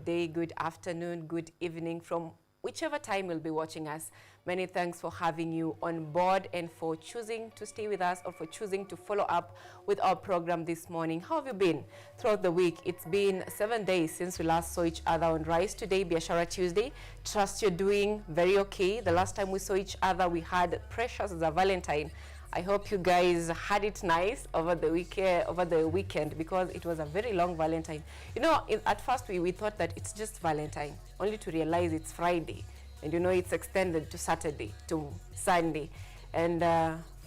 good day, good afternoon, good evening from whichever time you'll be watching us. Many thanks for having you on board and for choosing to stay with us or for choosing to follow up with our program this morning. How have you been throughout the week? It's been 7 days since we last saw each other on Rise Today, Biashara Tuesday. Trust you're doing very okay. The last time we saw each other, we had Precious as a Valentine. I hope you guys had it nice over the weekend because it was a very long Valentine. You know, at first we thought that it's just Valentine, only to realize it's Friday. And you know, it's extended to Saturday, to Sunday. And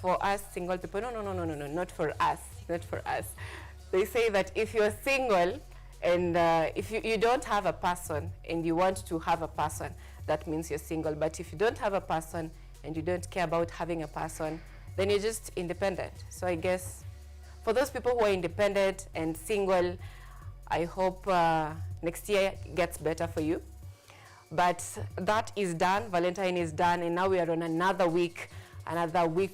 for us single people, no, not for us, not for us. They say that if you're single and if you don't have a person and you want to have a person, that means you're single. But if you don't have a person and you don't care about having a person, then you're just independent. So I guess for those people who are independent and single, I hope next year gets better for you. But that is done, Valentine is done, and now we are on another week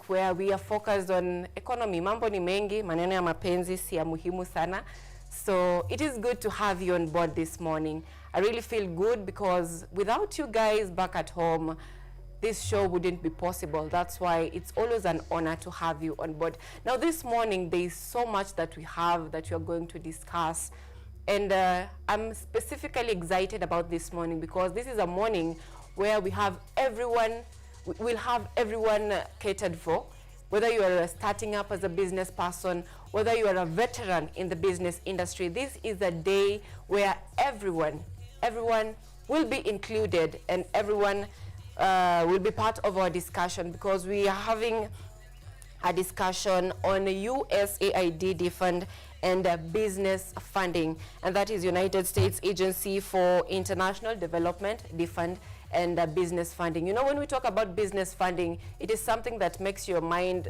where we are focused on economy. Mambo ni mengi, maneno ya mapenzi si ya muhimu sana. So it is good to have you on board this morning. I really feel good because without you guys back at home, this show wouldn't be possible. That's why it's always an honor to have you on board. Now this morning, there is so much that we have that we are going to discuss. And I'm specifically excited about this morning because this is a morning where we'll have everyone catered for. Whether you are starting up as a business person, whether you are a veteran in the business industry, this is a day where everyone will be included and everyone will be part of our discussion because we are having a discussion on USAID defund and business funding, and that is United States Agency for International Development defund and business funding. You know, when we talk about business funding, it is something that makes your mind,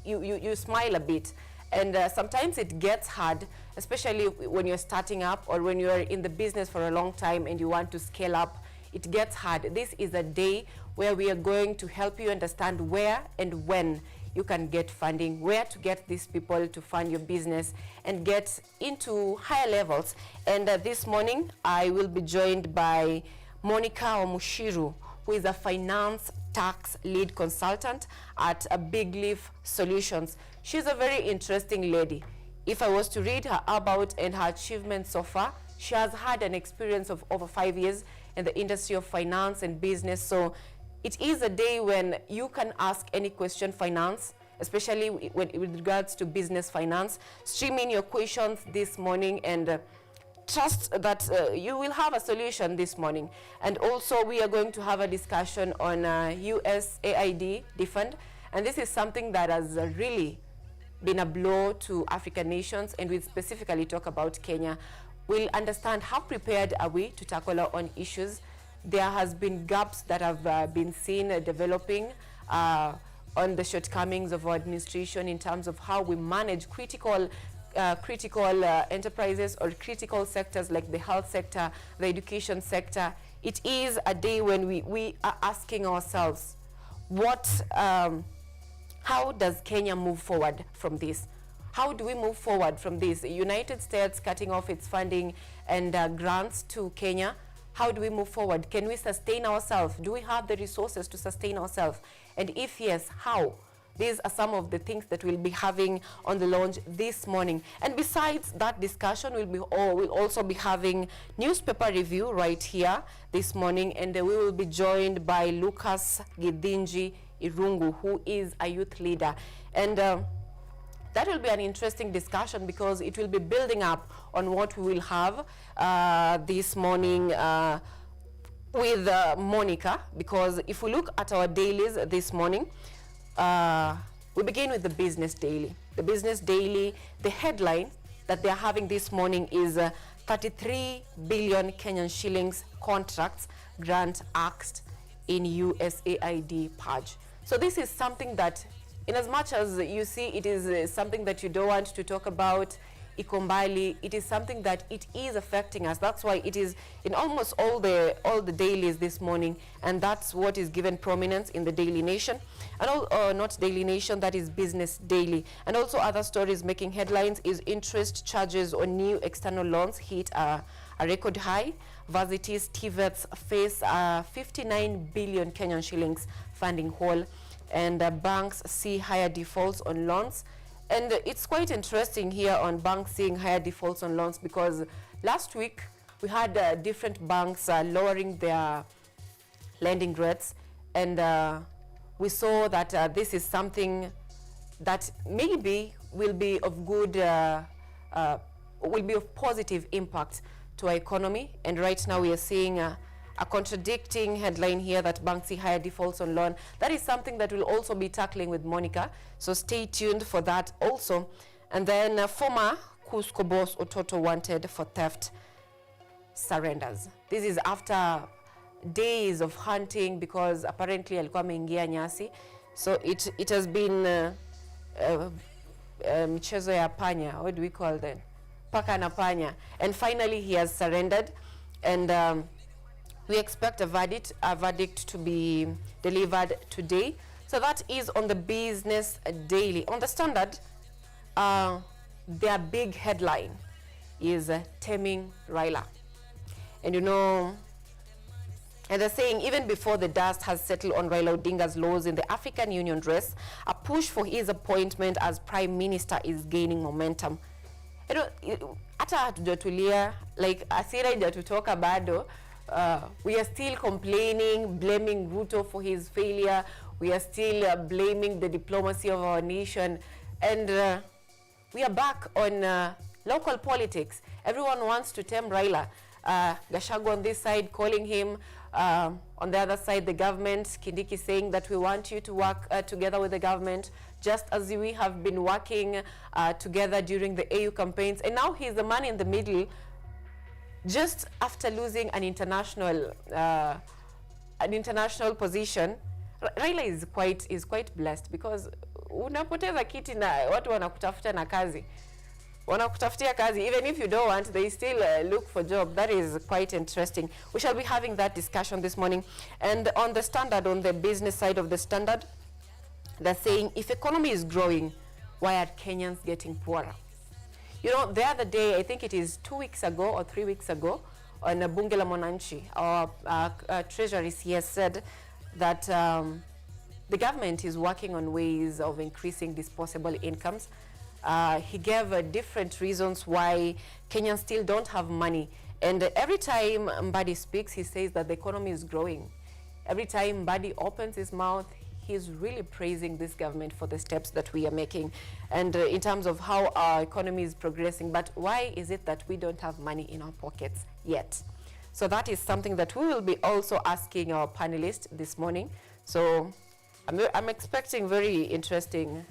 you smile a bit. And sometimes it gets hard, especially when you're starting up or when you're in the business for a long time and you want to scale up. It gets hard. This is a day where we are going to help you understand where and when you can get funding, where to get these people to fund your business and get into higher levels. And this morning, I will be joined by Monica Omushiru, who is a finance tax lead consultant at Big Leaf Solutions. She's a very interesting lady. If I was to read her about and her achievements so far, she has had an experience of over 5 years in the industry of finance and business. So it is a day when you can ask any question finance, especially with regards to business finance. Stream in your questions this morning and trust that you will have a solution this morning. And also we are going to have a discussion on USAID defund. And this is something that has really been a blow to African nations, and we'll specifically talk about Kenya. We'll understand how prepared are we to tackle our own issues. There has been gaps that have been seen developing on the shortcomings of our administration in terms of how we manage critical enterprises or critical sectors like the health sector, the education sector. It is a day when we are asking ourselves, how does Kenya move forward from this? How do we move forward from this? The United States cutting off its funding and grants to Kenya. How do we move forward? Can we sustain ourselves? Do we have the resources to sustain ourselves? And if yes, how? These are some of the things that we'll be having on the launch this morning. And besides that discussion, we'll also be having newspaper review right here this morning. And we will be joined by Lucas Gidinji Irungu, who is a youth leader. And that will be an interesting discussion because it will be building up on what we will have this morning with Monica. Because if we look at our dailies this morning, we begin with the Business Daily. The Business Daily, the headline that they're having this morning is 33 billion Kenyan shillings contracts grant axed in USAID purge. So this is something that, in as much as you see it is something that you don't want to talk about, ikombali, it is something that it is affecting us. That's why it is in almost all the dailies this morning, and that's what is given prominence in the Daily Nation, and not Daily Nation, that is Business Daily. And also other stories making headlines is interest charges on new external loans hit a a record high. Varsities, TVETs face 59 billion Kenyan shillings funding hole, and banks see higher defaults on loans. And it's quite interesting here on banks seeing higher defaults on loans, because last week we had different banks lowering their lending rates, and we saw that this is something that maybe will be of good, will be of positive impact to our economy. And right now we are seeing a contradicting headline here that banks see higher defaults on loan. That is something that we'll also be tackling with Monica, so stay tuned for that also. And then former Cusco boss Ototo wanted for theft surrenders. This is after days of hunting, because apparently alikuwa ameingia nyasi, so it has been michezo ya panya, what do we call them, paka na panya, and finally he has surrendered. And we expect a verdict to be delivered today. So that is on the Business Daily. On the Standard, their big headline is taming Raila. And you know, and they're saying even before the dust has settled on Raila Odinga's loss in the African Union race, a push for his appointment as Prime Minister is gaining momentum. You know, hata hatujatulia, like asira haijatutoka bado. We are still complaining, blaming Ruto for his failure. We are still blaming the diplomacy of our nation. And we are back on local politics. Everyone wants to tame Raila. Gachagua on this side calling him, on the other side the government, Kindiki saying that we want you to work together with the government, just as we have been working together during the AU campaigns. And now he's the man in the middle, just after losing an international position. Raila is quite blessed, because unapoteza kiti na watu wanakutafuta na kazi. Wanakutafutia kazi, even if you don't want, they still look for job. That is quite interesting. We shall be having that discussion this morning. And on the Standard, on the business side of the Standard, they're saying, if economy is growing, why are Kenyans getting poorer? You know, the other day, I think it is 2 weeks ago or 3 weeks ago, on Bunge la Mwananchi, our treasury CS said that the government is working on ways of increasing disposable incomes. He gave different reasons why Kenyans still don't have money. And every time Mbadi speaks, he says that the economy is growing. Every time Mbadi opens his mouth, he's really praising this government for the steps that we are making, and in terms of how our economy is progressing. But why is it that we don't have money in our pockets yet? So that is something that we will be also asking our panelists this morning. So I'm expecting very interesting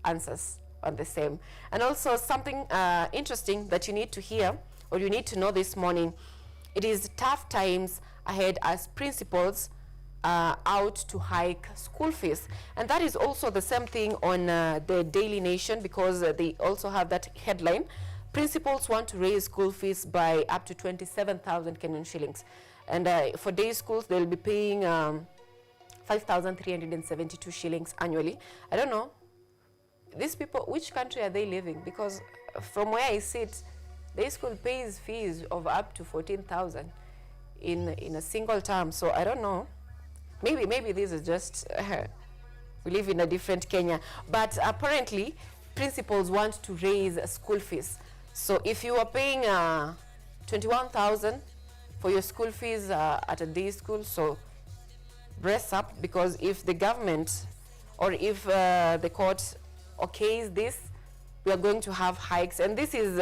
answers on the same. And also something interesting that you need to hear, or you need to know this morning, it is tough times ahead as principals out to hike school fees. And that is also the same thing on the Daily Nation, because they also have that headline. Principals want to raise school fees by up to 27,000 Kenyan shillings. And for day schools, they'll be paying 5,372 shillings annually. I don't know, these people, which country are they living? Because from where I sit, day school pays fees of up to 14,000 in a single term. So I don't know. Maybe this is just we live in a different Kenya. But apparently, principals want to raise school fees. So if you are paying 21,000 for your school fees at a day school, so brace up, because if the government or if the court okays this, we are going to have hikes. And this is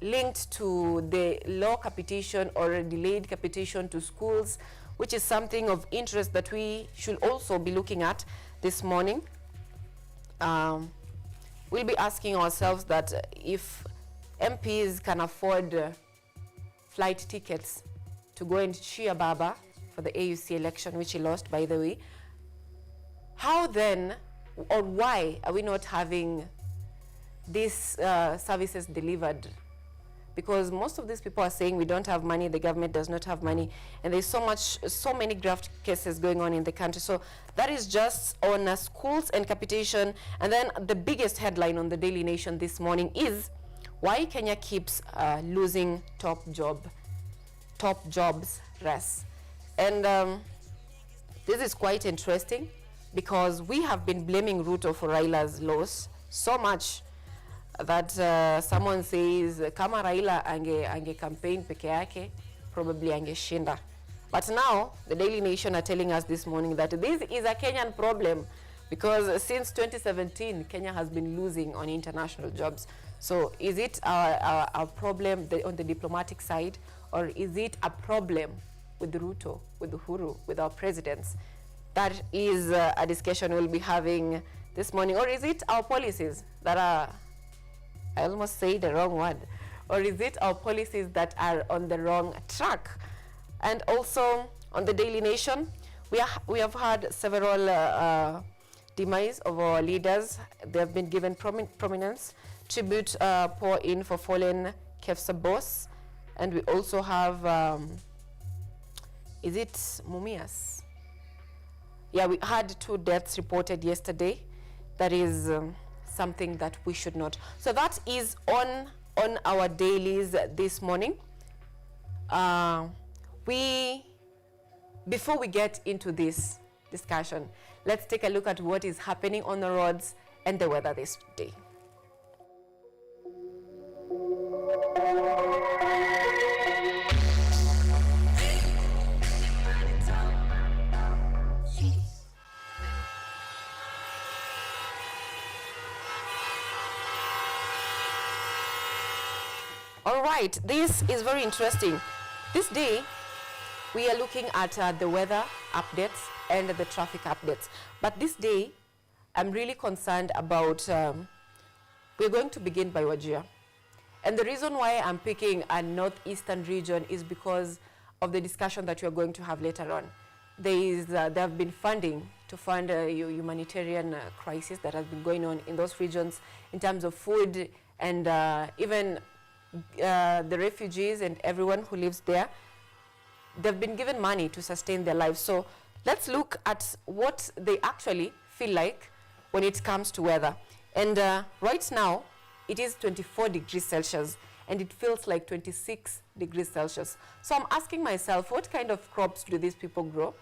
linked to the low capitation or a delayed capitation to schools, which is something of interest that we should also be looking at this morning. We'll be asking ourselves that if MPs can afford flight tickets to go and cheer Baba for the AUC election, which he lost, by the way, how then, or why are we not having these services delivered? Because most of these people are saying we don't have money, the government does not have money, and there's so many graft cases going on in the country. So that is just on schools and capitation. And then the biggest headline on the Daily Nation this morning is, why Kenya keeps losing top jobs race. And this is quite interesting because we have been blaming Ruto for Raila's loss so much that someone says kama Raila ange campaign peke yake, probably angeshinda. But now the Daily Nation are telling us this morning that this is a Kenyan problem because since 2017 Kenya has been losing on international jobs. So is it our problem on the diplomatic side, or is it a problem with Ruto, with Uhuru, with our presidents? That is a discussion we'll be having this morning. Or is it our policies that are, I almost say the wrong word, or is it our policies that are on the wrong track? And also on the Daily Nation, we have had several demise of our leaders. They have been given prominence. Tribute pour in for fallen KEFSA boss. And we also have, is it Mumias? Yeah, we had 2 deaths reported yesterday. That is something that we should not. So that is on our dailies this morning. Before we get into this discussion, let's take a look at what is happening on the roads and the weather this day. All right, this is very interesting. This day, we are looking at the weather updates and the traffic updates. But this day, I'm really concerned about, we're going to begin by Wajir. And the reason why I'm picking a northeastern region is because of the discussion that we're going to have later on. There have been funding to fund a humanitarian crisis that has been going on in those regions in terms of food and even the refugees and everyone who lives there. They've been given money to sustain their lives. So let's look at what they actually feel like when it comes to weather. And right now, it is 24 degrees Celsius, and it feels like 26 degrees Celsius. So I'm asking myself, what kind of crops do these people grow?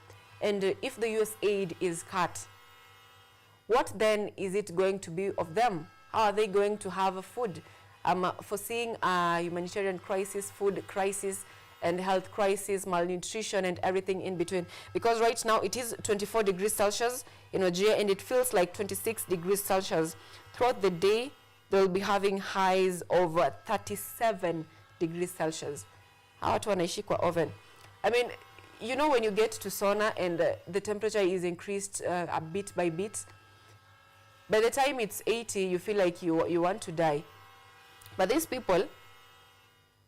And if the US aid is cut, what then is it going to be of them? How are they going to have food? I'm foreseeing a humanitarian crisis, food crisis, and health crisis, malnutrition, and everything in between. Because right now it is 24 degrees Celsius in Wajir, and it feels like 26 degrees Celsius. Throughout the day, they'll be having highs of 37 degrees Celsius. Watu wanaishi kwa oven. I mean, you know when you get to sauna and the temperature is increased a bit by bit, by the time it's 80, you feel like you want to die. But these people,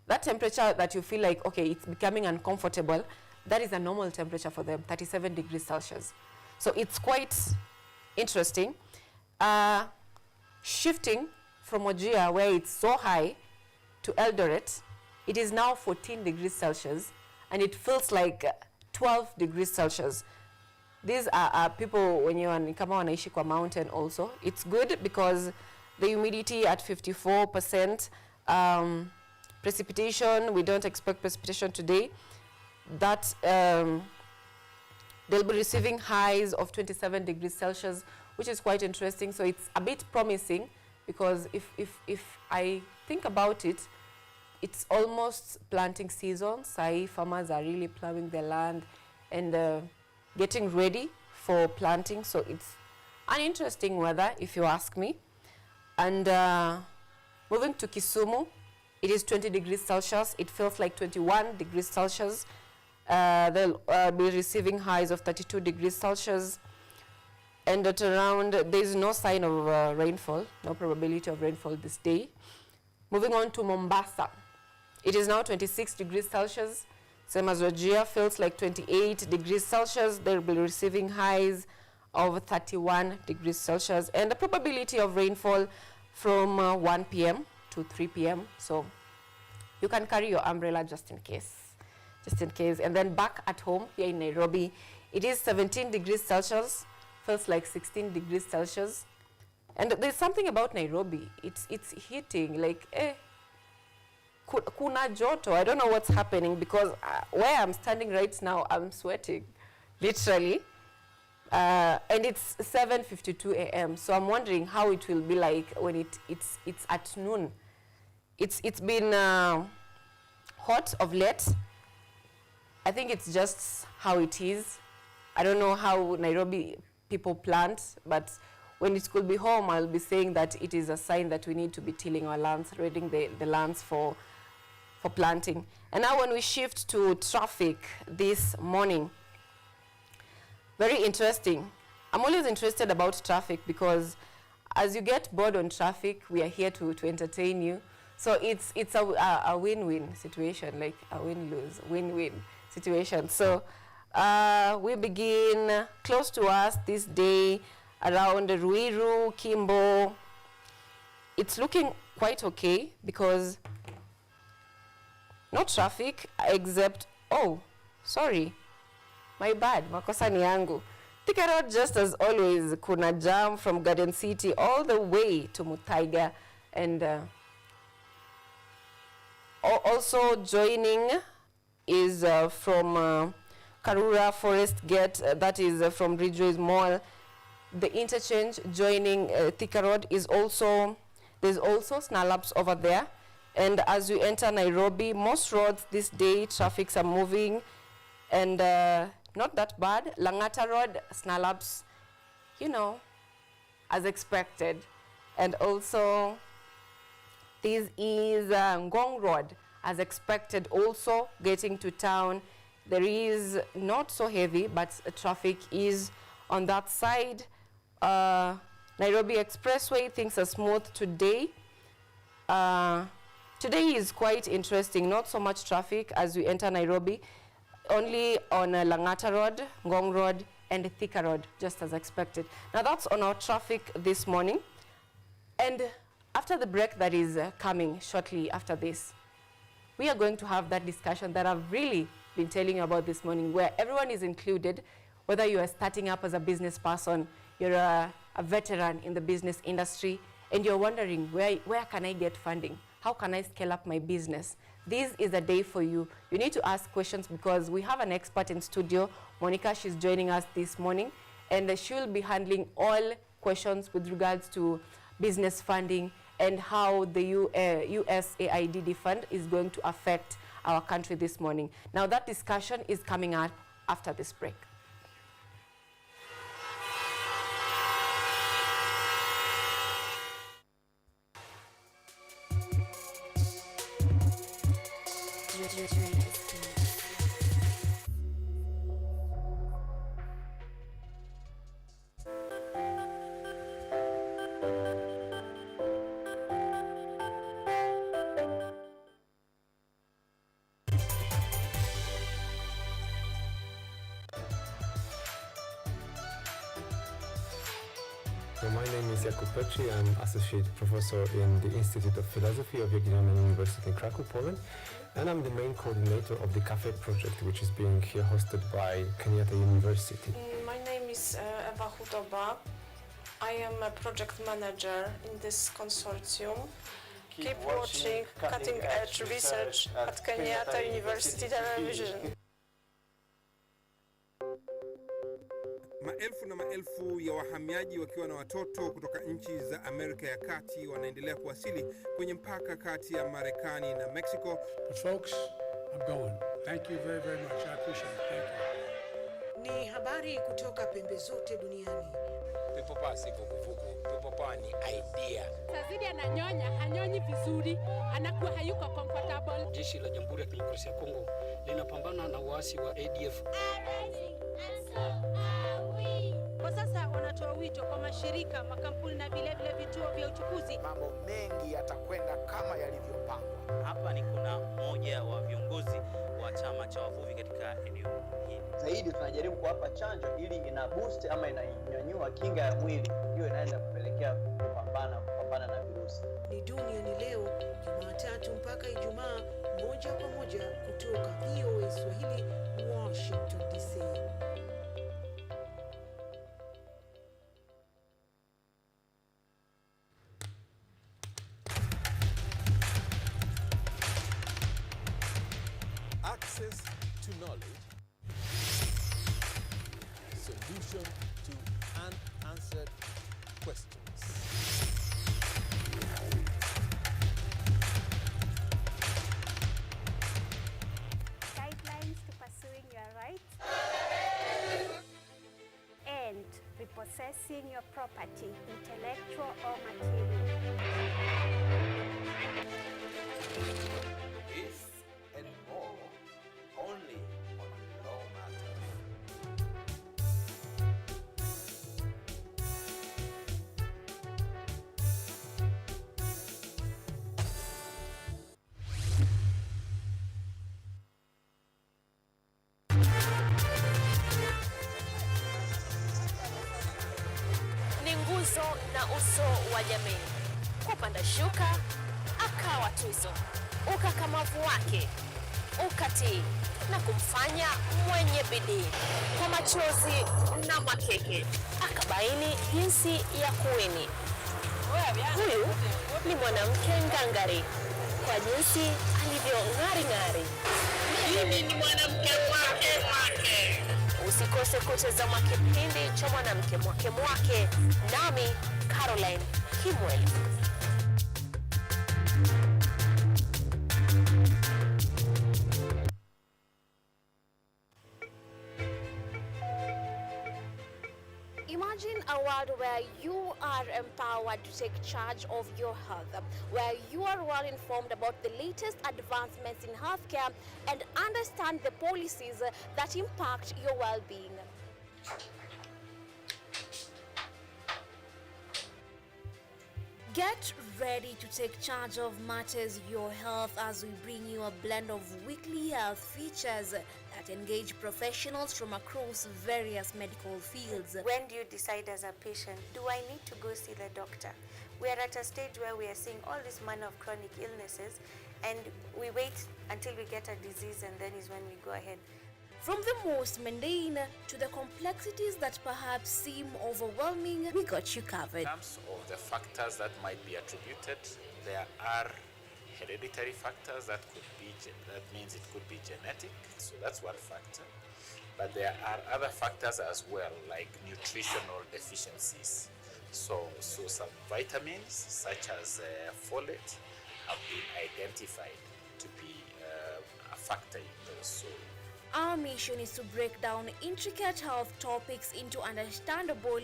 that temperature that you feel like, okay, it's becoming uncomfortable, that is a normal temperature for them, 37 degrees Celsius. So it's quite interesting. Shifting from Wajir, where it's so high, to Eldoret, it is now 14 degrees Celsius, and it feels like 12 degrees Celsius. These are people, when you're in kama wanaishi kwa mountain also, it's good because the humidity at 54%, precipitation, we don't expect precipitation today. That they'll be receiving highs of 27 degrees Celsius, which is quite interesting. So it's a bit promising because if I think about it, it's almost planting season. Sai farmers are really plowing their land and getting ready for planting. So it's an interesting weather, if you ask me. And moving to Kisumu, it is 20 degrees Celsius. It feels like 21 degrees Celsius. They'll be receiving highs of 32 degrees Celsius. And at around, there's no sign of rainfall, no probability of rainfall this day. Moving on to Mombasa, it is now 26 degrees Celsius. Same as Wajir, feels like 28 degrees Celsius. They'll be receiving highs of 31 degrees Celsius. And the probability of rainfall from 1 p.m. to 3 p.m. So you can carry your umbrella just in case. And then back at home here in Nairobi, it is 17 degrees Celsius. Feels like 16 degrees Celsius. And there's something about Nairobi. It's heating, like, kuna joto. I don't know what's happening because where I'm standing right now, I'm sweating, literally. And it's 7:52 a.m. So I'm wondering how it will be like when it's at noon. It's been hot of late. I think it's just how it is. I don't know how Nairobi people plant, but when it could be home, I'll be saying that it is a sign that we need to be tilling our lands, readying the lands for planting. And now when we shift to traffic this morning, very interesting. I'm always interested about traffic because as you get bored on traffic, we are here to entertain you. So it's a win-win situation, like a win-lose, win-win situation. So we begin close to us this day around Ruiru, Kimbo. It's looking quite okay because no traffic except, oh, sorry. My bad, makosa ni yangu. Thika Road, just as always, kuna jam from Garden City all the way to Muthaiga. And also joining is from Karura Forest Gate, that is from Ridgeways Mall. The interchange joining Thika Road is also, there's also snarl-ups over there. And as you enter Nairobi, most roads this day, traffics are moving. And not that bad. Langata Road, snarl-ups, you know, as expected. And also, this is Ngong Road, as expected, also getting to town. There is not so heavy, but traffic is on that side. Nairobi Expressway, things are smooth today. Today is quite interesting, not so much traffic as we enter Nairobi. Only on Langata Road, Ngong Road, and Thika Road, just as expected. Now that's on our traffic this morning. And after the break that is coming shortly after this, we are going to have that discussion that I've really been telling you about this morning, where everyone is included, whether you are starting up as a business person, you're a veteran in the business industry, and you're wondering, where can I get funding? How can I scale up my business? This is a day for you. You need to ask questions because we have an expert in studio. Monica, she's joining us this morning, and she'll be handling all questions with regards to business funding and how the USAID fund is going to affect our country this morning. Now that discussion is coming up after this break. My name is Jakub Petri. I'm Associate Professor in the Institute of Philosophy of Jagiellonian University in Krakow, Poland. And I'm the main coordinator of the Cafe project, which is being here hosted by Kenyatta University. My name is Eva Hudoba. I am a project manager in this consortium. Keep watching cutting-edge research at Kenyatta University Television. Maelfu na maelfu ya wahamiaji wakiwa na watoto kutoka nchi za Amerika ya Kati wanaendelea kuwasili kwenye mpaka kati ya Marekani na Mexico. But folks, I'm going. Thank you very, very much. I appreciate it. Thank you. Ni habari kutoka pembe zote duniani. Pepo pasi vuguvugu, pepo pa ni idea. Sazidi ananyonya, hanyonyi vizuri, anakuwa hayuko comfortable. Jeshi la Jamhuri ya Kidemokrasia ya Kongo linapambana na waasi wa ADF. Kwa sasa wanatoa wito kwa mashirika, makampuni na vile vituo vya uchukuzi. Mambo mengi yatakwenda kama yalivyopangwa. Hapa ni kuna mmoja wa viongozi wa chama cha wavuvi katika eneo hili. Zaidi tunajaribu kuwapa chanjo ili ina boost ama inanyanyua kinga ya mwili, hiyo inaenda kupelekea kupambana na virusi. Ni Duniani Leo, Jumatatu mpaka Ijumaa, moja kwa moja kutoka VOA Swahili, Washington DC. Answers to knowledge. Solution to unanswered questions. Guidelines to pursuing your rights. And repossessing your property, intellectual or material. This and more only on Law Matters. Ni nguzo na uso wa jamii. Kupanda shuka, akawa tuzo. Ukakamavu wake, ukatii na kumfanya mwenye bidii. Kwa machozi na makeke, akabaini jinsi ya kuweni. Huyu ni mwanamke ngangari, kwa jinsi alivyo ng'ari. Mimi ni mwanamke mwake. Usikose kutazama kipindi cha mwanamke mwake, nami Caroline Kimweli. Imagine a world where you are empowered to take charge of your health, where you are well informed about the latest advancements in healthcare and understand the policies that impact your well-being. Get ready to take charge of matters your health as we bring you a blend of weekly health features that engage professionals from across various medical fields. When do you decide as a patient, do I need to go see the doctor? We are at a stage where we are seeing all this manner of chronic illnesses and we wait until we get a disease and then is when we go ahead. From the most mundane to the complexities that perhaps seem overwhelming, we got you covered. In terms of the factors that might be attributed, there are hereditary factors that means it could be genetic, so that's one factor. But there are other factors as well, like nutritional deficiencies. So some vitamins such as folate have been identified to be a factor in those. So our mission is to break down intricate health topics into understandable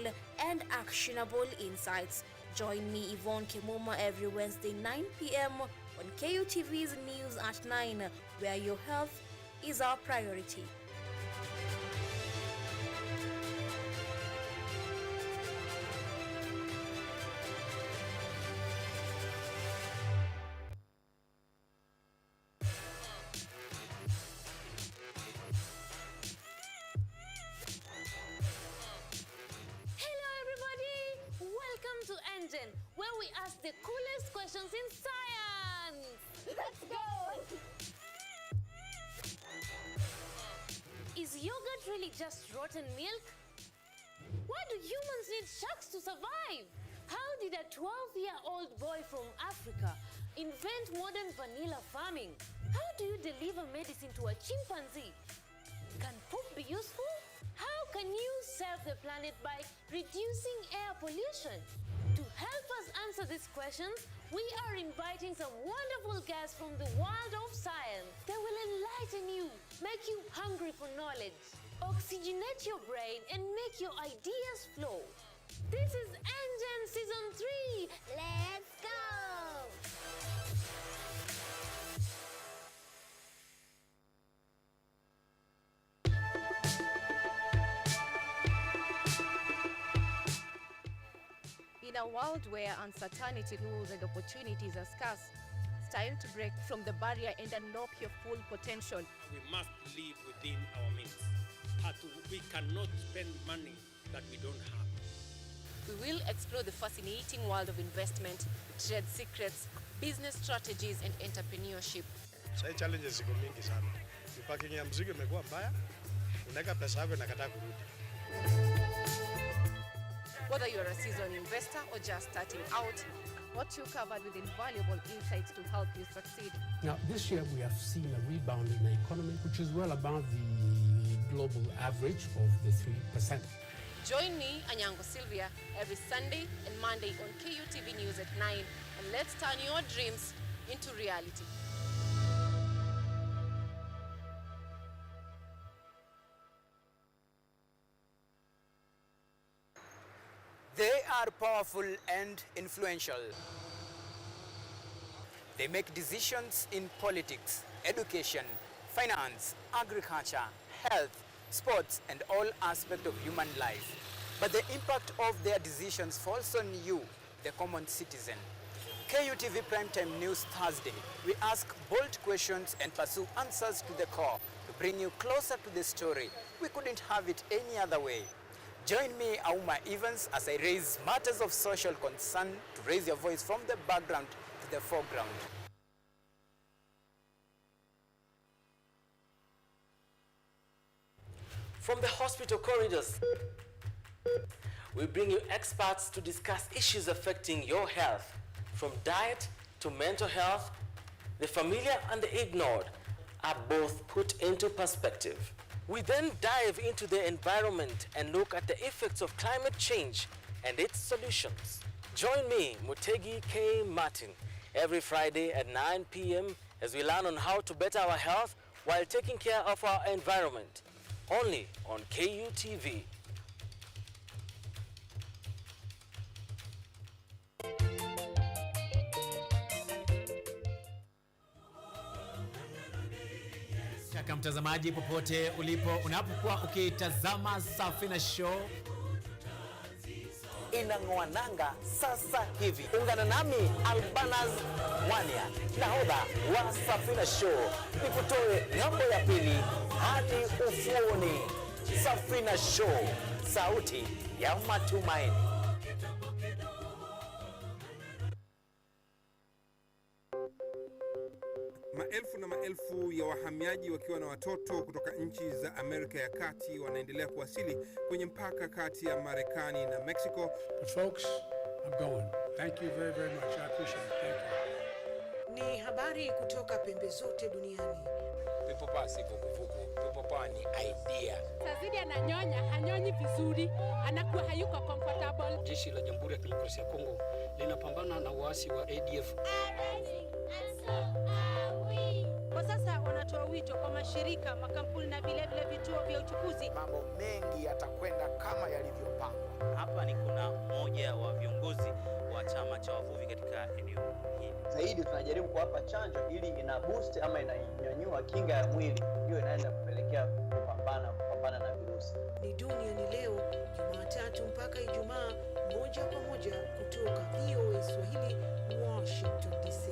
and actionable insights. Join me, Yvonne Kimoma, every Wednesday 9 p.m. on KUTV's News at 9, where your health is our priority. Where we ask the coolest questions in science. Let's go! Is yogurt really just rotten milk? Why do humans need sharks to survive? How did a 12-year-old boy from Africa invent modern vanilla farming? How do you deliver medicine to a chimpanzee? Can poop be useful? How can you save the planet by reducing air pollution? To help us answer these questions, we are inviting some wonderful guests from the world of science. They will enlighten you, make you hungry for knowledge, oxygenate your brain, and make your ideas flow. This is Engine Season 3. Let's go! In a world where uncertainty rules and opportunities are scarce, it's time to break from the barrier and unlock your full potential. We must live within our means. We cannot spend money that we don't have. We will explore the fascinating world of investment, trade secrets, business strategies and entrepreneurship. Sasa challenges ziko mingi sana. Packing ya mzigo imekuwa mbaya. Unaweka pesa yako inakataa kurudi. Whether you're a seasoned investor or just starting out, what you covered with invaluable insights to help you succeed. Now, this year we have seen a rebound in the economy, which is well above the global average of the 3%. Join me, ANYANGO SYLVIA, every Sunday and Monday on KUTV News at 9, and let's turn your dreams into reality. They are powerful and influential. They make decisions in politics, education, finance, agriculture, health, sports, and all aspects of human life. But the impact of their decisions falls on you, the common citizen. KUTV Primetime News Thursday, we ask bold questions and pursue answers to the core to bring you closer to the story. We couldn't have it any other way. Join me, Auma Evans, as I raise matters of social concern to raise your voice from the background to the foreground. From the hospital corridors, we bring you experts to discuss issues affecting your health, from diet to mental health. The familiar and the ignored are both put into perspective. We then dive into the environment and look at the effects of climate change and its solutions. Join me, Mutegi K. Martin, every Friday at 9 p.m. as we learn on how to better our health while taking care of our environment. Only on KUTV. Shaka mtazamaji popote ulipo unapokuwa ukitazama Safina Show Inang'oa nanga sasa hivi. Ungana nami Albanas Wania, nahodha wa Safina Show, nikutoe ng'ambo ya pili hadi ufuoni. Safina Show, sauti ya matumaini. Maelfu na maelfu ya wahamiaji wakiwa na watoto kutoka nchi za Amerika ya Kati wanaendelea kuwasili kwenye mpaka kati ya Marekani na Mexico. But folks, I'm going. Thank you very, very much. I appreciate it. Thank you. Ni habari kutoka pembe zote duniani. Pepo pasi vuguvugu, pepo pani idea. Sazidi ananyonya, hanyonyi vizuri, anakuwa hayuko comfortable. Jeshi la Jamhuri ya Kidemokrasia ya Kongo linapambana na waasi wa ADF. Kwa sasa wanatoa wito kwa mashirika, makampuni na vile vituo vya uchukuzi. Mambo mengi yatakwenda kama yalivyopangwa. Hapa ni kuna mmoja wa viongozi wa chama cha wavuvi katika eneo hili. Zaidi tunajaribu kuwapa chanjo ili ina boost ama inanyanyua kinga ya mwili, hiyo inaenda kupelekea kupambana na virusi. Ni duniani leo, Jumatatu mpaka Ijumaa, moja kwa moja kutoka VOA Swahili, Washington DC.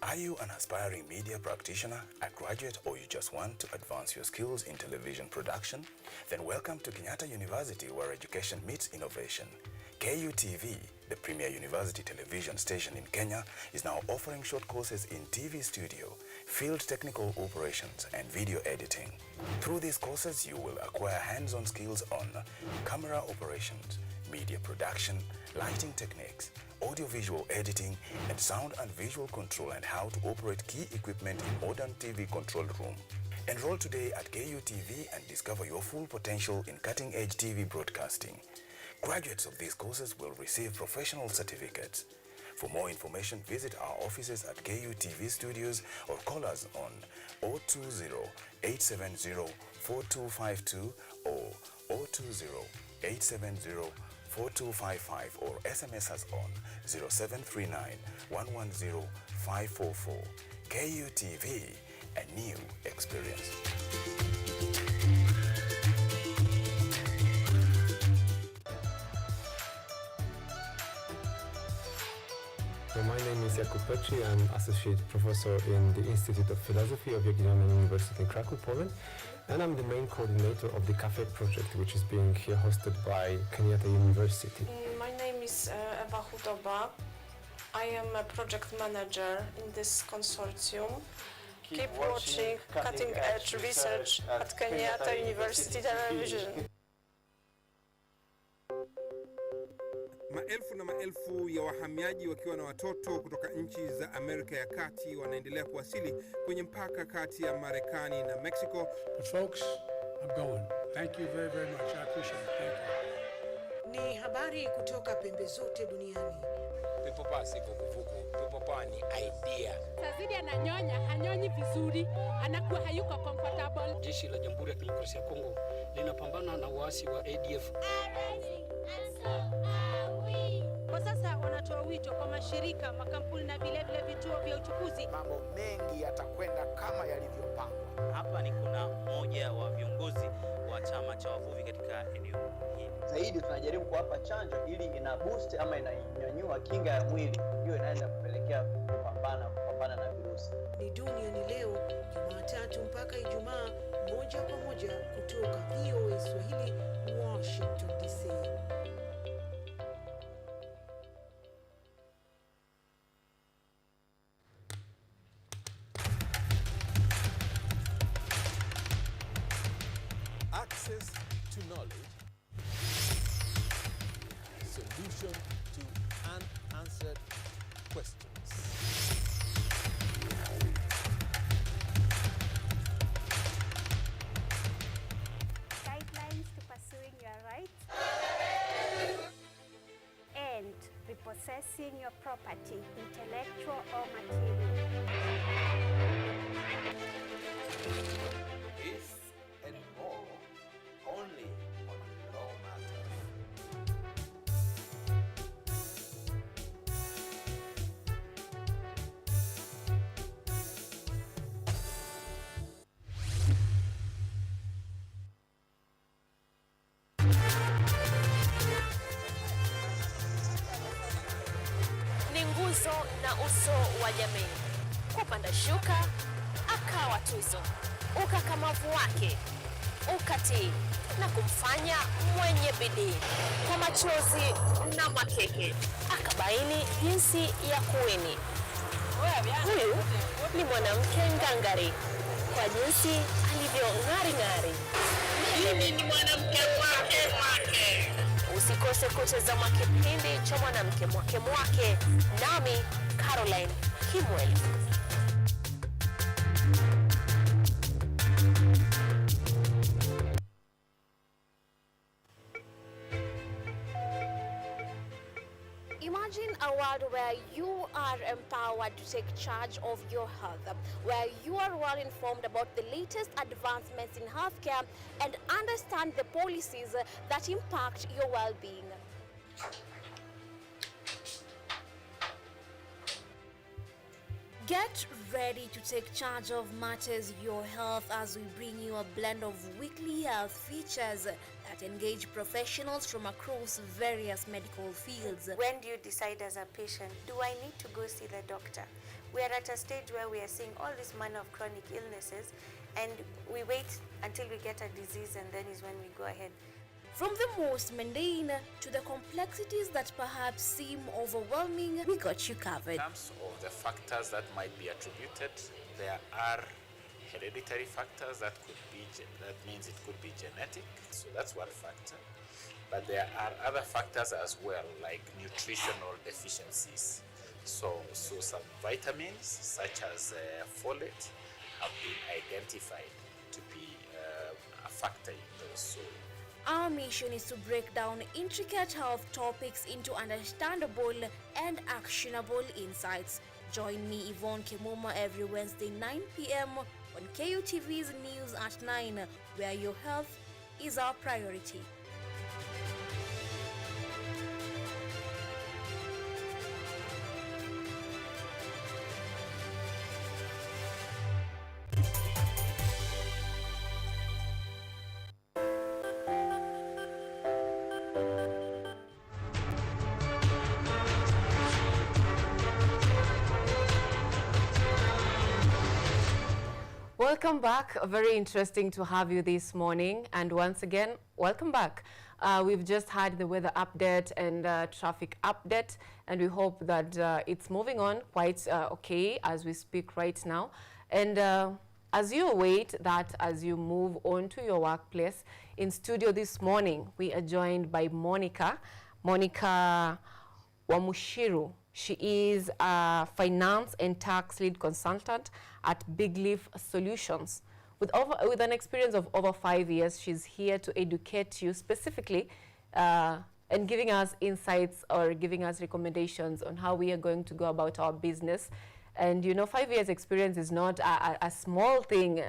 Are you an aspiring media practitioner, a graduate, or you just want to advance your skills in television production? Then welcome to Kenyatta University, where education meets innovation. KUTV, the premier university television station in Kenya, is now offering short courses in TV studio, field technical operations, and video editing. Through these courses, you will acquire hands-on skills on camera operations, media production, lighting techniques, audiovisual editing, and sound and visual control, and how to operate key equipment in modern TV control room. Enroll today at KUTV and discover your full potential in cutting-edge TV broadcasting. Graduates of these courses will receive professional certificates. For more information, visit our offices at KUTV Studios or call us on 020-870-4252 or 020-870-4255 or SMS us on 0739-110-544. KUTV, a new experience. So my name is Jakub Petri. I'm Associate Professor in the Institute of Philosophy of Jagiellonian University in Krakow, Poland. And I'm the main coordinator of the CAFE project, which is being here hosted by Kenyatta University. My name is Ewa Hudoba. I am a project manager in this consortium. Keep watching cutting-edge research at Kenyatta University Television. maelfu ya wahamiaji wakiwa na watoto kutoka nchi za Amerika ya Kati wanaendelea kuwasili kwenye mpaka kati ya Marekani na Mexico. But folks, I'm going. Thank you very, very much. I appreciate it. Thank you. Ni habari kutoka pembe zote duniani. People pass vuguvugu. People pass ni idea. Sazidi ananyonya, hanyonyi vizuri, anakuwa hayuko comfortable. Jeshi la Jamhuri ya Kidemokrasia ya Kongo linapambana na waasi wa ADF. Kwa sasa wanatoa wito kwa mashirika, makampuni na vile vituo vya uchukuzi. Mambo mengi yatakwenda kama yalivyopangwa. Hapa ni kuna mmoja wa viongozi wa chama cha wavuvi katika eneo hili. Zaidi tunajaribu kuwapa chanjo ili ina boost ama inanyanyua kinga ya mwili, hiyo inaenda kupelekea kupambana na virusi. Ni duniani leo, Jumatatu mpaka Ijumaa, moja kwa moja kutoka VOA Swahili, Washington DC. Access to knowledge, solution to unanswered questions. Guidelines to pursuing your rights and repossessing your property, intellectual or material. This and more only on Law Matters. Ni nguzo na uso wa jamii. Kupanda shuka, akawa tuzo. Ukakamavu wake, ukatii na kumfanya mwenye bidii. Kwa machozi na makeke, akabaini jinsi ya kuwini. Huyu ni mwanamke ngangari, kwa jinsi alivyo ng'ari. Mimi ni mwanamke mwake. Usikose kutazama kipindi cha mwanamke mwake, nami Caroline Kimweli. Imagine a world where you are empowered to take charge of your health, where you are well informed about the latest advancements in healthcare and understand the policies that impact your well-being. Get ready to take charge of matters your health as we bring you a blend of weekly health features that engage professionals from across various medical fields. When do you decide as a patient, do I need to go see the doctor? We are at a stage where we are seeing all this manner of chronic illnesses and we wait until we get a disease and then is when we go ahead. From the most mundane to the complexities that perhaps seem overwhelming, we got you covered. In terms of the factors that might be attributed, there are hereditary factors that could be, that means it could be genetic, so that's one factor. But there are other factors as well, like nutritional deficiencies. So some vitamins, such as folate, have been identified to be a factor in those. So our mission is to break down intricate health topics into understandable and actionable insights. Join me, Yvonne Kimoma, every Wednesday 9 p.m. on KUTV's News at 9, where your health is our priority. Welcome back. Very interesting to have you this morning. And once again, welcome back. We've just had the weather update and traffic update, and we hope that it's moving on quite okay as we speak right now. And as you await that, as you move on to your workplace, in studio this morning, we are joined by Monica. Monica Wamushiru. She is a finance and tax lead consultant at Big Leaf Solutions. With an experience of over 5 years, she's here to educate you specifically and giving us insights or giving us recommendations on how we are going to go about our business. And you know, 5 years experience is not a small thing,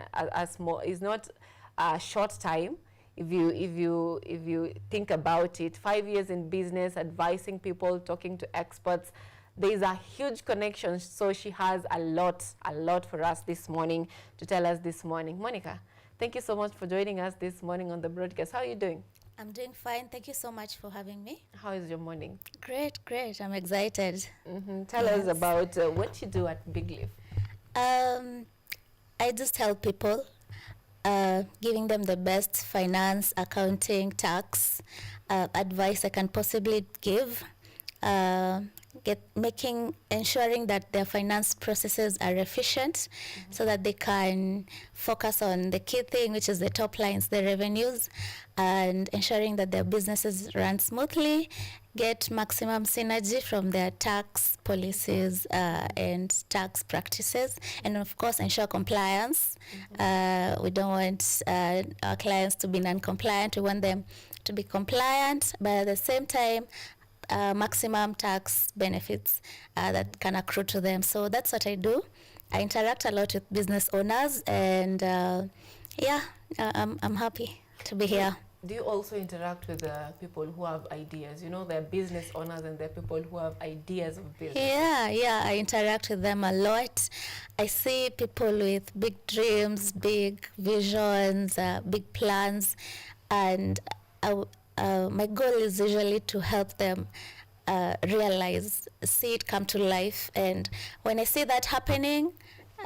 is not a short time. If you think about it, 5 years in business, advising people, talking to experts, there is a huge connection. So she has a lot for us this morning to tell us this morning. Monica, thank you so much for joining us this morning on the broadcast. How are you doing? I'm doing fine. Thank you so much for having me. How is your morning? Great. I'm excited. Tell us about what you do at Big Leaf. I just help people, giving them the best finance, accounting, tax advice I can possibly give. Ensuring that their finance processes are efficient, so that they can focus on the key thing, which is the top lines, the revenues, and ensuring that their businesses run smoothly, get maximum synergy from their tax policies and tax practices, and of course ensure compliance. We don't want our clients to be non-compliant. We want them to be compliant, but at the same time maximum tax benefits that can accrue to them. So that's what I do. I interact a lot with business owners, and I'm happy to be here. Do you also interact with people who have ideas? You know, they're business owners and they're people who have ideas of business. Yeah, I interact with them a lot. I see people with big dreams, big visions, big plans, and my goal is usually to help them see it come to life. And when I see that happening,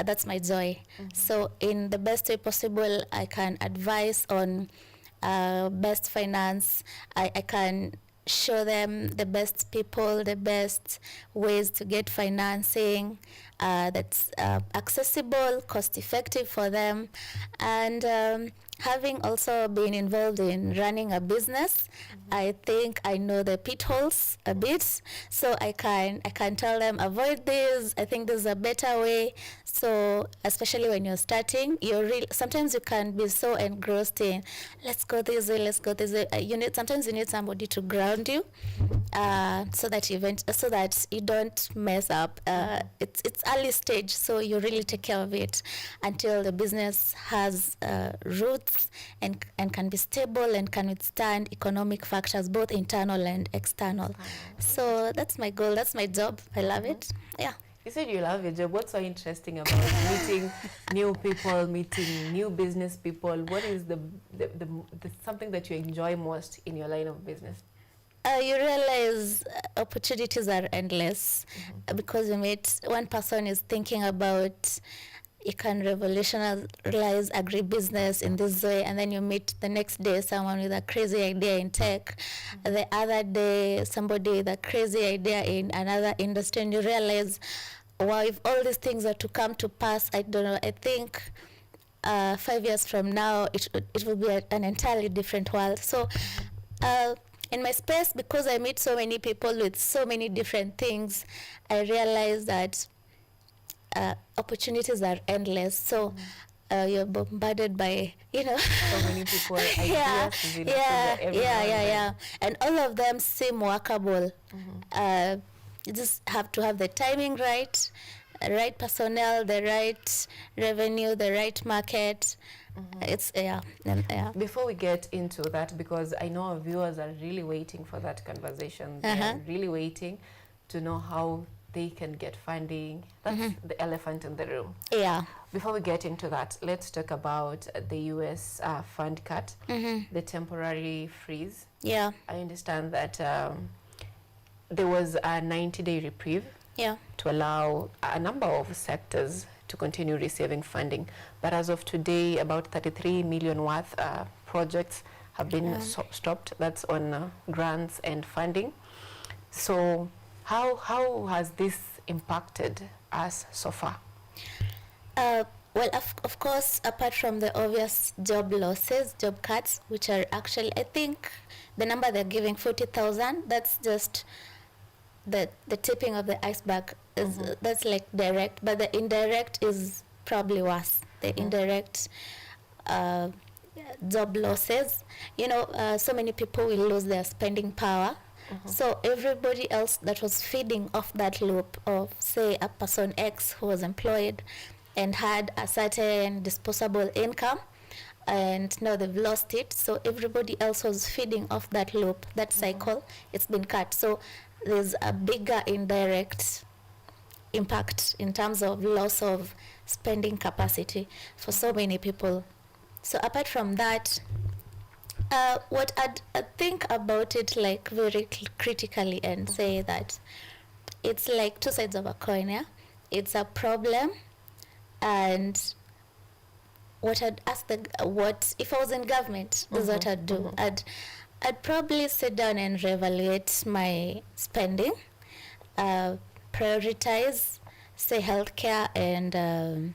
that's my joy. So in the best way possible, I can advise on best finance. I can show them the best people, the best ways to get financing that's accessible, cost-effective for them. And having also been involved in running a business, I think I know the pitfalls a bit, so I can tell them, avoid this. I think there's a better way. So especially when you're starting, sometimes you can be so engrossed in let's go this way. Sometimes you need somebody to ground you, so that you don't mess up. It's early stage, so you really take care of it until the business has roots and can be stable and can withstand economic factors, both internal and external. So that's my goal. That's my job. I love it. Yeah. You said you love your job. What's so interesting about meeting new people, meeting new business people? What is the something that you enjoy most in your line of business? You realize opportunities are endless, because you meet one person is thinking about you can revolutionize agribusiness in this way, and then you meet the next day someone with a crazy idea in tech, the other day somebody with a crazy idea in another industry, and you realize, wow, if all these things are to come to pass, I don't know, I think 5 years from now it will be an entirely different world. So in my space, because I meet so many people with so many different things, I realize that opportunities are endless. So you're bombarded by, so many people, ideas. Yeah. And all of them seem workable. You just have to have the timing right personnel, the right revenue, the right market. Before we get into that, because I know our viewers are really waiting for that conversation. They're really waiting to know how they can get funding. That's the elephant in the room. Yeah. Before we get into that, let's talk about the U.S. fund cut, the temporary freeze. Yeah. I understand that there was a 90-day reprieve to allow a number of sectors to continue receiving funding. But as of today, about 33 million worth projects have been stopped. That's on grants and funding. So how has this impacted us so far? Well, of course, apart from the obvious job losses, job cuts, which are actually, I think the number they're giving, 40,000, that's just the tipping of the iceberg is that's like direct, but the indirect is probably worse. The indirect job losses. So many people will lose their spending power. So everybody else that was feeding off that loop of, say, a person X who was employed and had a certain disposable income, and now they've lost it. So everybody else was feeding off that loop, that cycle. It's been cut. So there's a bigger indirect impact in terms of loss of spending capacity for so many people. So apart from that, what I'd think about it like very critically and say that it's like two sides of a coin. Yeah, it's a problem, and what I'd ask what if I was in government, this is what I'd do. I'd probably sit down and reevaluate my spending, prioritize, say, healthcare and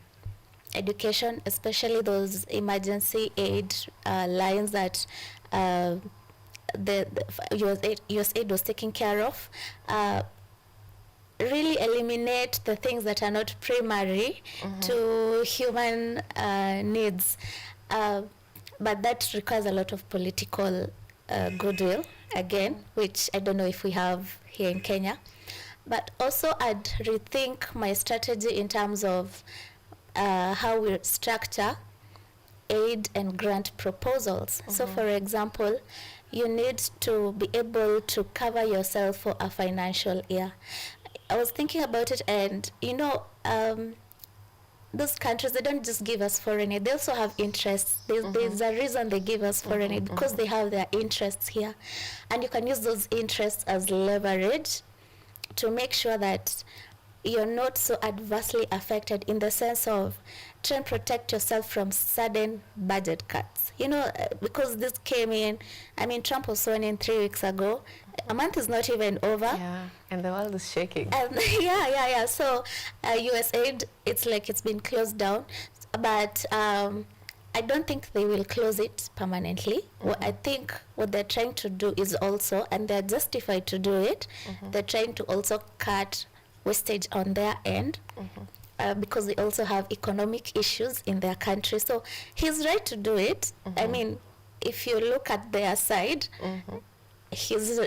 education, especially those emergency aid lines that the USAID was taking care of. Really eliminate the things that are not primary to human needs. But that requires a lot of political goodwill, again, which I don't know if we have here in Kenya. But also I'd rethink my strategy in terms of how we structure aid and grant proposals. So for example, you need to be able to cover yourself for a financial year. I was thinking about it, and those countries, they don't just give us foreign aid, they also have interests. There's a reason they give us foreign aid, because they have their interests here. And you can use those interests as leverage to make sure that you're not so adversely affected, in the sense of try and protect yourself from sudden budget cuts. Because this came in, Trump was sworn in 3 weeks ago. A month is not even over. Yeah, and the world is shaking. Yeah. So USAID, it's like it's been closed down. But I don't think they will close it permanently. I think what they're trying to do is also, and they're justified to do it, they're trying to also cut wastage on their end, because they also have economic issues in their country. So he's right to do it. If you look at their side, he's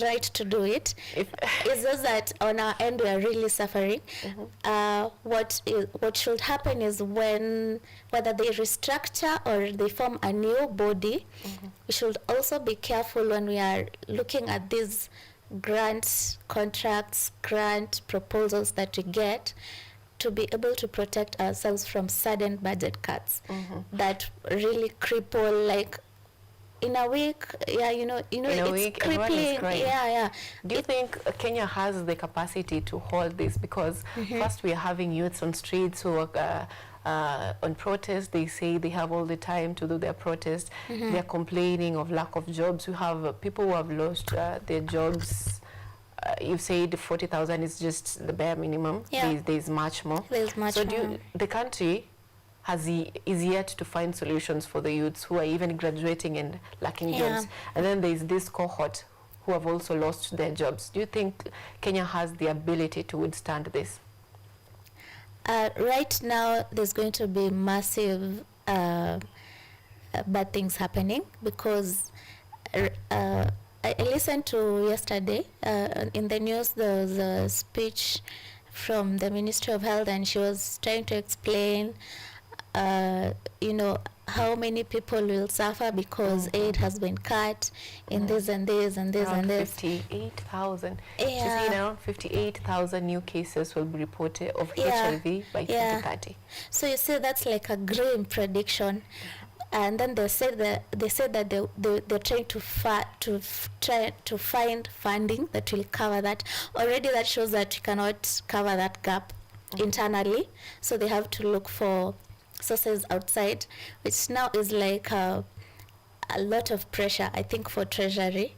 right to do it. It's just that on our end we are really suffering. What should happen is whether they restructure or they form a new body, we should also be careful when we are looking at these grant contracts, grant proposals that we get, to be able to protect ourselves from sudden budget cuts that really cripple, like in a week. It's crippling. Do you think Kenya has the capacity to hold this? Because first we are having youths on streets who are on protest. They say they have all the time to do their protest. They're complaining of lack of jobs. We have people who have lost their jobs. You said 40,000 is just the bare minimum. There's much more. The country is yet to find solutions for the youths who are even graduating and lacking jobs. And then there's this cohort who have also lost their jobs. Do you think Kenya has the ability to withstand this? Right now, there's going to be massive bad things happening, because I listened to yesterday in the news. There was a speech from the Ministry of Health, and she was trying to explain how many people will suffer because aid has been cut in this and this and this and this. 58,000. She's saying around 58,000 new cases will be reported of HIV by 2030. So you see, that's like a grim prediction. And then they said that they're trying to find funding that will cover that. Already that shows that we cannot cover that gap internally, so they have to look for sources outside, which now is like a lot of pressure, I think, for Treasury.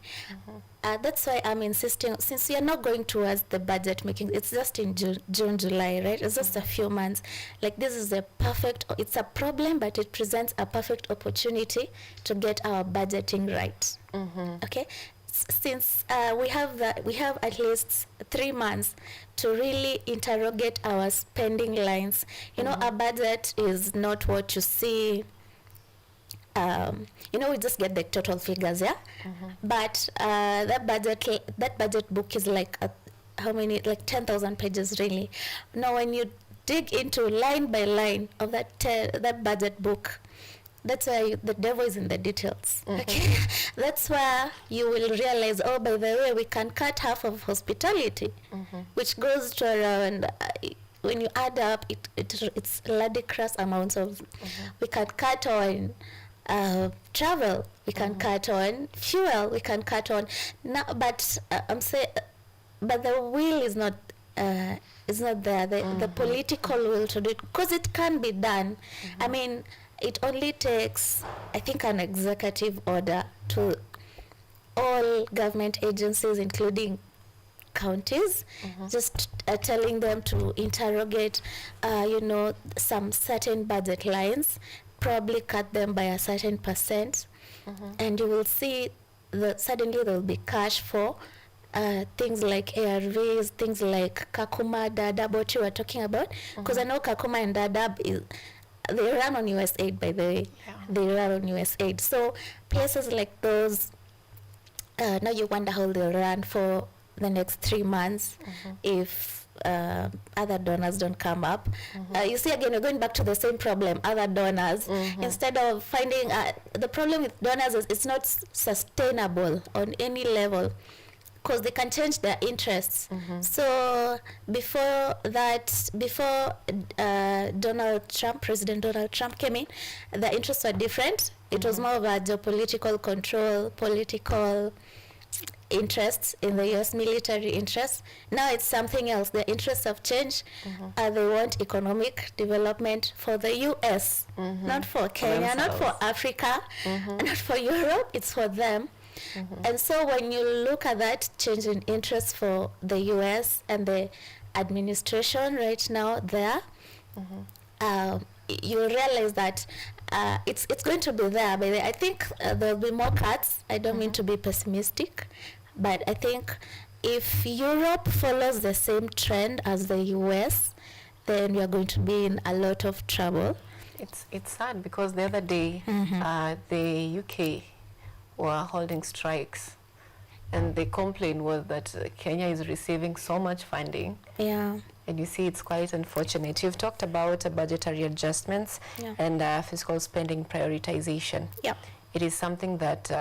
That's why I'm insisting, since we are not going towards the budget making, it's just in June, July, right? It's just a few months. Like, this is it's a problem, but it presents a perfect opportunity to get our budgeting right. Okay? since we have at least 3 months to really interrogate our spending lines. You know, a budget is not what you see. You know, we just get the total figures, yeah. But that budget book is like how many? Like 10,000 pages, really. Now, when you dig into line by line of that budget book, that's why the devil is in the details. Okay, that's where you will realize, oh, by the way, we can cut half of hospitality, which goes to around. When you add up, it's ludicrous amounts of. We can cut on travel. We can cut on fuel. We can cut on. But I'm saying, but the will is not. Is not there. The political will to do it, because it can be done. I mean, it only takes, I think, an executive order to all government agencies, including counties, just telling them to interrogate, you know, some certain budget lines, probably cut them by a certain percent, and you will see that suddenly there will be cash for things like ARVs, things like Kakuma, Dadaab, what you were talking about. Because I know Kakuma and Dadaab, they run on US aid, by the way. They run on US aid. So places like those, now you wonder how they'll run for the next 3 months if other donors don't come up. You see, again, we're going back to the same problem, other donors. Instead of finding, the problem with donors is it's not sustainable on any level, because they can change their interests. So before President Donald Trump came in, the interests were different. It was more of a geopolitical control, political interests in the US military interests. Now it's something else. The interests have changed. They want economic development for the US, not for Kenya, not for Africa, not for Europe. It's for them. And so when you look at that change in interest for the US and the administration right now there, you realize that it's going to be there. But I think there will be more cuts. I don't mean to be pessimistic, but I think if Europe follows the same trend as the US, then we are going to be in a lot of trouble. It's sad, because the other day the UK were holding strikes, and the complaint was that Kenya is receiving so much funding. Yeah. And you see, it's quite unfortunate. You've talked about budgetary adjustments and fiscal spending prioritization. Yeah. It is something that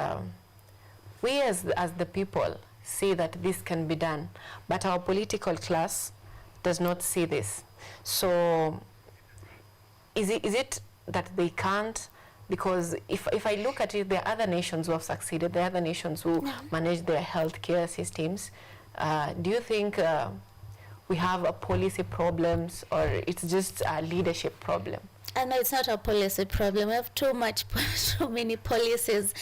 we as the people see that this can be done, but our political class does not see this. So is it that they can't? Because if I look at it, there are other nations who have succeeded. There are other nations who manage their healthcare systems. Do you think we have policy problems, or it's just a leadership problem? No, it's not a policy problem. We have too many policies.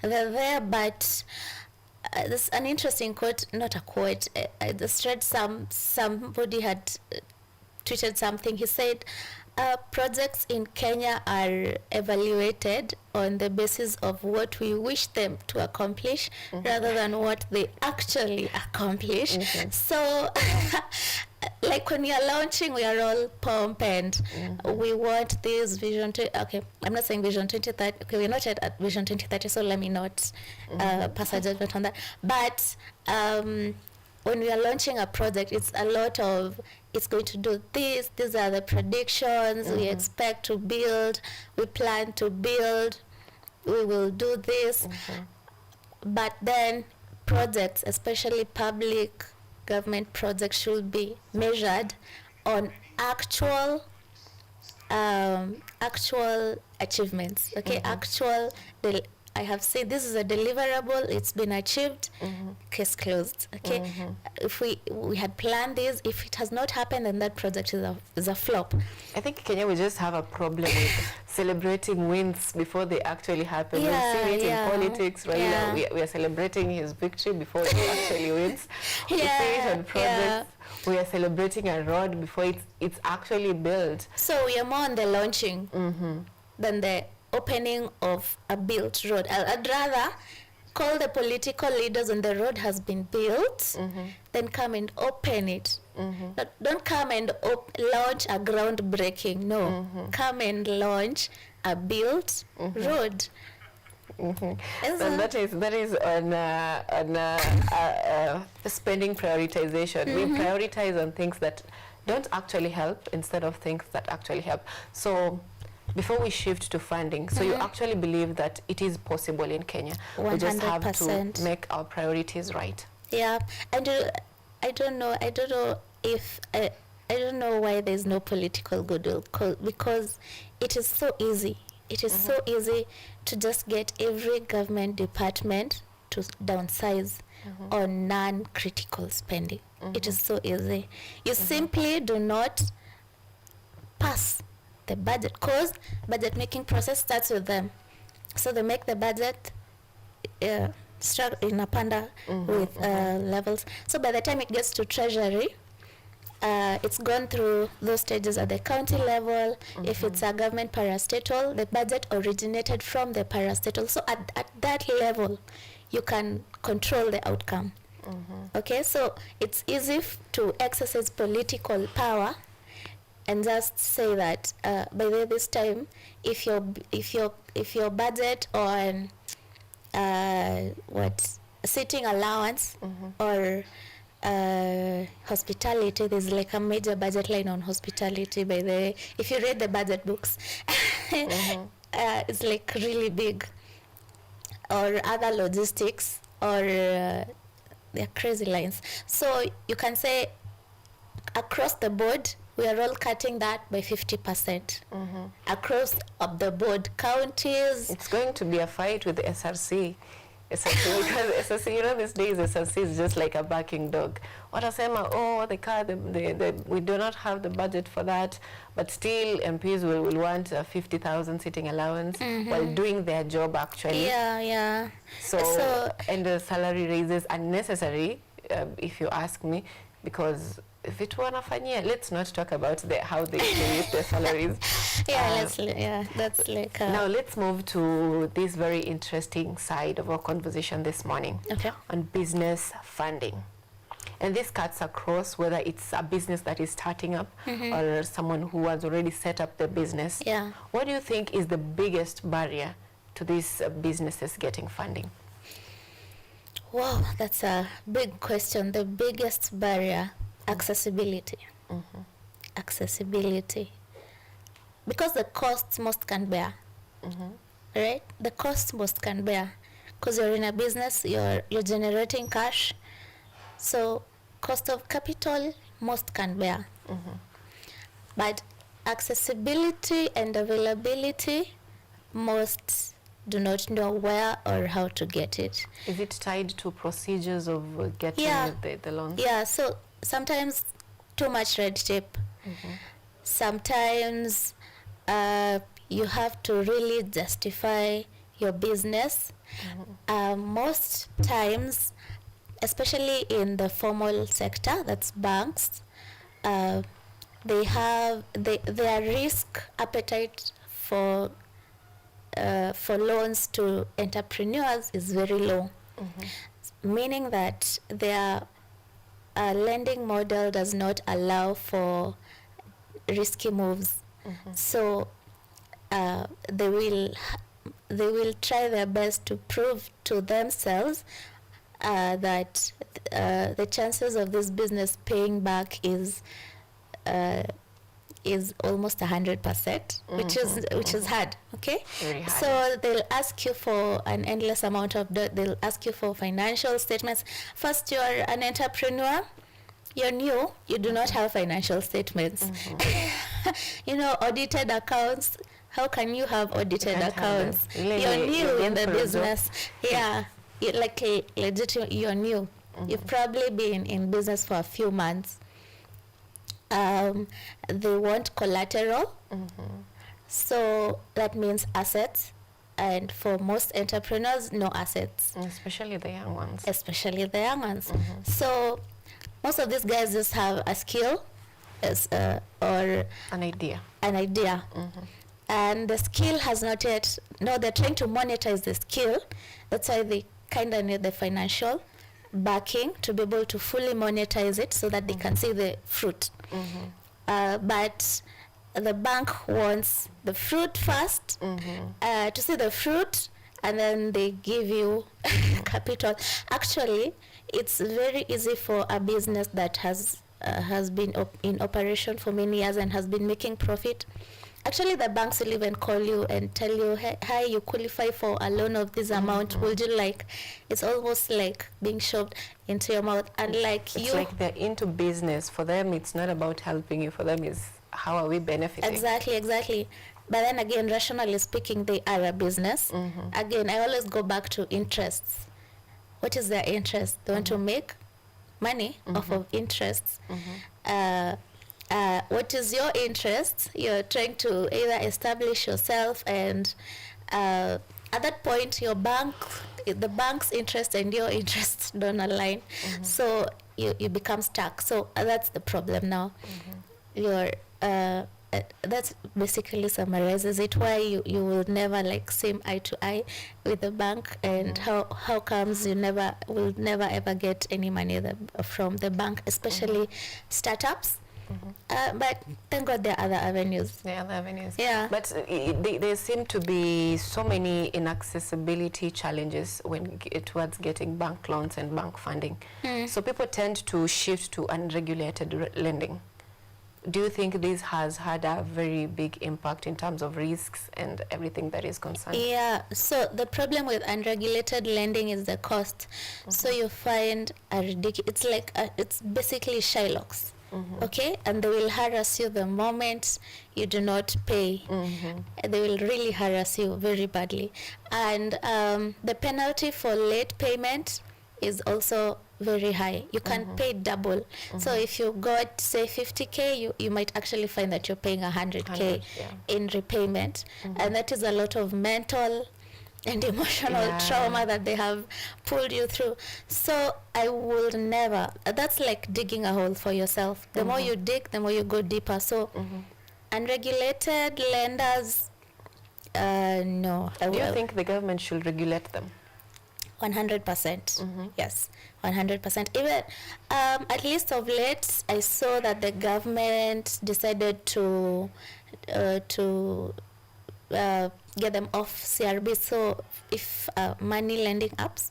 They're there, but there's an interesting quote, not a quote. I just read somebody had tweeted something. He said, projects in Kenya are evaluated on the basis of what we wish them to accomplish rather than what they actually accomplish. So like when we are launching, we are all pomp and we want this vision to, okay, I'm not saying vision 2030, okay, we're not yet at vision 2030, so let me not pass a judgment on that. But when we are launching a project, it's a lot of, it's going to do this, these are the predictions, we expect to build, we plan to build, we will do this. But then projects, especially public government projects, should be measured on actual achievements, okay, I have said this is a deliverable, it's been achieved, case closed, okay. If we had planned this, if it has not happened, then that project is a flop. I think Kenya will just have a problem with celebrating wins before they actually happen. We've seen it in politics, right? We are celebrating his victory before he actually wins. We see it on projects. We are celebrating a road before it's actually built. So we are more on the launching than the opening of a built road. I'd rather call the political leaders when the road has been built, then come and open it. Don't come and launch a groundbreaking. No, come and launch a built road. And that is on spending prioritization. We prioritize on things that don't actually help instead of things that actually help. So before we shift to funding, so you actually believe that it is possible in Kenya. 100%. We just have to make our priorities right. Yeah, and I don't know if I don't know why there's no political goodwill, because it is so easy. It is so easy to just get every government department to downsize on non-critical spending. It is so easy. You simply do not pass the budget, because budget making process starts with them. So they make the budget in a panda with levels. So by the time it gets to treasury, it's gone through those stages at the county level. If it's a government parastatal, the budget originated from the parastatal. So at that level, you can control the outcome. Okay, so it's easy to exercise political power and just say that by this time, if your budget on sitting allowance or hospitality, there's like a major budget line on hospitality. By the way, if you read the budget books, it's like really big. Or other logistics, or they're crazy lines. So you can say across the board, we are all cutting that by 50%. Across of the board, counties. It's going to be a fight with the SRC. Because SRC, you know, these days SRC is just like a barking dog. Watasema, oh, we do not have the budget for that, but still MPs will want a 50,000 sitting allowance while doing their job actually. Yeah. So and the salary raises are necessary, if you ask me, because if it were Nafanyia, let's not talk about how they raise their salaries. That's like... Now let's move to this very interesting side of our conversation this morning on business funding. And this cuts across whether it's a business that is starting up or someone who has already set up the business. What do you think is the biggest barrier to these businesses getting funding? Wow, that's a big question. The biggest barrier, accessibility. Accessibility. Because the costs most can bear, right? The costs most can bear, because you're in a business, you're generating cash, so cost of capital most can bear. But accessibility and availability, most do not know where or how to get it. Is it tied to procedures of getting the loans? Yeah, so sometimes too much red tape. Sometimes you have to really justify your business. Most times, especially in the formal sector, that's banks, their risk appetite for loans to entrepreneurs is very low, meaning that their lending model does not allow for risky moves. So they will try their best to prove to themselves that the chances of this business paying back is almost 100%, which is hard. Okay, hard. So they'll ask you for an endless amount of debt. They'll ask you for financial statements. First, you're an entrepreneur. You're new. You do not have financial statements. You know, audited accounts. How can you have audited accounts? You're new in the business. Legit. You're new. You've probably been in business for a few months. They want collateral, so that means assets, and for most entrepreneurs, no assets. Especially the young ones. So most of these guys just have a skill or an idea. And the skill has not yet, they're trying to monetize the skill. That's why they kind of need the financial backing to be able to fully monetize it so that they can see the fruit. But the bank wants the fruit first, to see the fruit, and then they give you capital. Actually, it's very easy for a business that has been in operation for many years and has been making profit. Actually, the banks will even call you and tell you, hey, hi, you qualify for a loan of this amount. Would you like? It's almost like being shoved into your mouth. And like it's like they're into business. For them, it's not about helping you. For them, it's how are we benefiting? Exactly. But then again, rationally speaking, they are a business. Again, I always go back to interests. What is their interest? They want to make money off of interests. What is your interest? You're trying to either establish yourself, and at that point, the bank's interest and your interests don't align. So you become stuck. So that's the problem now. That basically summarizes it, why you will never like same eye to eye with the bank, and how comes you will never ever get any money from the bank, especially startups. But thank God there are other avenues. Yeah. But there seem to be so many inaccessibility challenges towards getting bank loans and bank funding. So people tend to shift to unregulated lending. Do you think this has had a very big impact in terms of risks and everything that is concerned? Yeah, so the problem with unregulated lending is the cost. So you find it's basically Shylocks. Okay, and they will harass you the moment you do not pay. They will really harass you very badly. And the penalty for late payment is also very high. You can pay double. So if you got, say, 50K, you might actually find that you're paying 100K in repayment. And that is a lot of mental and emotional trauma that they have pulled you through. So I would never, that's like digging a hole for yourself. The more you dig, the more you go deeper. So unregulated lenders, no. Do you think the government should regulate them? 100%. Yes, 100%. Even at least of late, I saw that the government decided to get them off CRB. So if money lending apps,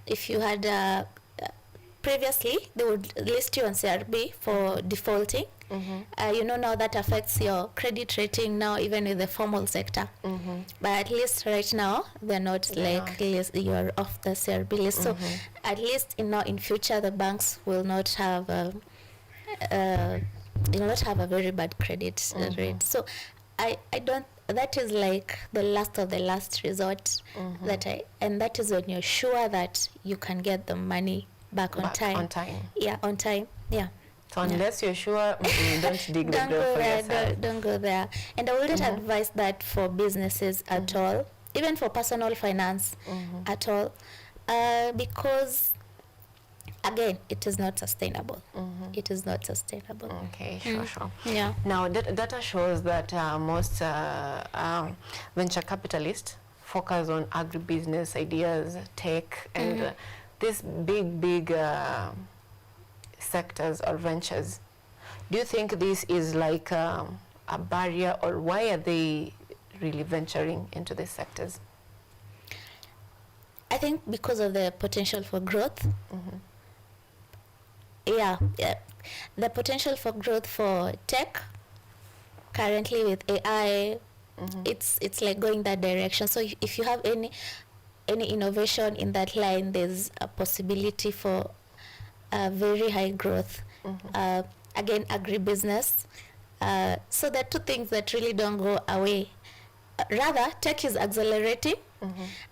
if you had previously, they would list you on CRB for defaulting. Now that affects your credit rating now, even in the formal sector. But at least right now, they're not you're off the CRB list. So at least in future, the banks will not have a very bad credit rate. So I don't. That is like the last of the last resort. And that is when you're sure that you can get the money back on time. Yeah, on time. Yeah. So unless you're sure, don't dig the grave for yourself. Don't go there. And I wouldn't advise that for businesses at all, even for personal finance at all, because again, it is not sustainable. It is not sustainable. Okay, sure. Yeah. Now, data shows that most venture capitalists focus on agribusiness ideas, tech, and these big sectors or ventures. Do you think this is like a barrier, or why are they really venturing into these sectors? I think because of the potential for growth. Yeah. The potential for growth for tech currently with AI, it's like going that direction. So if you have any innovation in that line, there's a possibility for very high growth. Again, agribusiness. So there are two things that really don't go away. Rather, tech is accelerating,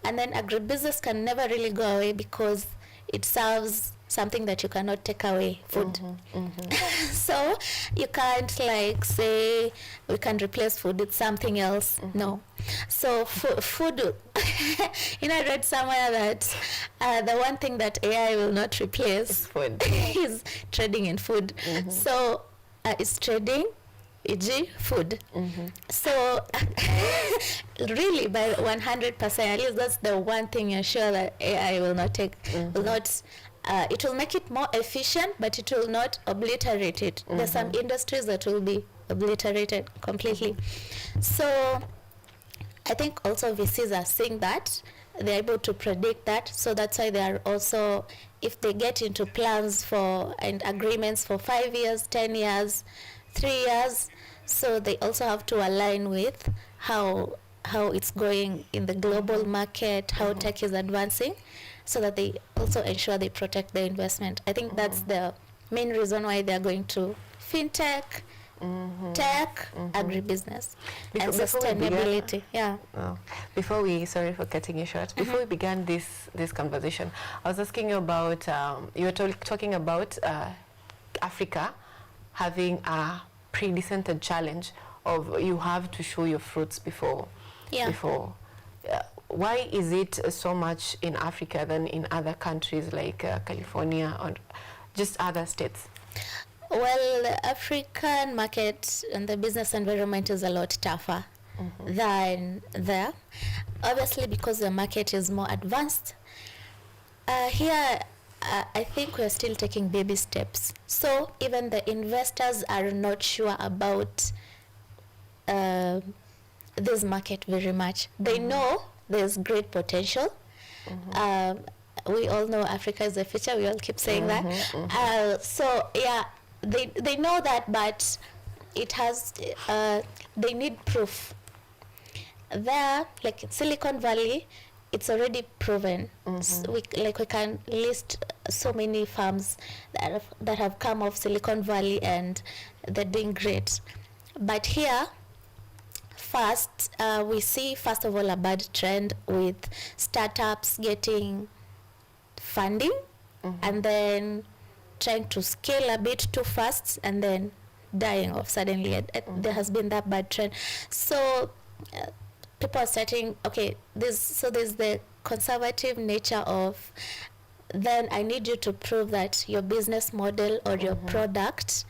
and then agribusiness can never really go away because it serves something that you cannot take away, food. So you can't like say we can replace food with something else. No. So food, I read somewhere that the one thing that AI will not replace food. is trading in food. So it's trading e.g. food. So really by 100%, at least that's the one thing you're sure that AI will not take, will not, it will make it more efficient, but it will not obliterate it. There's some industries that will be obliterated completely. So I think also VCs are seeing that, they're able to predict that, so that's why they are also, if they get into plans for and agreements for 5 years, 10 years, 3 years, so they also have to align with how it's going in the global market, how tech is advancing, so that they also ensure they protect their investment. I think that's the main reason why they're going to fintech, tech, agribusiness, and sustainability. Before we, sorry for cutting you short, before we began this conversation, I was asking you about, you were talking about Africa having a pre-decented challenge of you have to show your fruits before. Why is it so much in Africa than in other countries like California or just other states? Well, the African market and the business environment is a lot tougher than there. Obviously, because the market is more advanced. Here, I think we're still taking baby steps. So even the investors are not sure about this market very much. They know there's great potential. We all know Africa is the future. We all keep saying that. So yeah, they know that, but it has, they need proof. There, like in Silicon Valley, it's already proven. So we can list so many firms that have come off Silicon Valley and they're doing great. But here, first, we see first of all a bad trend with startups getting funding and then trying to scale a bit too fast and then dying off suddenly. There has been that bad trend. So people are starting, okay, there's the conservative nature of, then I need you to prove that your business model or your product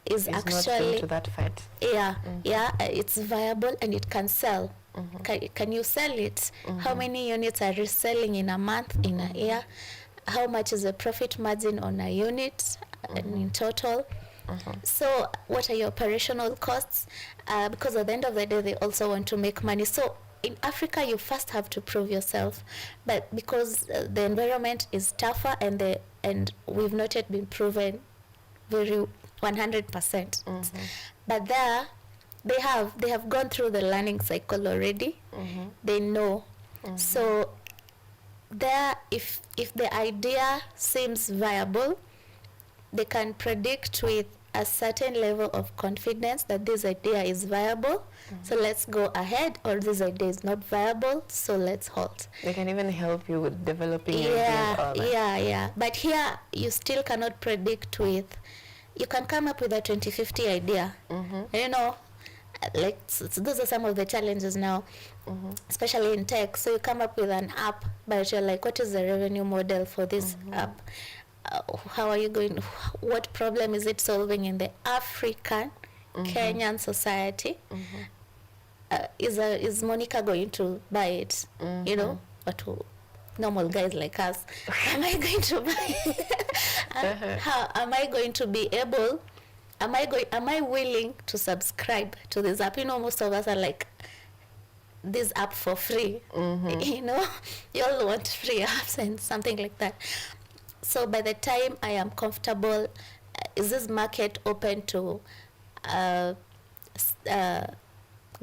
is actually not to that fight. It's viable and it can sell. Can you sell it? How many units are you selling in a month, in a year? How much is the profit margin on a unit and in total? So what are your operational costs? Because at the end of the day, they also want to make money. So in Africa, you first have to prove yourself. But because the environment is tougher and we've not yet been proven very 100%. But there, they have gone through the learning cycle already. They know. So there, if the idea seems viable, they can predict with a certain level of confidence that this idea is viable, so let's go ahead, or this idea is not viable, so let's halt. They can even help you with developing But here, you still cannot predict with, you can come up with a 2050 idea. You know, like those are some of the challenges now, especially in tech. So you come up with an app, but you're like, what is the revenue model for this app? How are you going, what problem is it solving in the African, Kenyan society? Is Monica going to buy it? You know, but normal guys like us, am I going to buy it? How am I going to be able, am I willing to subscribe to this app? You know, most of us are like, this app for free. You know, you all want free apps and something like that. So by the time I am comfortable, is this market open to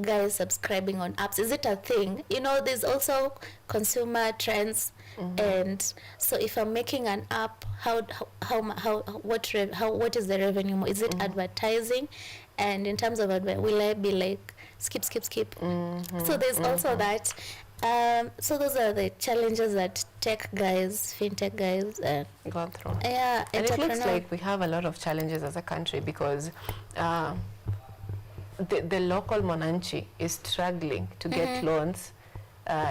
guys subscribing on apps? Is it a thing? You know, there's also consumer trends, and so if I'm making an app, what is the revenue? Is it advertising? And in terms of will I be like skip? So there's also that. So those are the challenges that tech guys, fintech guys go through. Yeah, and it looks like we have a lot of challenges as a country because the local Mwananchi is struggling to get loans,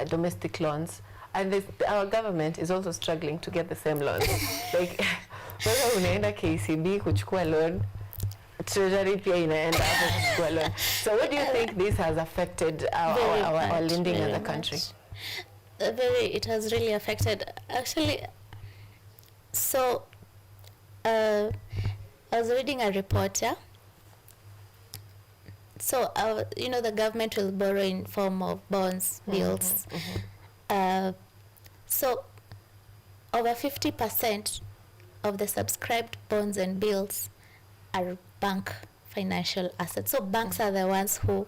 domestic loans, and our government is also struggling to get the same loans. Like, whether unaenda KCB kuchukua loan, treasury pia inaenda hapo kuchukua loan. So what do you think this has affected our lending as a country? It has really affected. Actually, so I was reading a report, yeah. So you know, the government will borrow in form of bonds, bills. So over 50% of the subscribed bonds and bills are bank financial assets. So banks are the ones who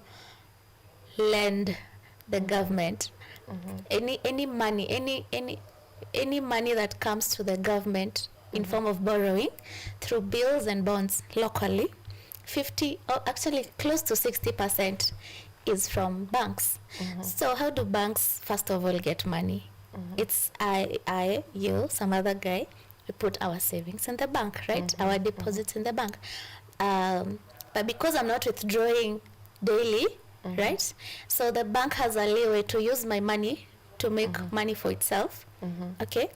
lend the government any money, any money that comes to the government in form of borrowing through bills and bonds locally. 50, or actually close to 60% is from banks. So how do banks first of all get money? It's you, some other guy, we put our savings in the bank, right? Our deposits in the bank. But because I'm not withdrawing daily, right? So the bank has a leeway to use my money to make money for itself, okay?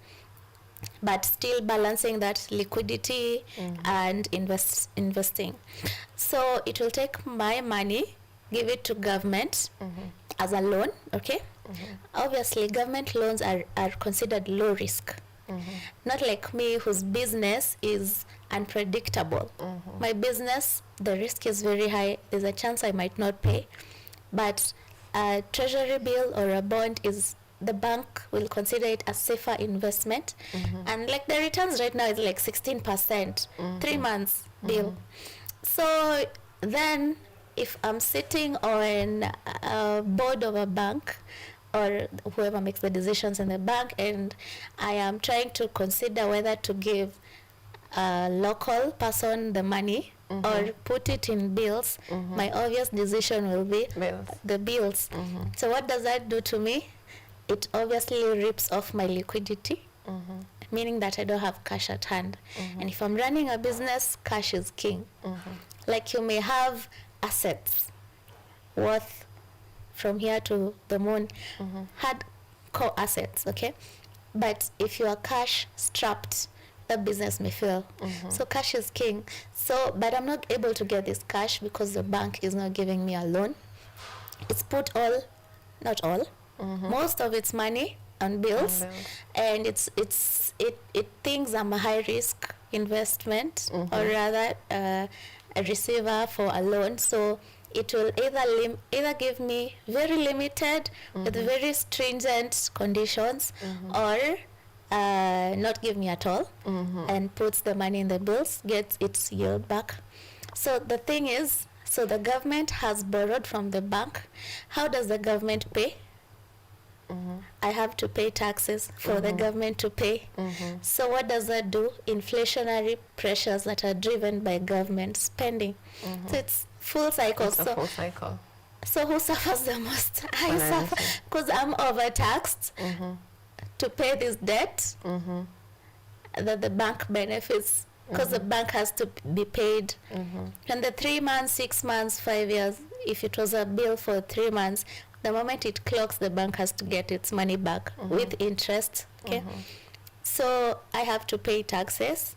But still balancing that liquidity and investing. So it will take my money, give it to government as a loan, okay? Obviously, government loans are considered low risk. Not like me, whose business is unpredictable. My business, the risk is very high. There's a chance I might not pay. But a treasury bill or a bond is, the bank will consider it a safer investment. And like the returns right now is like 16%, 3 months bill. So then if I'm sitting on a board of a bank, or whoever makes the decisions in the bank, and I am trying to consider whether to give a local person the money or put it in bills, my obvious decision will be the bills. So what does that do to me? It obviously rips off my liquidity, meaning that I don't have cash at hand. And if I'm running a business, cash is king. Like you may have assets worth from here to the moon, hard core assets, okay? But if you are cash strapped, the business may fail. So cash is king. So, but I'm not able to get this cash because the bank is not giving me a loan. It's put not all, most of its money on bills, and it thinks I'm a high risk investment, or rather a receiver for a loan. So it will either give me very limited with very stringent conditions, or not give me at all, and puts the money in the bills, gets its yield back. So the thing is, so the government has borrowed from the bank. How does the government pay? I have to pay taxes for the government to pay. So what does that do? Inflationary pressures that are driven by government spending. So it's full cycle. It's a full cycle. So who suffers the most? I suffer because I'm overtaxed to pay this debt that the bank benefits, because the bank has to be paid. And the 3 months, 6 months, 5 years, if it was a bill for 3 months, the moment it clocks, the bank has to get its money back with interest. Okay, so I have to pay taxes.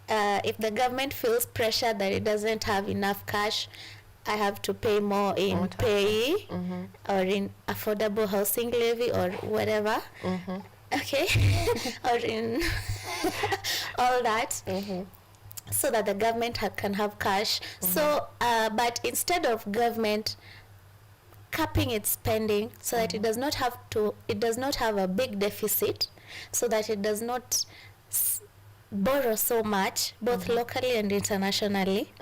If the government feels pressure that it doesn't have enough cash, I have to pay more in pay or in affordable housing levy or whatever. Okay, or in all that, so that the government can have cash. So, but instead of government capping its spending so that it does not have a big deficit, so that it does not borrow so much, both locally and internationally.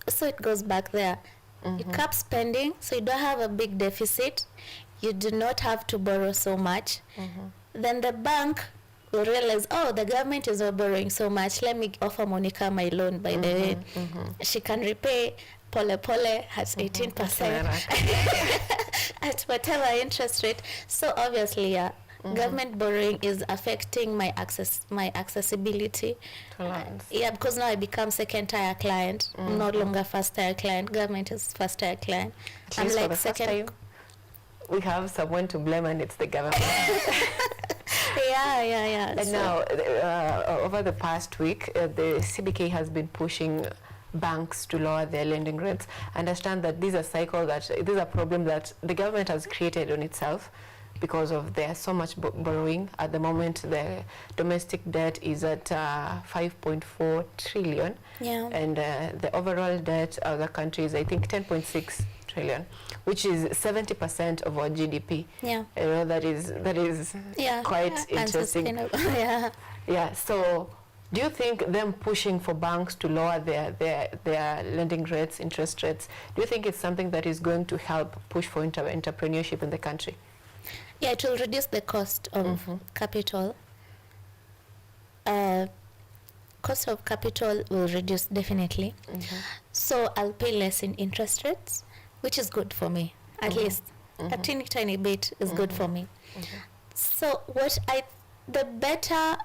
So it goes back there. You cap spending, so you don't have a big deficit. You do not have to borrow so much. Then the bank will realize, oh, the government is not borrowing so much. Let me offer Monica my loan, by the way. She can repay pole at 18% at whatever interest rate. So obviously, government borrowing is affecting my accessibility. Because now I become second tier client. I'm no longer first tier client. Government is first tier client. I'm like second. We have someone to blame, and it's the government. Yeah. And now, over the past week, the CBK has been pushing banks to lower their lending rates. I understand that this is a problem that the government has created on itself because of there's so much borrowing. At the moment, the domestic debt is at 5.4 trillion, and the overall debt of the country is, I think, 10.6 trillion, which is 70% of our GDP. Yeah. You know, that is quite interesting. Yeah. So, do you think them pushing for banks to lower their lending rates, interest rates, do you think it's something that is going to help push for entrepreneurship in the country? Yeah, it will reduce the cost of capital. Cost of capital will reduce definitely. So I'll pay less in interest rates, which is good for me. At least a tiny bit is good for me. So the better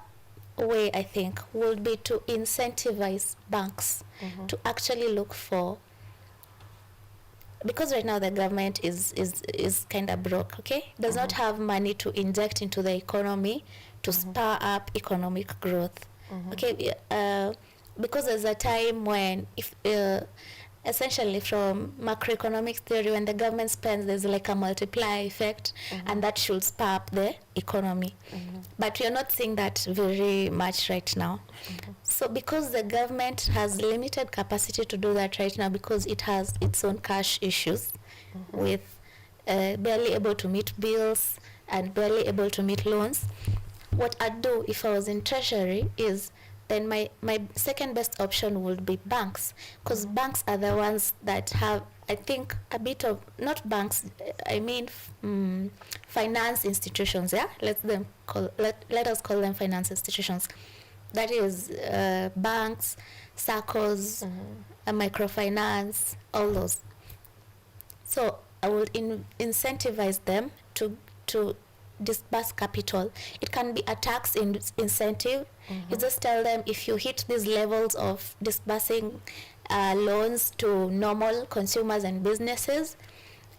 way, I think, would be to incentivize banks to actually look for, because right now the government is kind of broke, okay? Does not have money to inject into the economy to spur up economic growth, okay? Because there's a time when, essentially from macroeconomic theory, when the government spends, there's like a multiplier effect, and that should spur up the economy. But we are not seeing that very much right now. So because the government has limited capacity to do that right now, because it has its own cash issues with barely able to meet bills and barely able to meet loans, what I'd do if I was in Treasury is, then my second best option would be banks, because banks are the ones that have, I think, a bit of, not banks, I mean finance institutions, yeah? Let us call them finance institutions. That is banks, SACCOs, microfinance, all those. So I would incentivize them to disburse capital. It can be a tax incentive. You just tell them, if you hit these levels of disbursing loans to normal consumers and businesses,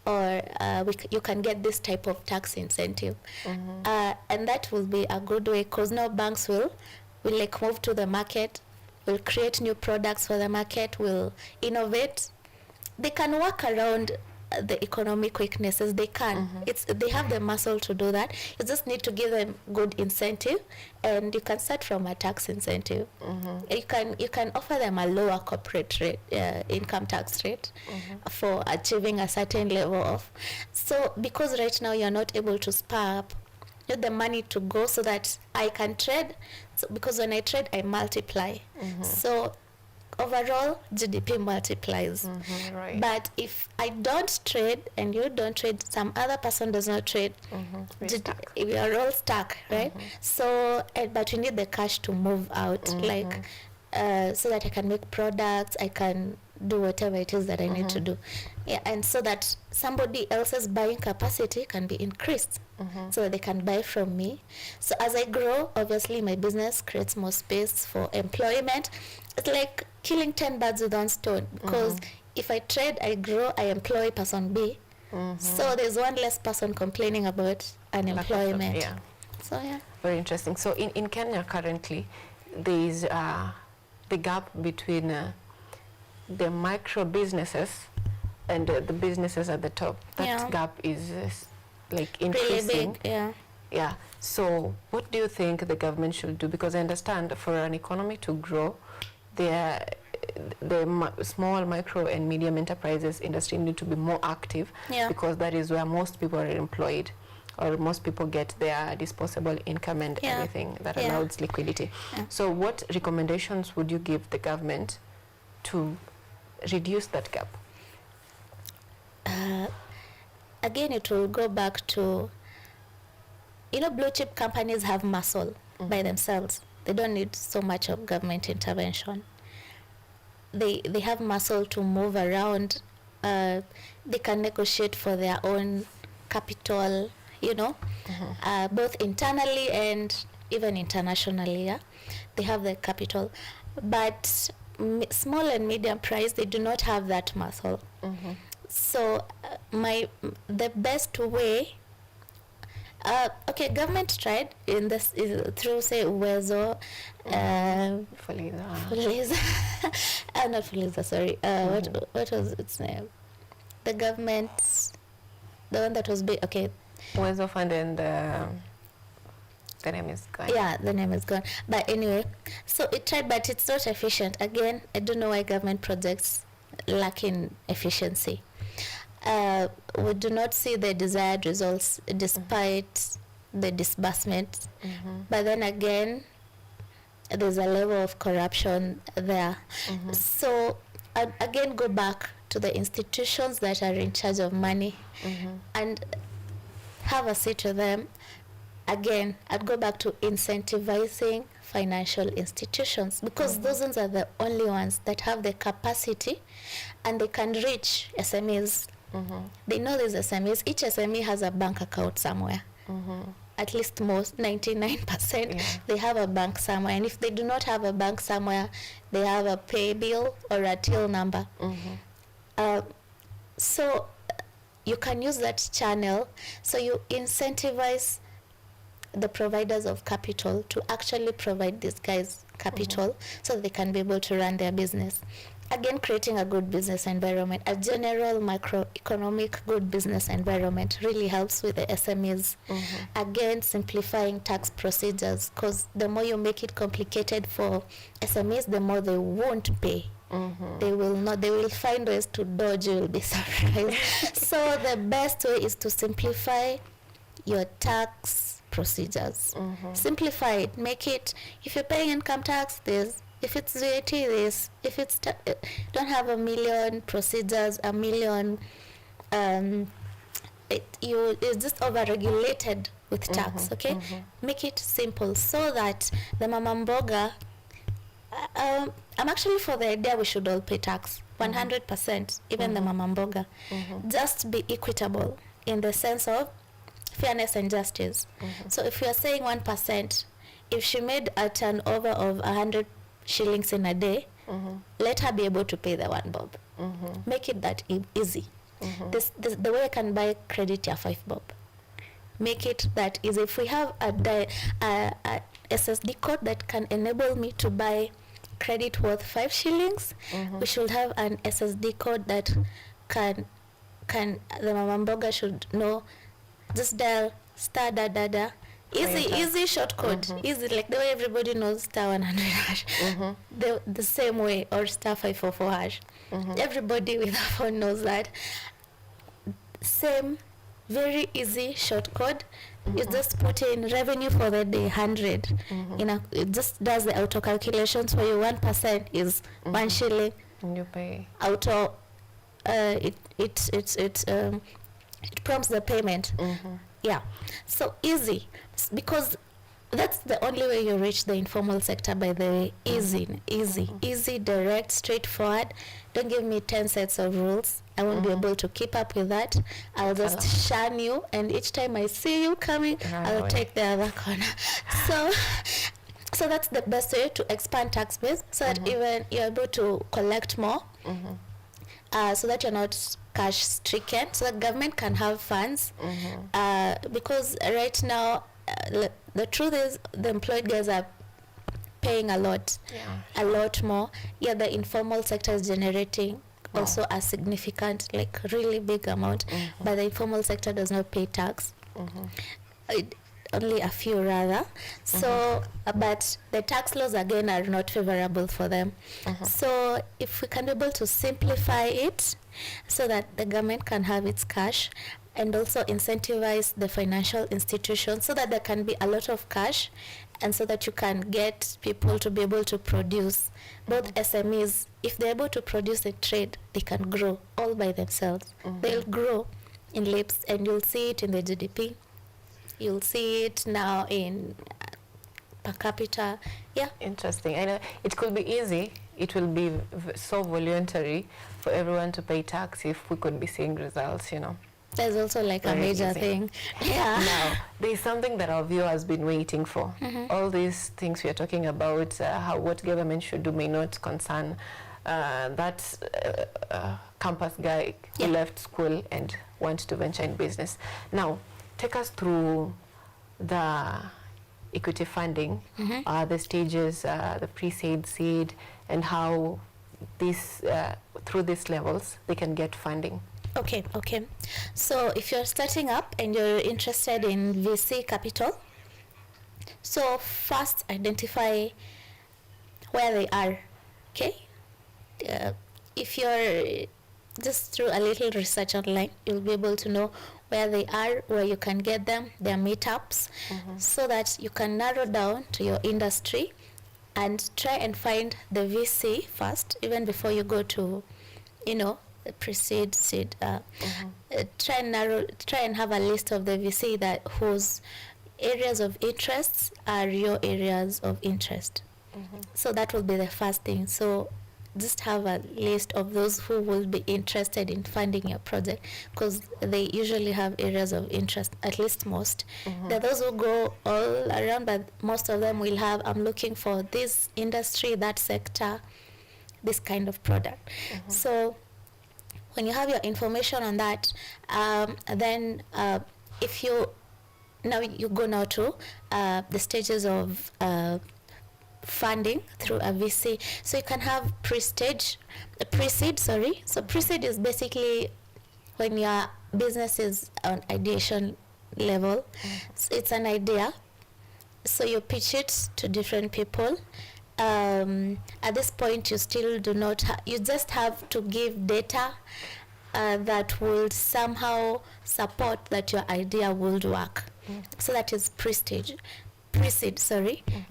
or you can get this type of tax incentive. And that will be a good way, because now banks will like move to the market, will create new products for the market, will innovate. They can work around the economic weaknesses. They can. They have the muscle to do that. You just need to give them good incentive, and you can start from a tax incentive. You can offer them a lower corporate rate, income tax rate, for achieving a certain level of. So because right now you're not able to spur up the money to go so that I can trade. So because when I trade, I multiply. So overall GDP multiplies. But if I don't trade and you don't trade, some other person does not trade, we are all stuck, right? So but we need the cash to move out, like so that I can make products, I can do whatever it is that I need to do, and so that somebody else's buying capacity can be increased, so that they can buy from me. So as I grow, obviously my business creates more space for employment. It's like killing 10 birds with one stone, because if I trade, I grow, I employ person B, so there's one less person complaining about unemployment. So very interesting. So in Kenya currently, there is the gap between the micro businesses and the businesses at the top. That gap is like increasing. Really big, So what do you think the government should do? Because I understand for an economy to grow, the small, micro and medium enterprises industry need to be more active, because that is where most people are employed, or most people get their disposable income and everything that allows liquidity. So what recommendations would you give the government to reduce that gap? Again, it will go back to, blue chip companies have muscle by themselves. They don't need so much of government intervention. They have muscle to move around. They can negotiate for their own capital, both internally and even internationally. They have the capital. But small and medium price, they do not have that muscle. So the best way Okay, government tried in this through say Uwezo, Fuliza, not Fuliza, sorry. What was its name? The government, the one that was big. Okay, Uwezo Fund, and the name is gone. Yeah, the name is gone. But anyway, so it tried, but it's not efficient. Again, I don't know why government projects lack in efficiency. We do not see the desired results despite the disbursement. But then again, there's a level of corruption there. So again, go back to the institutions that are in charge of money and have a seat with them. Again, I'd go back to incentivizing financial institutions, because those ones are the only ones that have the capacity and they can reach SMEs. They know there's SMEs. Each SME has a bank account somewhere. At least most, 99%, they have a bank somewhere. And if they do not have a bank somewhere, they have a pay bill or a till number. So you can use that channel. So you incentivize the providers of capital to actually provide these guys capital so they can be able to run their business. Again, creating a good business environment, a general macroeconomic good business environment really helps with the SMEs. Again, simplifying tax procedures, because the more you make it complicated for SMEs, the more they won't pay. They will find ways to dodge. You will be surprised. So the best way is to simplify your tax procedures. Simplify it. Make it, if you're paying income tax, this. If it's VAT, this. If it's don't have a million procedures, a million, it's just over-regulated with tax. Okay, make it simple so that the mama mboga. I'm actually for the idea we should all pay tax 100%, even the mama mboga. Just be equitable in the sense of fairness and justice. So if you are saying 1%, if she made a turnover of 100 shillings in a day, let her be able to pay the 1 bob. Make it that easy. The way I can buy credit ya 5 bob. Make it that easy. If we have a SSD code that can enable me to buy credit worth 5 shillings, we should have an SSD code that can the mama mboga should know. Just dial star da da da. Easy short code. Easy, like the way everybody knows star 100 hash. The same way, or star 544 hash. Everybody with a phone knows that. Same, very easy short code. You just put in revenue for the day 100. It just does the auto calculations for you. 1% is 1 shilling. And you pay. Auto. It prompts the payment. Yeah, so easy, because that's the only way you reach the informal sector, by the way. Easy, direct, straightforward. Don't give me 10 sets of rules. I won't be able to keep up with that. I'll just shun you, and each time I see you coming, I'll take the other corner. So that's the best way to expand tax base, so that even you're able to collect more, so that you're not cash stricken, so the government can have funds. Because right now, the truth is the employed guys are paying a lot more. Yeah, the informal sector is generating also a significant, like really big amount, but the informal sector does not pay tax. Only a few rather. So, but the tax laws again are not favorable for them. So if we can be able to simplify it so that the government can have its cash, and also incentivize the financial institutions so that there can be a lot of cash, and so that you can get people to be able to produce. Both SMEs, if they're able to produce a trade, they can grow all by themselves. They'll grow in leaps, and you'll see it in the GDP. You'll see it now in per capita. Yeah. Interesting. I know it could be easy. It will be so voluntary for everyone to pay tax if we could be seeing results, There's also like a major thing. Yeah. Now, there's something that our viewer has been waiting for. All these things we are talking about, what government should do may not concern that campus guy who left school and wants to venture in business. Now, take us through the equity funding, the stages, the pre-seed, seed, and how this through these levels they can get funding. Okay. So if you're starting up and you're interested in VC capital, so first identify where they are. Okay. If you're just through a little research online, you'll be able to know where they are, where you can get them, their meetups, so that you can narrow down to your industry and try and find the VC first, even before you go to, pre-seed, seed. Try and have a list of the VC that whose areas of interests are your areas of interest. So that will be the first thing. So just have a list of those who will be interested in funding your project, because they usually have areas of interest, at least most. There are those who go all around, but most of them will have, I'm looking for this industry, that sector, this kind of product. So when you have your information on that, then if you go to the stages of funding through a VC. So you can have pre-seed. So pre-seed is basically when your business is on ideation level. So it's an idea. So you pitch it to different people. At this point, you still do not. You just have to give data that will somehow support that your idea will work. So that is pre-seed,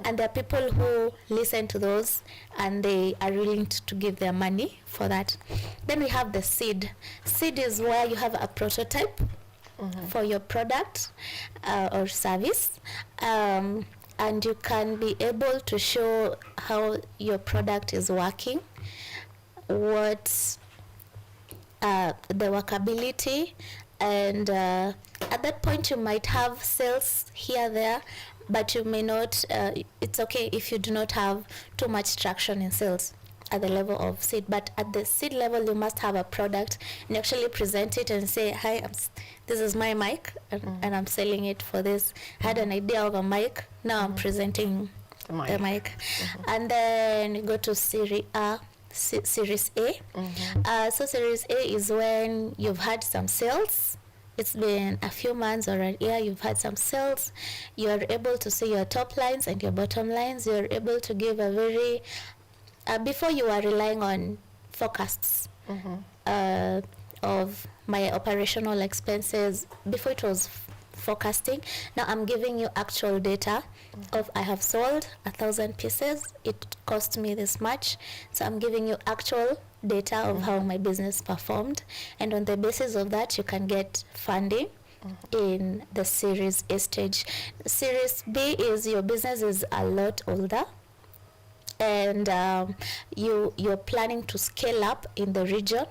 and there are people who listen to those and they are willing to give their money for that. Then we have the seed. Seed is where you have a prototype for your product or service, and you can be able to show how your product is working, what the workability, and at that point you might have sales here, there, but you may not, it's okay if you do not have too much traction in sales at the level of seed. But at the seed level, you must have a product and actually present it and say, hi, this is my mic, and I'm selling it for this. I had an idea of a mic, now I'm presenting the mic. And then you go to Series A. So Series A is when you've had some sales. It's been a few months or a year, you've had some sales. You're able to see your top lines and your bottom lines. You're able to give a very, before you were relying on forecasts of my operational expenses, before it was forecasting. Now I'm giving you actual data of I have sold 1,000 pieces, it cost me this much. So I'm giving you actual data of how my business performed, and on the basis of that you can get funding in the Series A stage. Series B is your business is a lot older, and you're planning to scale up in the region,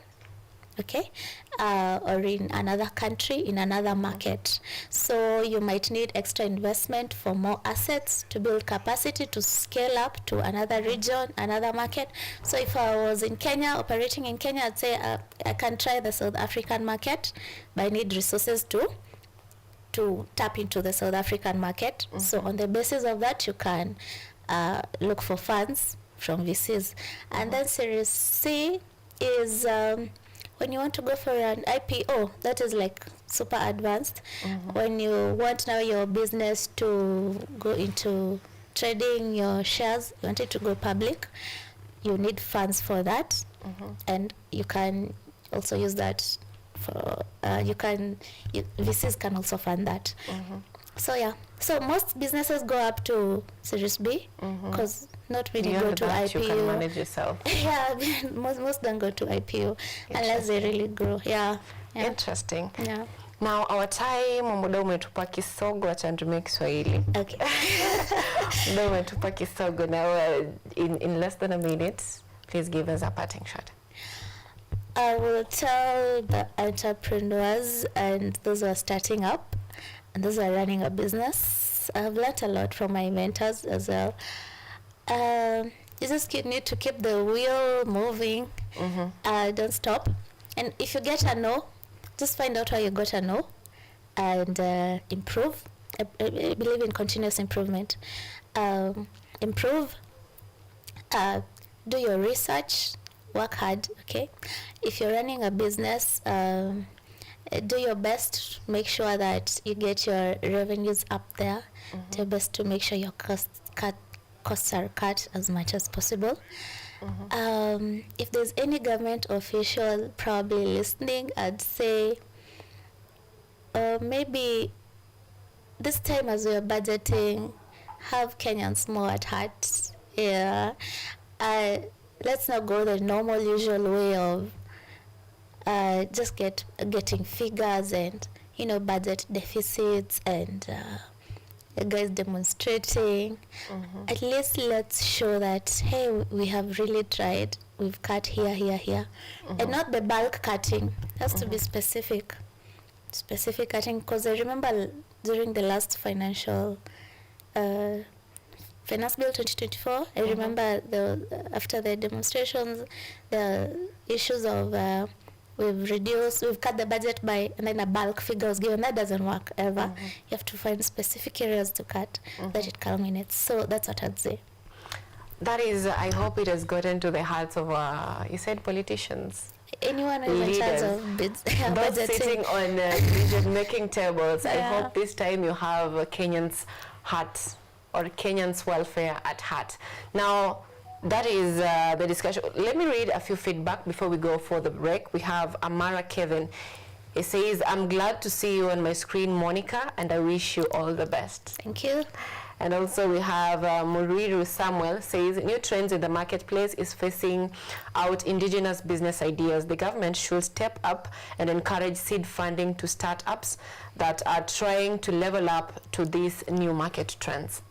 okay, or in another country, in another market. So you might need extra investment for more assets to build capacity to scale up to another region, another market. So if I was in Kenya, operating in Kenya, I'd say I can try the South African market, but I need resources to tap into the South African market. So on the basis of that, you can look for funds from VCs. And then Series C is when you want to go for an IPO, that is like super advanced. When you want now your business to go into trading your shares, you want it to go public, you need funds for that. And you can also use that for, VCs can also fund that. So yeah, so most businesses go up to Series B because not really go to IPO. You can manage yourself. Yeah, most don't go to IPO unless they really grow. Yeah. Interesting. Yeah. Now our time, muda umetupa kisogo, acha nitumie Kiswahili. Okay. Muda umetupa kisogo. Now in less than a minute, please give us a parting shot. I will tell the entrepreneurs and those who are starting up and those who are running a business. I've learned a lot from my mentors as well. You just need to keep the wheel moving. Don't stop. And if you get a no, just find out how you got a no and improve. I believe in continuous improvement. Improve. Do your research. Work hard. Okay. If you're running a business, do your best. Make sure that you get your revenues up there. Do your best to make sure your costs are cut as much as possible. If there's any government official probably listening, I'd say maybe this time as we're budgeting, have Kenyans more at heart. Yeah. Let's not go the normal, usual way of just getting figures and, budget deficits and guys demonstrating. At least let's show that, hey, we have really tried. We've cut here. And not the bulk cutting. It has to be specific cutting. Because I remember during the last finance bill 2024, I remember after the demonstrations, the issues of we've cut the budget by, and then a bulk figure was given. That doesn't work ever. You have to find specific areas to cut that it culminates. So that's what I'd say. That is, I hope it has gotten to the hearts of, you said politicians. Anyone who is in charge of those sitting on decision-making tables. Yeah. I hope this time you have Kenyans' heart or Kenyans' welfare at heart. Now, that is the discussion. Let me read a few feedback before we go for the break. We have Amara Kevin. He says, I'm glad to see you on my screen, Monica, and I wish you all the best. Thank you. And also we have Muriru Samuel says, new trends in the marketplace is facing out indigenous business ideas. The government should step up and encourage seed funding to startups that are trying to level up to these new market trends.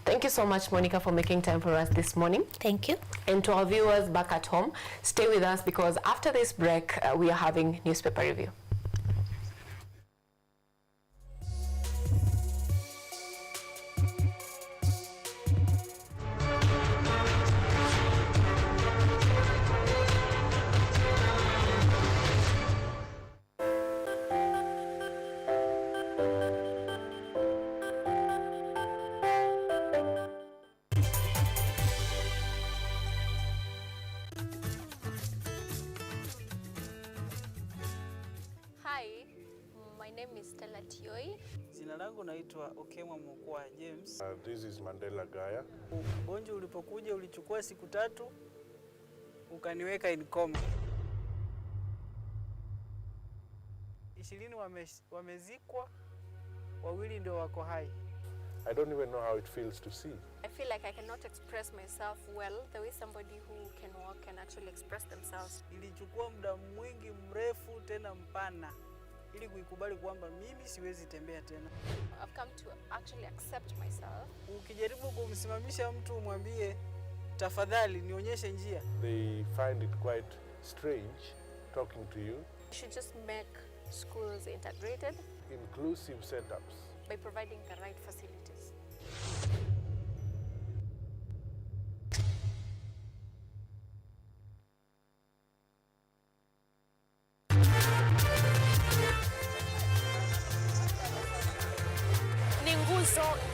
Thank you so much, Monica, for making time for us this morning. Thank you. And to our viewers back at home, stay with us because after this break, we are having newspaper review. Jina langu naitwa Okemwa Mukwa James. This is Mandela Gaya. Ugonjwa ulipokuja ulichukua siku 3 ukaniweka in coma. 20 wamezikwa, 2 ndio wako hai. I don't even know how it feels to see. I feel like I cannot express myself well the way somebody who can walk can actually express themselves. Ilichukua muda mwingi mrefu tena mpana ili kuikubali kwamba mimi siwezi tembea tena. I've come to actually accept myself. Ukijaribu kumsimamisha mtu umwambie tafadhali nionyeshe njia, they find it quite strange talking to you. We should just make schools integrated, inclusive setups by providing the right facilities.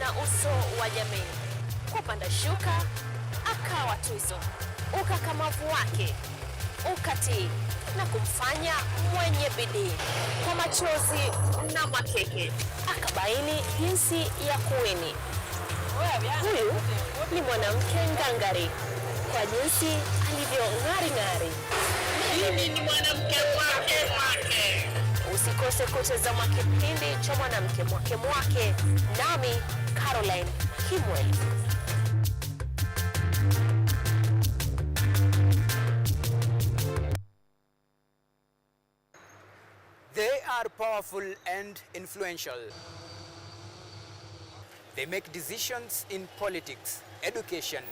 Na uso wa jamii. Kupanda shuka, akawa tuzo. Ukakamavu wake, ukatii na kumfanya mwenye bidii. Kwa machozi na makeke, akabaini jinsi ya kuweni. Huyu ni mwanamke ngangari, kwa jinsi alivyo ng'ari. Mimi ni mwanamke mwake. Usikose kutazama kipindi cha mwanamke mwake, nami Caroline Kimweli. They are powerful and influential. They make decisions in politics, education,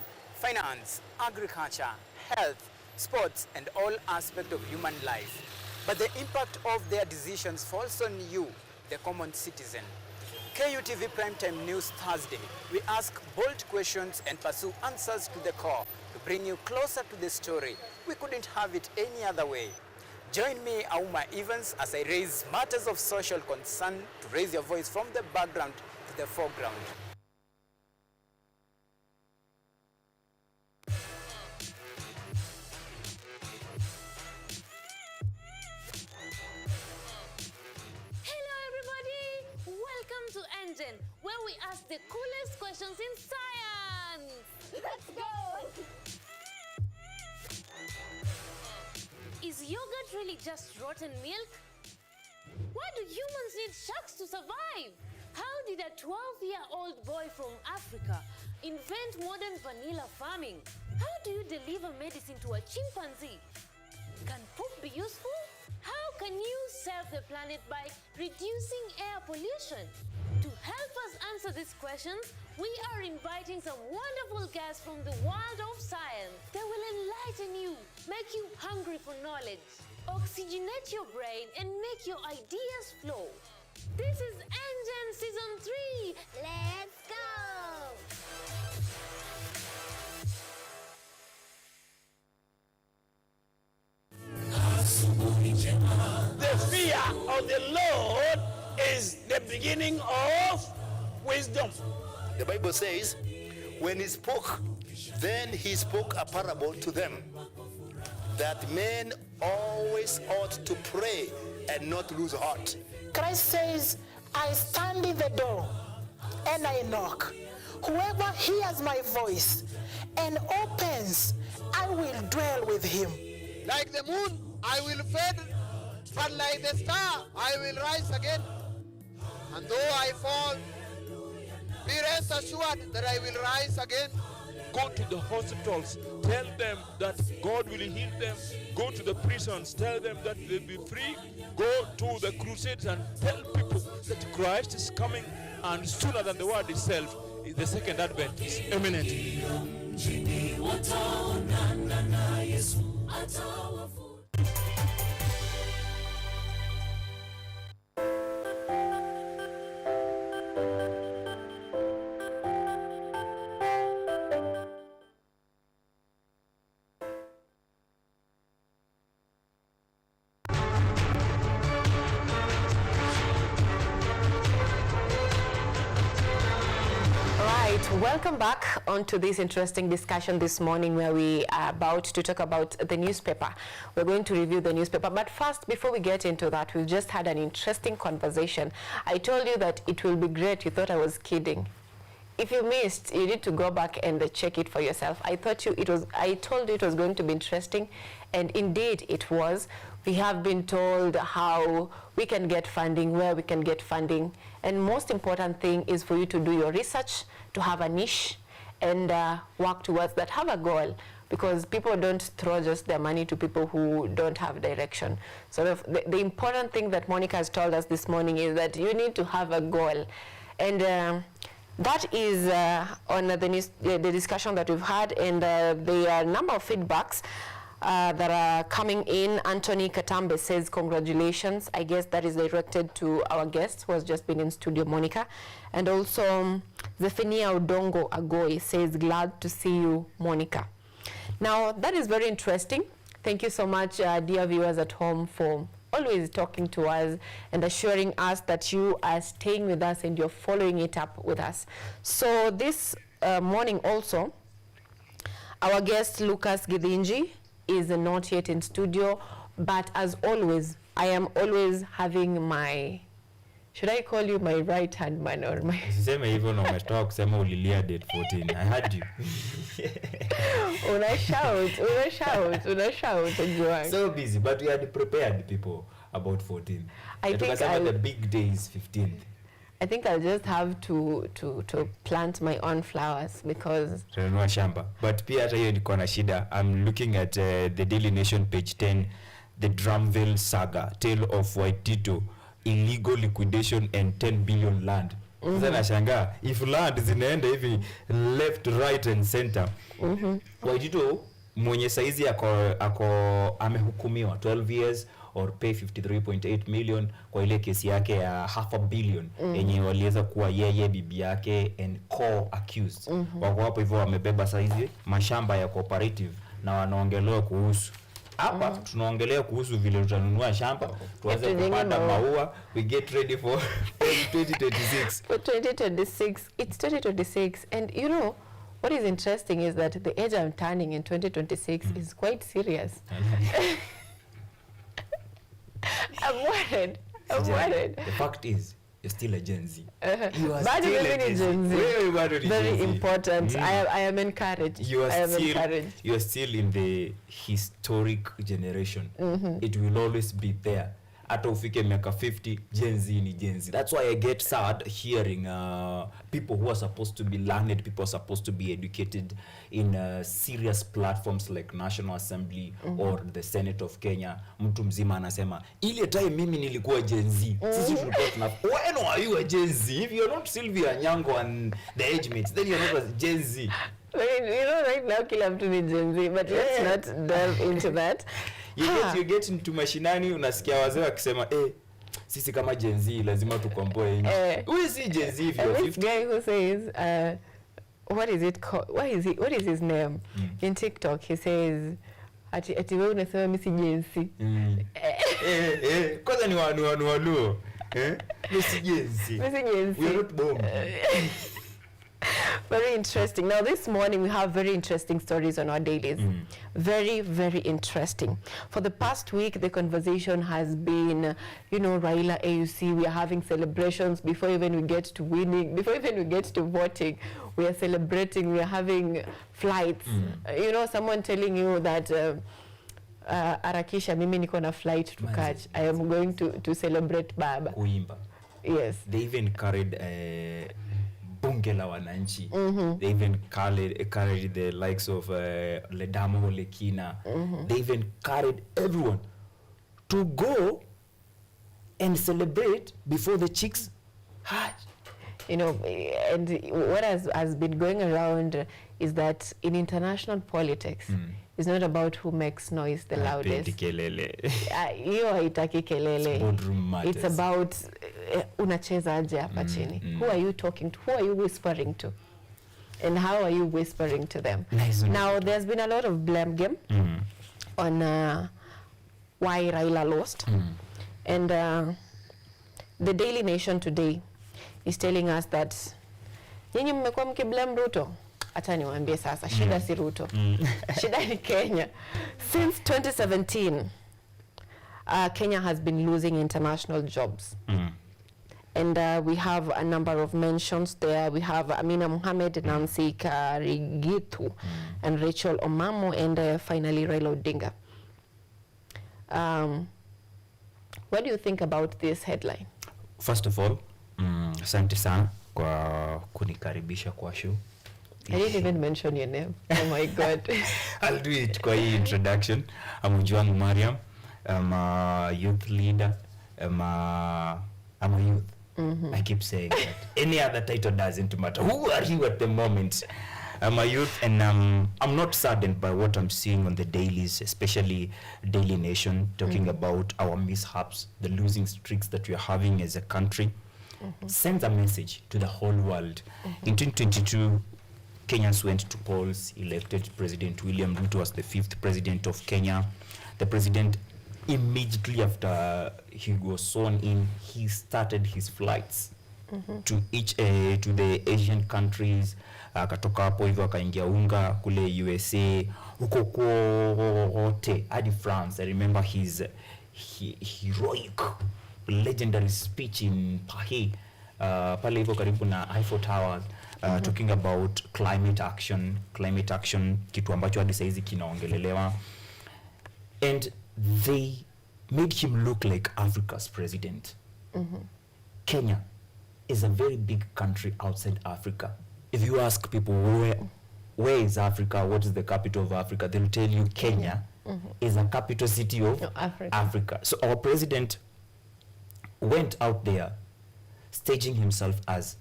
finance, agriculture, health, sports, and all aspects of human life. But the impact of their decisions falls on you, the common citizen. KUTV Primetime News Thursday. We ask bold questions and pursue answers to the core to bring you closer to the story. We couldn't have it any other way. Join me, Auma Evans, as I raise matters of social concern to raise your voice from the background to the foreground. Hello everybody! Welcome to Engine, where we ask the coolest questions in science! Let's go! Is yogurt really just rotten milk? Why do humans need sharks to survive? How did a 12-year-old boy from Africa invent modern vanilla farming? How do you deliver medicine to a chimpanzee? Can poop be useful? How can you save the planet by reducing air pollution? To help us answer these questions, we are inviting some wonderful guests from the world of science. They will enlighten you, make you hungry for knowledge, oxygenate your brain, and make your ideas flow. This is Engine Season 3. Let's go! The fear of the Lord is the beginning of wisdom. The Bible says, when he spoke, then he spoke a parable to them, that men always ought to pray and not lose heart. Christ says, I stand in the door and I knock. Whoever hears my voice and opens, I will dwell with him. Like the moon, I will fade, but like the star, I will rise again. And though I fall, be rest assured that I will rise again. Go to the hospitals, tell them that God will heal them. Go to the prisons, tell them that they'll be free. Go to the crusades and tell people that Christ is coming, and sooner than the word itself, the second advent is imminent. Welcome back onto this interesting discussion this morning, where we are about to talk about the newspaper. We're going to review the newspaper, but first, before we get into that, we've just had an interesting conversation. I told you that it will be great. You thought I was kidding. If you missed, you need to go back and check it for yourself. I told you it was going to be interesting, and indeed it was. We have been told how we can get funding, where we can get funding, and most important thing is for you to do your research, to have a niche, and work towards that. Have a goal, because people don't throw just their money to people who don't have direction. So the important thing that Monica has told us this morning is that you need to have a goal, and that is on the discussion that we've had, and there are a number of feedbacks that are coming in. Anthony Katambe says, congratulations. I guess that is directed to our guest who has just been in studio, Monica. And also, Zephania Odongo Agoi says, glad to see you, Monica. Now, that is very interesting. Thank you so much, dear viewers at home, for always talking to us and assuring us that you are staying with us and you're following it up with us. So this morning also, our guest, Lucas Githinji, is not yet in studio, but as always, I am always having my, should I call you my right hand man or my... Sema hivyo na umetoka kusema ulilia date 14. I heard you. Una shout, Joan. So busy, but we had prepared people about 14. I think the big day is 15th. I think I'll just have to plant my own flowers, because Renua shamba. But pia hata hiyo niko na shida. I'm looking at the Daily Nation page 10, the Drumville saga, tale of Waitito, illegal liquidation and 10 billion land. Sasa nashangaa if land zinaenda hivi left, right and center. Waitito mwenye saizi ako amehukumiwa 12 years or pay 53.8 million kwa ile kesi yake ya $500 million yenye waliweza kuwa yeye, bibi yake and co-accused. Wako hapo hivyo wamebeba saizi mashamba ya cooperative na wanaongelewa kuhusu Hapa tunaongelea kuhusu vile tutanunua shamba, tuanze kupanda maua, we get ready for 2026. For 2026, it's 2026, and you know what is interesting is that the age I'm turning in 2026 is quite serious. I'm worried. The fact is, you're still a Gen Z. You are still a Gen Z. Very important. I am encouraged. You are still in the historic generation. It will always be there. Hata ufike miaka 50, Gen Z ni Gen Z. That's why I get sad hearing people who are supposed to be learned, people are supposed to be educated in serious platforms like National Assembly or the Senate of Kenya. Mtu mzima anasema, ile time mimi nilikuwa Gen Z. Sisi tulikuwa when are you a Gen Z? If you're not Sylvia Anyango and the age mates, then you're not a Gen Z. You know, right now, kila mtu ni Gen Z, but let's not delve into that. You get into mashinani, unasikia wazee wakisema, sisi kama Gen Z lazima tukomboe nchi. Who is Gen Z if you're 50? This guy who says, what is it called? What is his name? In TikTok, he says, ati wewe unasema mimi si Gen Z. Kwanza ni wanuo. Mimi si Gen Z. Mimi si Gen Z. We are not bomb. Very interesting. Now this morning we have very interesting stories on our dailies. Very, very interesting. For the past week, the conversation has been, you know, Raila AUC, we are having celebrations before even we get to winning, before even we get to voting. We are celebrating, we are having flights. You know, someone telling you that Arakisha, mimi niko na flight to catch. I am going to celebrate Baba. Kuimba. Yes. They even carried bunge la wananchi. They even carried the likes of Ledamo Lekina. They even carried everyone to go and celebrate before the chicks hatch. You know, and what has been going around is that in international politics, it's not about who makes noise the loudest. It's about unacheza aje hapa chini. Who are you talking to? Who are you whispering to? And how are you whispering to them? Now, there's been a lot of blame game on why Raila lost. And the Daily Nation today is telling us that nyinyi mmekuwa mkiblame Ruto. Acha niwaambie sasa, shida si Ruto. Shida ni Kenya. Since 2017, Kenya has been losing international jobs. And we have a number of mentions there. We have Amina Mohamed, Nancy Karigitu, and Rachel Omamo, and finally Raila Odinga. What do you think about this headline? First of all, asante sana kwa kunikaribisha kwa show. I didn't even mention your name. Oh my God. I'll do it kwa hii introduction. I'm Ujwangu Mariam. I'm a youth leader. I'm a youth. I keep saying that. Any other title doesn't matter. Who are you at the moment? I'm a youth, and I'm not saddened by what I'm seeing on the dailies, especially Daily Nation, talking about our mishaps, the losing streaks that we're having as a country. Sends a message to the whole world. In 2022, Kenyans went to polls, elected President William Ruto as the 5th president of Kenya. The president, immediately after he was sworn in, he started his flights to the Asian countries. Akatoka hapo hivyo akaingia unga kule USA, huko kote hadi France. I remember his heroic, legendary speech in Paris, pale hivyo karibu na Eiffel Tower, talking about climate action, kitu ambacho hadi saizi kinaongelelewa. And they made him look like Africa's president. Kenya is a very big country outside Africa. If you ask people where is Africa, what is the capital of Africa, they'll tell you Kenya is a capital city of Africa. So our president went out there staging himself as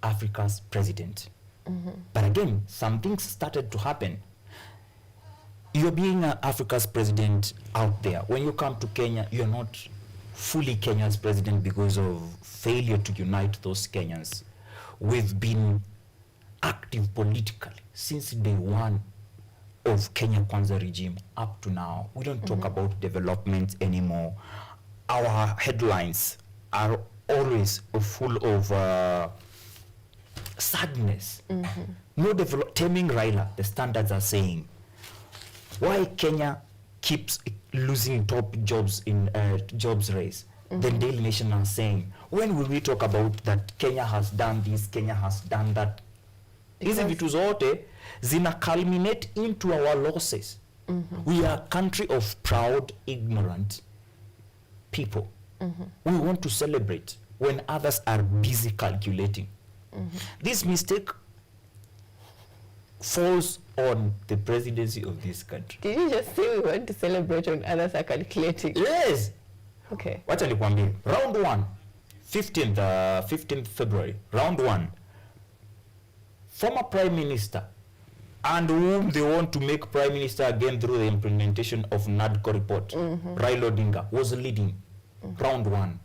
Africa's president. But again, some things started to happen. You're being Africa's president out there. When you come to Kenya, you're not fully Kenya's president because of failure to unite those Kenyans. We've been active politically since day one of Kenya Kwanza regime up to now, we don't talk about development anymore. Our headlines are always full of sadness. No taming Raila, the standards are saying. Why Kenya keeps losing top jobs in jobs race? The Daily Nation are saying, when will we talk about that Kenya has done this, Kenya has done that? Hizi vitu zote zina culminate into our losses. We are a country of proud, ignorant people. We want to celebrate when others are busy calculating. This mistake falls on the presidency of this country. Did you just say we want to celebrate when others are calculating? Yes. Okay. Wacha nikwambie, round 1, 15th February, round 1, former prime minister, and whom they want to make prime minister again through the implementation of NADCO report, Raila Odinga, was leading round 1.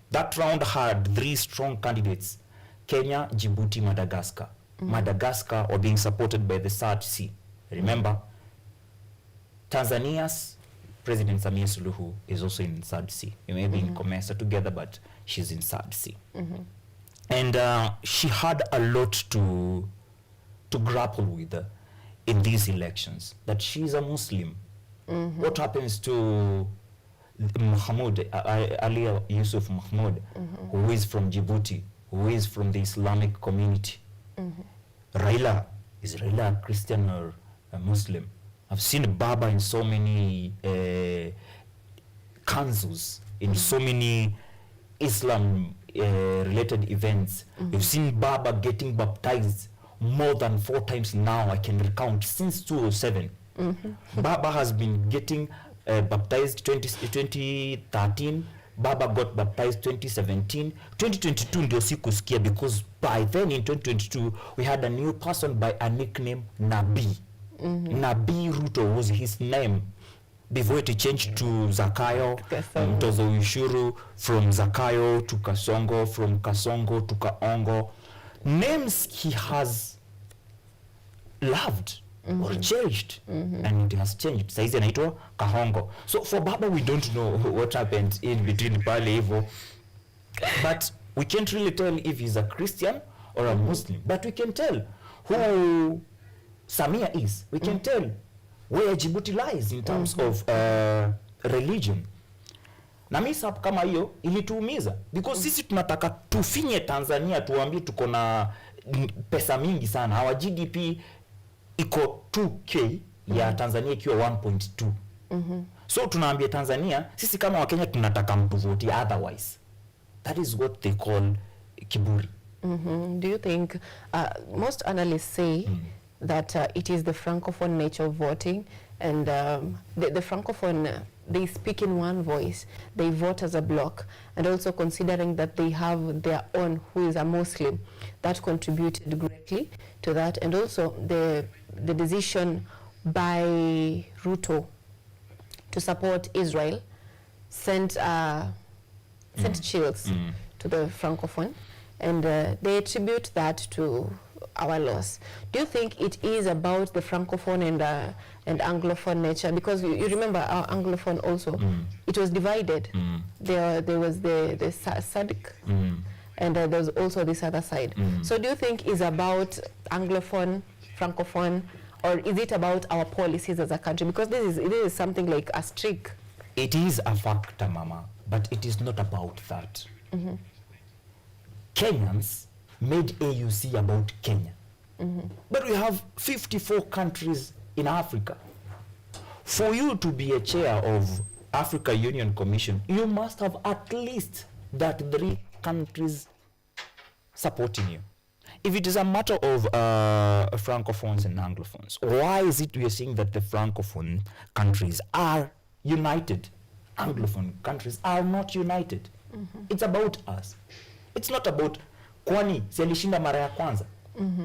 That round had 3 strong candidates: Kenya, Djibouti, Madagascar. Madagascar are being supported by the SADC. Remember, Tanzania's President Samia Suluhu is also in SADC. You may be in COMESA together, but she's in SADC. And she had a lot to grapple with in these elections, that she's a Muslim. What happens to Mahmoud, Ali Yusuf Mahmoud, who is from Djibouti, who is from the Islamic community? Raila, is Raila a Christian or a Muslim? I've seen Baba in so many kanzus, in so many Islam related events. You've seen Baba getting baptized more than 4 times now, I can recount, since 2007. Baba has been getting baptized 2013. Baba got baptized 2017. 2022 ndio sikusikia, because by then in 2022 we had a new person by a nickname Nabii. Nabii Ruto was his name before it changed to Zakayo, Mtozo Ushuru, from Zakayo to Kasongo, from Kasongo to Kaongo. Names he has loved or cherished, and it has changed. Saizi anaitwa Kahongo. So for Baba, we don't know what happened in between pale hivyo, but we can't really tell if he's a Christian or a Muslim, but we can tell who Samia is. We can tell where Djibouti lies in terms of religion. Na misap kama hiyo ilituumiza, because sisi tunataka tufinye Tanzania, tuambie tuko na pesa mingi sana. Our GDP iko 2K ya Tanzania ikiwa 1.2. So tunaambia Tanzania, sisi kama Wakenya tunataka mtu vote otherwise. That is what they call kiburi. Do you think, most analysts say that it is the francophone nature of voting, and the francophone, they speak in one voice, they vote as a bloc, and also considering that they have their own, who is a Muslim, that contributed greatly to that, and also the decision by Ruto to support Israel sent chills to the francophone, and they attribute that to our loss. Do you think it is about the francophone and anglophone nature? Because you remember our anglophone also, it was divided. There was the SADC, and there was also this other side. So do you think it's about anglophone, francophone, or is it about our policies as a country? Because it is something like a streak. It is a factor, Mama, but it is not about that. Kenyans made AUC about Kenya. But we have 54 countries in Africa. For you to be a chair of Africa Union Commission, you must have at least that 3 countries supporting you. If it is a matter of francophones and anglophones, why is it we are seeing that the francophone countries are united? Anglophone countries are not united. It's about us. It's not about kwani si alishinda mara ya kwanza.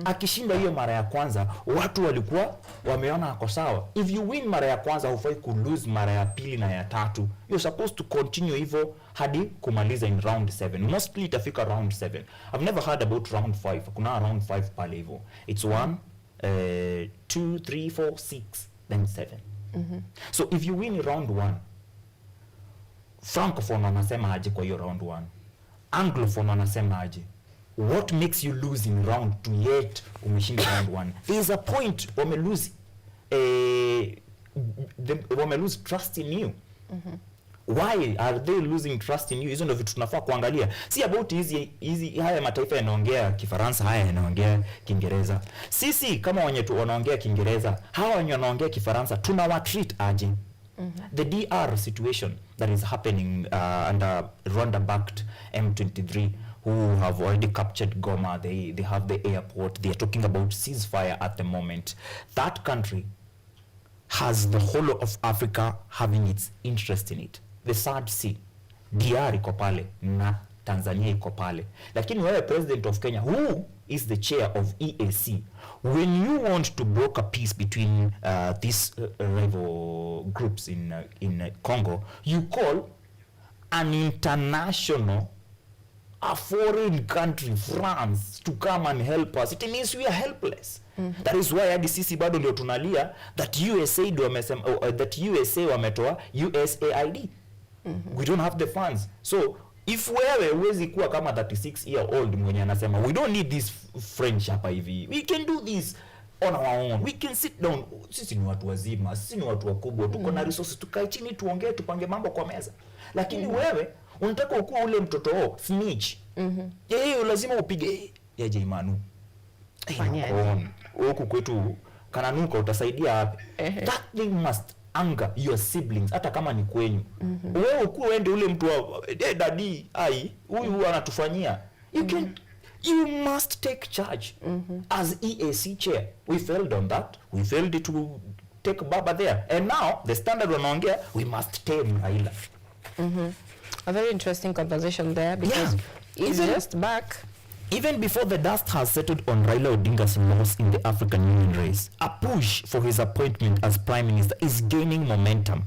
Akishinda hiyo mara ya kwanza, watu walikuwa wameona ako sawa. If you win mara ya kwanza, hufai ku lose mara ya pili na ya tatu. You're supposed to continue hivyo hadi kumaliza in round 7. Mostly itafika round 7. I've never heard about round 5. Kuna round 5 pale hivyo. It's 1, 2, 3, 4, 6. then 7. So if you win round 1, Francophone wanasema aje kwa hiyo round 1? Anglophone wanasema aje? What makes you lose in round 2 yet umeshinda round 1? There is a point wame lose trust in you. Why are they losing trust in you? Hizo ndio vitu tunafaa kuangalia. Si about hizi haya mataifa yanaongea Kifaransa, haya yanaongea Kiingereza. Sisi kama wenye tu wanaongea Kiingereza, hawa wenye wanaongea Kifaransa tunawatreat aje? The DR situation that is happening under Rwanda-backed M23 who have already captured Goma, they have the airport, they are talking about ceasefire at the moment. That country has the whole of Africa having its interest in it. The third sea, DR iko pale na Tanzania iko pale. Lakini wewe president of Kenya, who is the chair of EAC, when you want to broker peace between these rival groups in Congo, you call an international, a foreign country, France, to come and help us. It means we are helpless. That is why hadi sisi bado ndio tunalia that USA wametoa USAID. We don't have the funds. So if wewe huwezi kuwa kama 36-year-old mwenye anasema we don't need this French hapa hivi, we can do this on our own, we can sit down. Sisi ni watu wazima, sisi ni watu wakubwa, tuko na resources, tukae chini tuongee, tupange mambo kwa meza. Lakini wewe unataka ukue ule mtoto snitch. Yeye lazima upige yaje imanu. Huku kwetu kananuka, utasaidia wapi? That thing must anger your siblings, hata kama ni kwenyu. Wewe uende ule mtu wa daddy huyu anatufanyia. You must take charge. As EAC chair, we failed on that. We failed to take Baba there. And now the standard wanaongea, we must tame Raila. A very interesting conversation there, because it's just back. Even before the dust has settled on Raila Odinga's loss in the African Union race, a push for his appointment as Prime Minister is gaining momentum.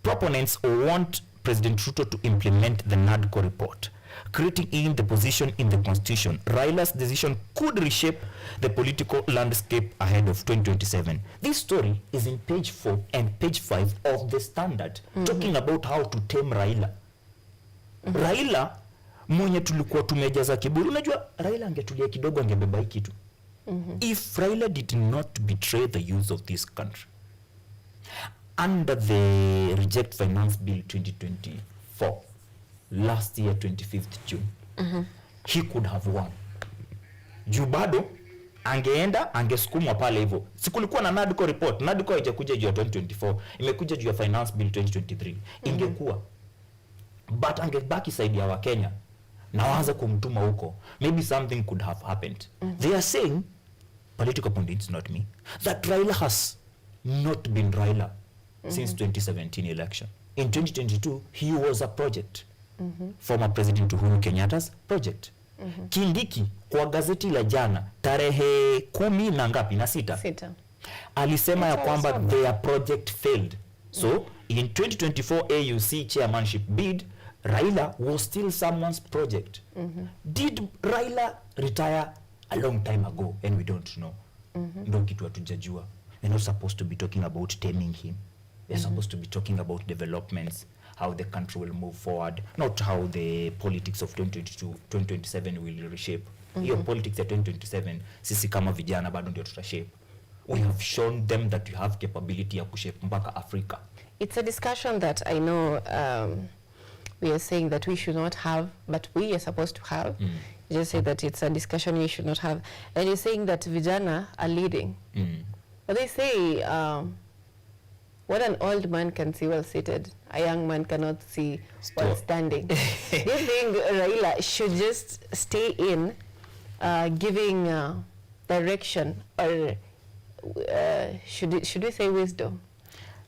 Proponents want President Ruto to implement the NADCO report, creating in the position in the constitution. Raila's decision could reshape the political landscape ahead of 2027. This story is in page 4 and page 5 of the Standard, talking about how to tame Raila. Raila mwenye tulikuwa tumejaza kiburi. Unajua Raila angetulia kidogo angebeba hiki kitu. If Raila did not betray the youth of this country under the Reject Finance Bill 2024 last year 25th June, he could have won. Juu bado angeenda angesukumwa pale hivyo. Sikulikuwa na NADCO report. NADCO haijakuja juu ya 2024, imekuja juu ya Finance Bill 2023. Ingekuwa but angebaki side ya Wakenya na waanza kumtuma huko, maybe something could have happened. They are saying, political pundits, not me, that Raila has not been Raila since 2017 election. In 2022, he was a project. Former President Uhuru Kenyatta's project. Kindiki kwa gazeti la jana tarehe 10 na ngapi na 6 alisema ya kwamba their project failed. So in 2024 AUC chairmanship bid, Raila was still someone's project. Did Raila retire a long time ago and we don't know? Ndio kitu hatujajua. We're not supposed to be talking about taming him. We're supposed to be talking about developments, how the country will move forward, not how the politics of 2027 will reshape. Hiyo politics ya 2027 sisi kama vijana bado ndio tutashape. We have shown them that we have capability ya kushape mpaka Africa. It's a discussion that I know we are saying that we should not have, but we are supposed to have. You just say that it's a discussion we should not have. And you're saying that vijana are leading. But they say, what an old man can see while seated, a young man cannot see while standing. Do you think Raila should just stay in giving direction, or should we say wisdom?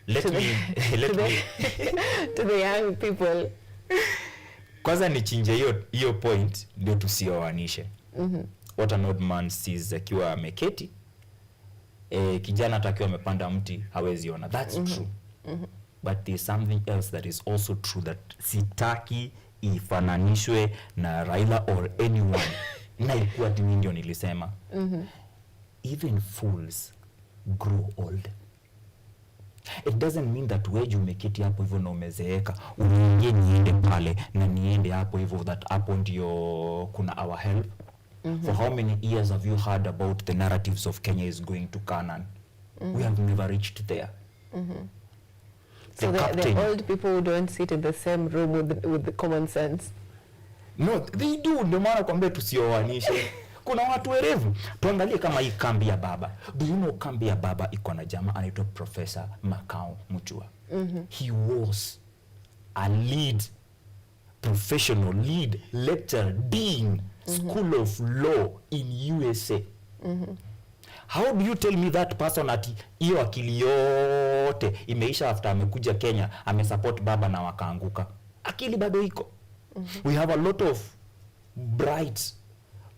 Let me to the young people. Kwanza nichinje hiyo point ndio tusioanishe. What an old man sees akiwa ameketi, kijana atakiwa amepanda mti hawezi ona. That's true. But there's something else that is also true that sitaki ifananishwe na Raila or anyone. Na ilikuwa dini ndio nilisema. Even fools grow old. It doesn't mean that wewe umeketi hapo hivyo na umezeeka uniingie niende pale na niende hapo hivyo that hapo ndio kuna our help. For how many years have you heard about the narratives of Kenya is going to Canaan? We have never reached there. So the old people don't sit in the same room with the common sense. No, they do. Ndio maana kwambia tusioanishe. Kuna watu werevu. Tuangalie kama hii kambi ya baba. Do you know kambi ya baba iko na jamaa anaitwa Professor Makau Mutua. He was a lead professional, lead lecturer, dean, School of Law in USA. How do you tell me that person ati hiyo akili yote imeisha after amekuja Kenya, amesupport baba na wakaanguka? Akili bado iko. We have a lot of bright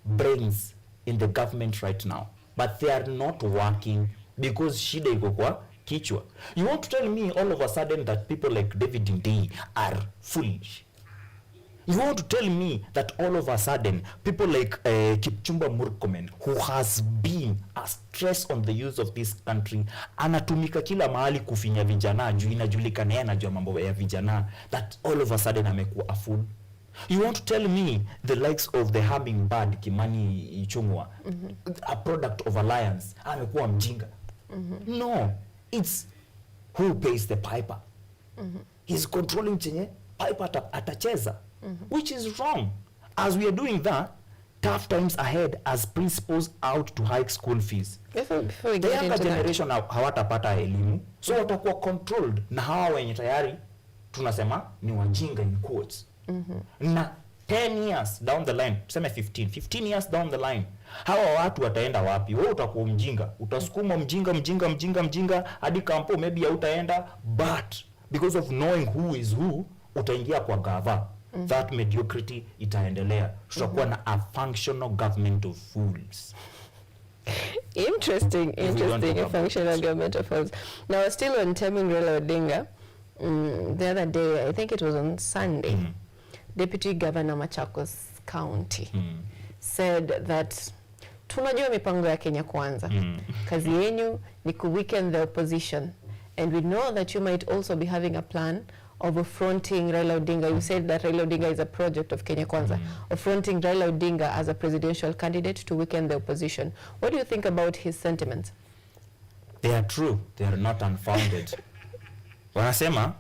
brains in the government right now, but they are not working because shida iko kwa kichwa. You want to tell me all of a sudden that people like David Ndii are foolish? You want to tell me that all of a sudden people like Kipchumba Murkomen, who has been a stress on the youth of this country, anatumika kila mahali kufinya vijana juu inajulikana yeye anajua mambo ya vijana, that all of a sudden amekuwa a fool? You want to tell me the likes of the hummingbird Kimani Ichung'wa, a product of alliance, amekuwa mjinga? No, it's who pays the piper. He's controlling chenye piper atacheza. Which is wrong. As we are doing that, tough times ahead as principals out to hike school fees. Before we the get younger into generation hawatapata elimu, so watakuwa controlled na hawa wenye tayari tunasema ni wajinga in quotes. Na 10 years down the line, tuseme 15 years down the line, hawa watu wataenda wapi? Wewe utakuwa mjinga, utasukuma mjinga hadi kampo maybe hautaenda, but because of knowing who is who, utaingia kwa gava. That mediocrity itaendelea. Tutakuwa na a functional government of fools. Interesting, a functional government of fools. Now, still on Teming Raila Odinga, the other day, I think it was on Sunday, Deputy Governor Machakos County said that tunajua mipango ya Kenya Kwanza. Kazi yenyu ni ku-weaken the opposition. And we know that you might also be having a plan of affronting Raila Odinga. You said that Raila Odinga is a project of Kenya Kwanza. Affronting Raila Odinga as a presidential candidate to weaken the opposition. What do you think about his sentiments? They are true. They are not unfounded. Wanasema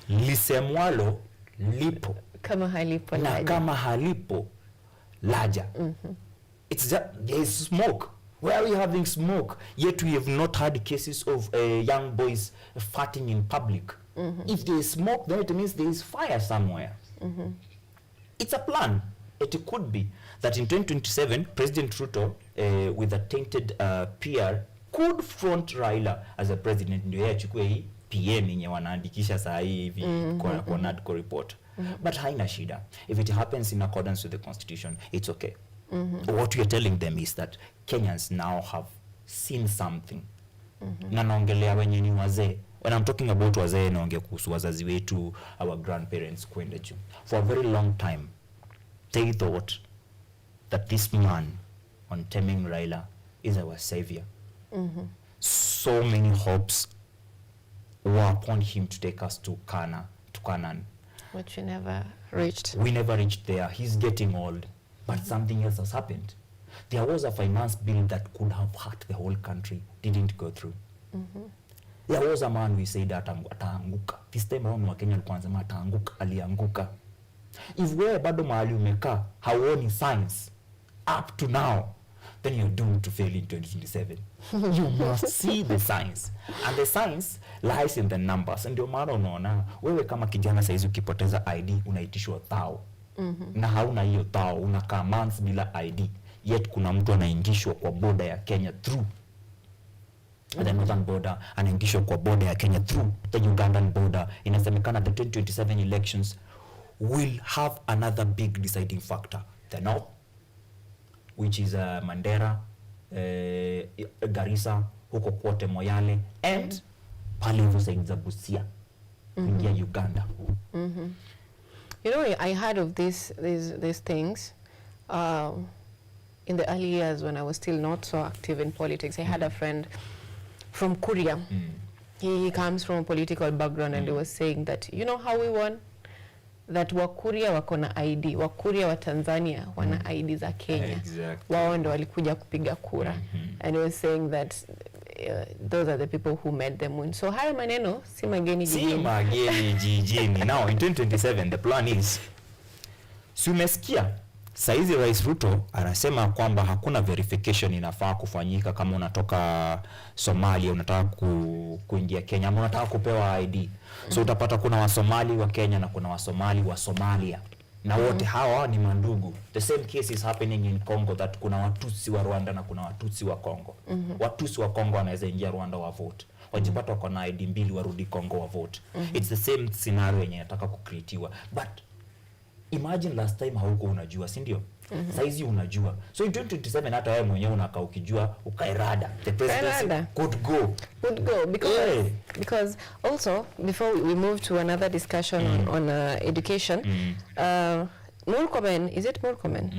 lisemwalo lipo. Kama halipo na laja. kama halipo laja. It's just, there is smoke. Where are we having smoke? Yet we have not had cases of young boys farting in public. If there is smoke, then it means there is fire somewhere. It's a plan. It could be that in 2027, President Ruto, with a tainted PR, could front Raila as a president. Ndio yeye achukue hii PM yenye wanaandikisha saa hii hivi kwa NADCO report. But haina shida. If it happens in accordance with the constitution, it's okay. What we are telling them is that Kenyans now have seen something. Na naongelea wenye ni wazee. When I'm talking about wazee, naongea kuhusu wazazi wetu, our grandparents kwenda juu. For a very long time, they thought that this man on Teming Raila is our savior. So many hopes were upon him to take us to Canaan. Which we never reached. We never reached there. He's getting old. But something else has happened. There was a finance bill that could have hurt the whole country, didn't go through. There was a man we said ataanguka. This time around Wakenya walikuwa wanasema ataanguka, alianguka. If wewe bado mahali umekaa hauoni signs up to now, then you're doomed to fail in 2027. You must see the signs. And the signs lies in the numbers. Ndio maana unaona wewe kama kijana saizi ukipoteza ID unaitishwa thao. Na hauna hiyo thao, unakaa months bila ID. Yet kuna mtu anaingishwa kwa border ya Kenya through the northern border, anaingishwa kwa border ya Kenya through the Ugandan border. Inasemekana the 2027 elections will have another big deciding factor. The north, which is Mandera, Garissa, huko kote Moyale, and pale hivyo side za Busia, ingia Uganda. You know, I heard of these things in the early years when I was still not so active in politics. I had a friend from Kuria. he comes from a political background and he was saying that, you know how we won? That Wakuria wako na ID, Wakuria wa Tanzania wana ID za Kenya. Exactly. Wao ndo walikuja kupiga kura. And he was saying that those are the people who made them win. So hayo maneno si mageni jijini. Si mageni jijini. Now in 2027 the plan is, si umesikia saizi Rais Ruto anasema kwamba hakuna verification inafaa kufanyika kama unatoka Somalia unataka kuingia Kenya ama unataka kupewa ID. So utapata kuna Wasomali wa Kenya na kuna Wasomali wa Somalia. Na wote hawa ni mandugu. The same case is happening in Congo, that kuna Watusi wa Rwanda na kuna Watusi wa Congo. Watusi wa Congo wanaweza ingia Rwanda wa vote. Wajipata wako na ID mbili warudi Congo wa vote. It's the same scenario yenye nataka kukreatiwa. But imagine last time hauko unajua, si ndio? Saizi unajua. So in 2027 hata wewe mwenyewe unakaa ukijua ukairada. The presidency could go because also before we move to another discussion on education, Murkomen, is it Murkomen?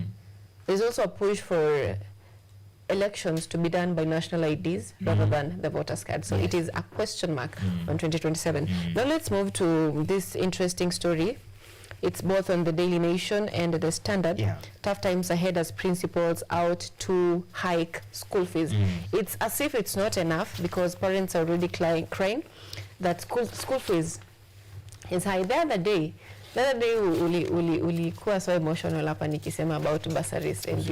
There's also a push for elections to be done by national IDs rather than the voters card. So it is a question mark on 2027. Now let's move to this interesting story. It's both on the Daily Nation and the Standard. Tough times ahead as principals out to hike school fees. It's as if it's not enough because parents are already crying that school fees is high. The other day ulikuwa so emotional hapa nikisema about bursaries and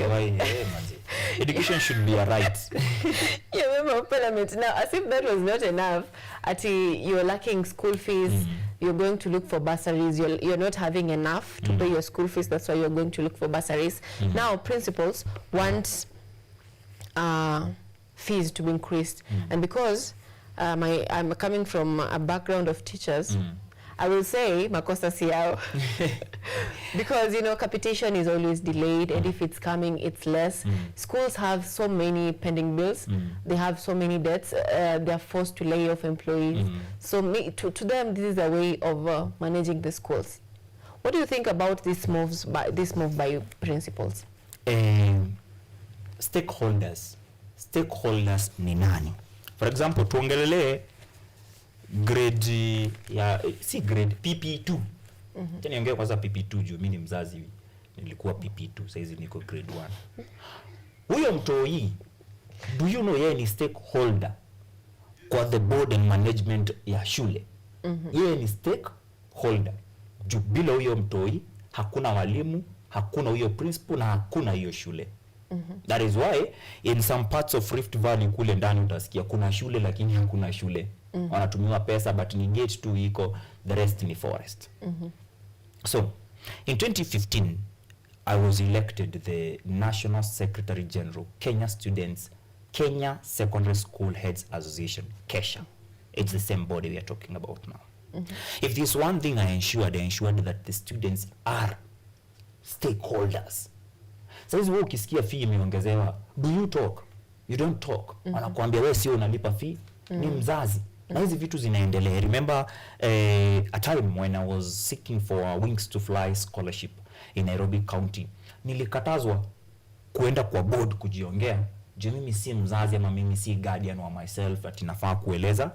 education should be a right. Member of Parliament. Now, as if that was not enough, you're lacking school fees, you're going to look for bursaries, you're not having enough to pay your school fees, that's why you're going to look for bursaries. Now, principals want fees to be increased. And because I'm coming from a background of teachers, I will say makosa si yao. Because, you know, capitation is always delayed, and if it's coming, it's less. Schools have so many pending bills. They have so many debts. They're forced to lay off employees. So to them, this is a way of managing the schools. What do you think about this move by principals? Stakeholders ni nani? For example, tuongelele grade PP2. Tena niongee kwanza PP2 juu mimi ni mzazi, nilikuwa PP2, saizi niko grade 1. Huyo mtoi, do you know yeye ni stakeholder kwa the board and management ya shule? Yeye ni stakeholder. Juu bila huyo mtoi hakuna walimu, hakuna huyo principal na hakuna hiyo shule. That is why in some parts of Rift Valley kule ndani utasikia kuna shule lakini hakuna shule. Wanatumiwa pesa but ni gate tu iko, the rest ni forest. So in 2015 I was elected the National Secretary General Kenya Secondary School Heads Association, KESHA. It's the same body we are talking about now. If there's one thing I ensured that the students are stakeholders. Sasa wewe ukisikia fee imeongezewa, do you talk? You don't talk. Wanakuambia wewe sio unalipa fee, ni mzazi. Na hizi vitu zinaendelea. Remember a time when I was seeking for a Wings to Fly scholarship in Nairobi County. Nilikatazwa kuenda kwa board kujiongea. Je, mimi si mzazi ama mimi si guardian wa myself ati nafaa kueleza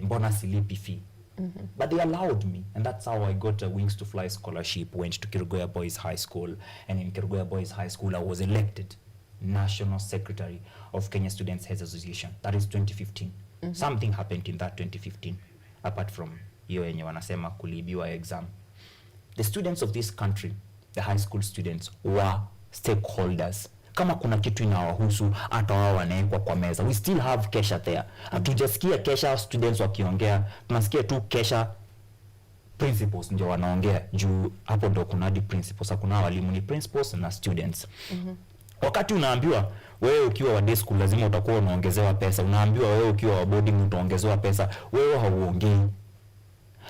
mbona silipi fee. But they allowed me, and that's how I got a Wings to Fly scholarship, went to Kerugoya Boys High School, and in Kerugoya Boys High School I was elected National Secretary of Kenya Students Heads Association. That is 2015. Something happened in that 2015 apart from hiyo yenye wanasema kulibiwa exam. The students of this country, the high school students, were stakeholders. Kama kuna kitu inawahusu hata wao wanaekwa kwa meza. We still have KESHA there. Hatujasikia KESHA students wakiongea, tunasikia tu KESHA principals ndio wanaongea juu hapo ndo kuna hadi principals, hakuna walimu, ni principals na students. Wakati unaambiwa wewe ukiwa wa day school lazima utakuwa unaongezewa pesa, unaambiwa wewe ukiwa wa boarding utaongezewa pesa, wewe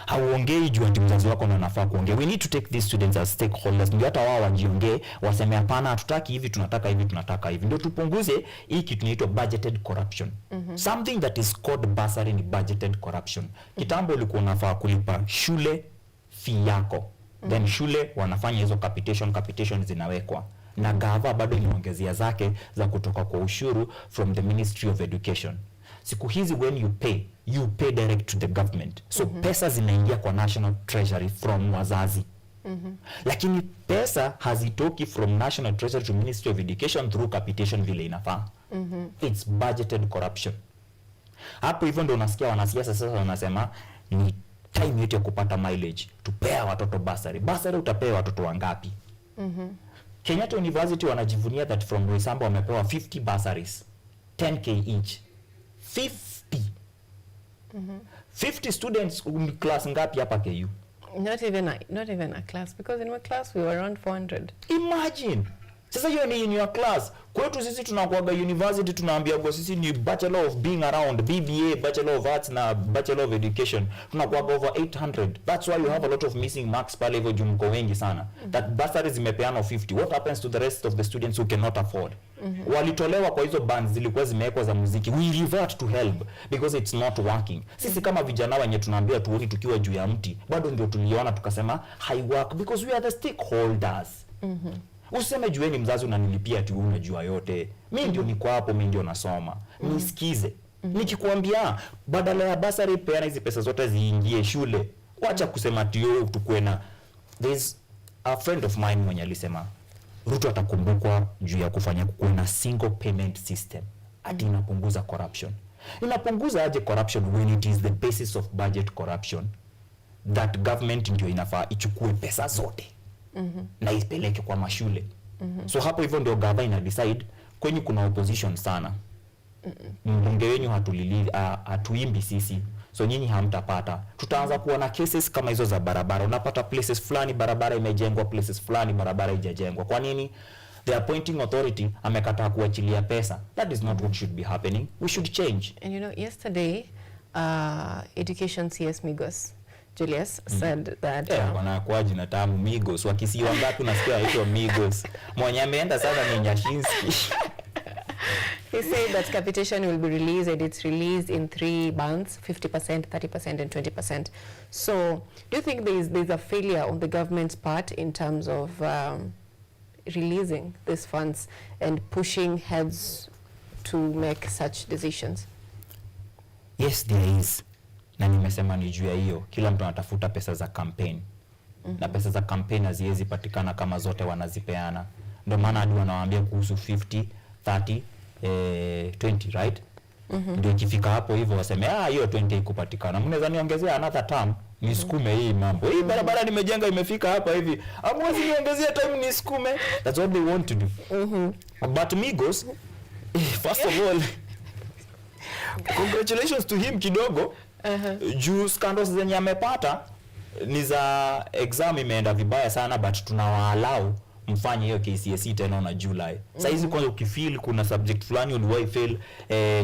hauongei juu ati mzazi wako anafaa kuongea. We need to take these students as stakeholders. Ndio hata wao wajiongee, waseme hapana, hatutaki hivi, tunataka hivi, tunataka hivi. Ndio tupunguze hii kitu inaitwa budgeted corruption. Something that is called bursary ni budgeted corruption. Kitambo ulikuwa unafaa kulipa shule fee yako. Then shule wanafanya hizo capitation zinawekwa. Na gava bado inaongezea zake za kutoka kwa ushuru from the Ministry of Education. siku hizi when you pay direct to the government. So pesa zinaingia kwa National Treasury from wazazi. Lakini pesa hazitoki from National Treasury to Ministry of Education through capitation vile inafaa. It's budgeted corruption. Hapo hivyo ndio unasikia wanasiasa sasa wanasema ni time yote ya kupata mileage, tupea watoto basari. Basari utapea watoto wangapi? Kenyatta University wanajivunia that from Roysambu wamepewa 50 bursaries, 10k each. 50 students class ngapi hapa KU? Not even a class, because in my class we were around 400. Imagine. Sasa hiyo ni in your class. Kwetu sisi tunakuaga university tunaambia kwa sisi ni Bachelor of Being Around, BBA, Bachelor of Arts na Bachelor of Education. Tunakuaga over 800. That's why you have a lot of missing marks pale hivyo jumko wengi sana. That bursaries zimepeana 50. What happens to the rest of the students who cannot afford? Walitolewa kwa hizo bands zilikuwa zimewekwa za muziki. We revert to help because it's not working. Sisi kama vijana wenye tunaambia tuoni tukiwa juu ya mti, bado ndio tuliona tukasema hai work because we are the stakeholders. Useme jueni mzazi unanilipia tu unajua yote. Mimi ndio niko hapo, mimi ndio nasoma. Nisikize. Nikikwambia badala ya basari peana hizi pesa zote ziingie shule. Wacha kusema tio tukue na. There's a friend of mine mwenye alisema Ruto atakumbukwa juu ya kufanya kuwe na single payment system. Ati inapunguza corruption. Inapunguza aje corruption when it is the basis of budget corruption? That government ndio inafaa ichukue pesa zote. Na ipeleke kwa mashule. So hapo hivyo ndio gava ina decide kwenye kuna opposition sana. Mbunge wenyu hatuimbi sisi. So nyinyi hamtapata. Tutaanza kuwa na cases kama hizo za barabara. Unapata places fulani barabara imejengwa, places fulani barabara haijajengwa. Kwa nini? The appointing authority amekataa kuachilia pesa. That is not what should be happening. We should change. And you know, yesterday, Education CS Migos Julius said that wana kwa jina tamu Migos, wakisiwa ngapi unasikia waitwa Migos. Mwenye ameenda sana ni Nyashinski. He said that capitation will be released, and it's released in 3 bands: 50%, 30%, and 20%. So, do you think there's a failure on the government's part in terms of releasing these funds and pushing heads to make such decisions? Yes, there is. Na nimesema ni juu ya hiyo, kila mtu anatafuta pesa za campaign. Na pesa za campaign haziwezi patikana kama zote wanazipeana. Ndio maana hadi wanawaambia kuhusu 50, 30, 20, right? Ndio ikifika hapo hivyo waseme hiyo 20 ikupatikana. Mnaweza niongezea another term nisukume hii mambo. Hii barabara nimejenga imefika hapa hivi. Amwezi niongezea time nisukume. That's what they want to do. But Migos, first of all, congratulations to him kidogo. Juu scandals zenye amepata ni za exam imeenda vibaya sana, but tunawaallow mfanye hiyo KCSE tena na July. Sasa hizi kwa ukifeel kuna subject fulani uliwahi fail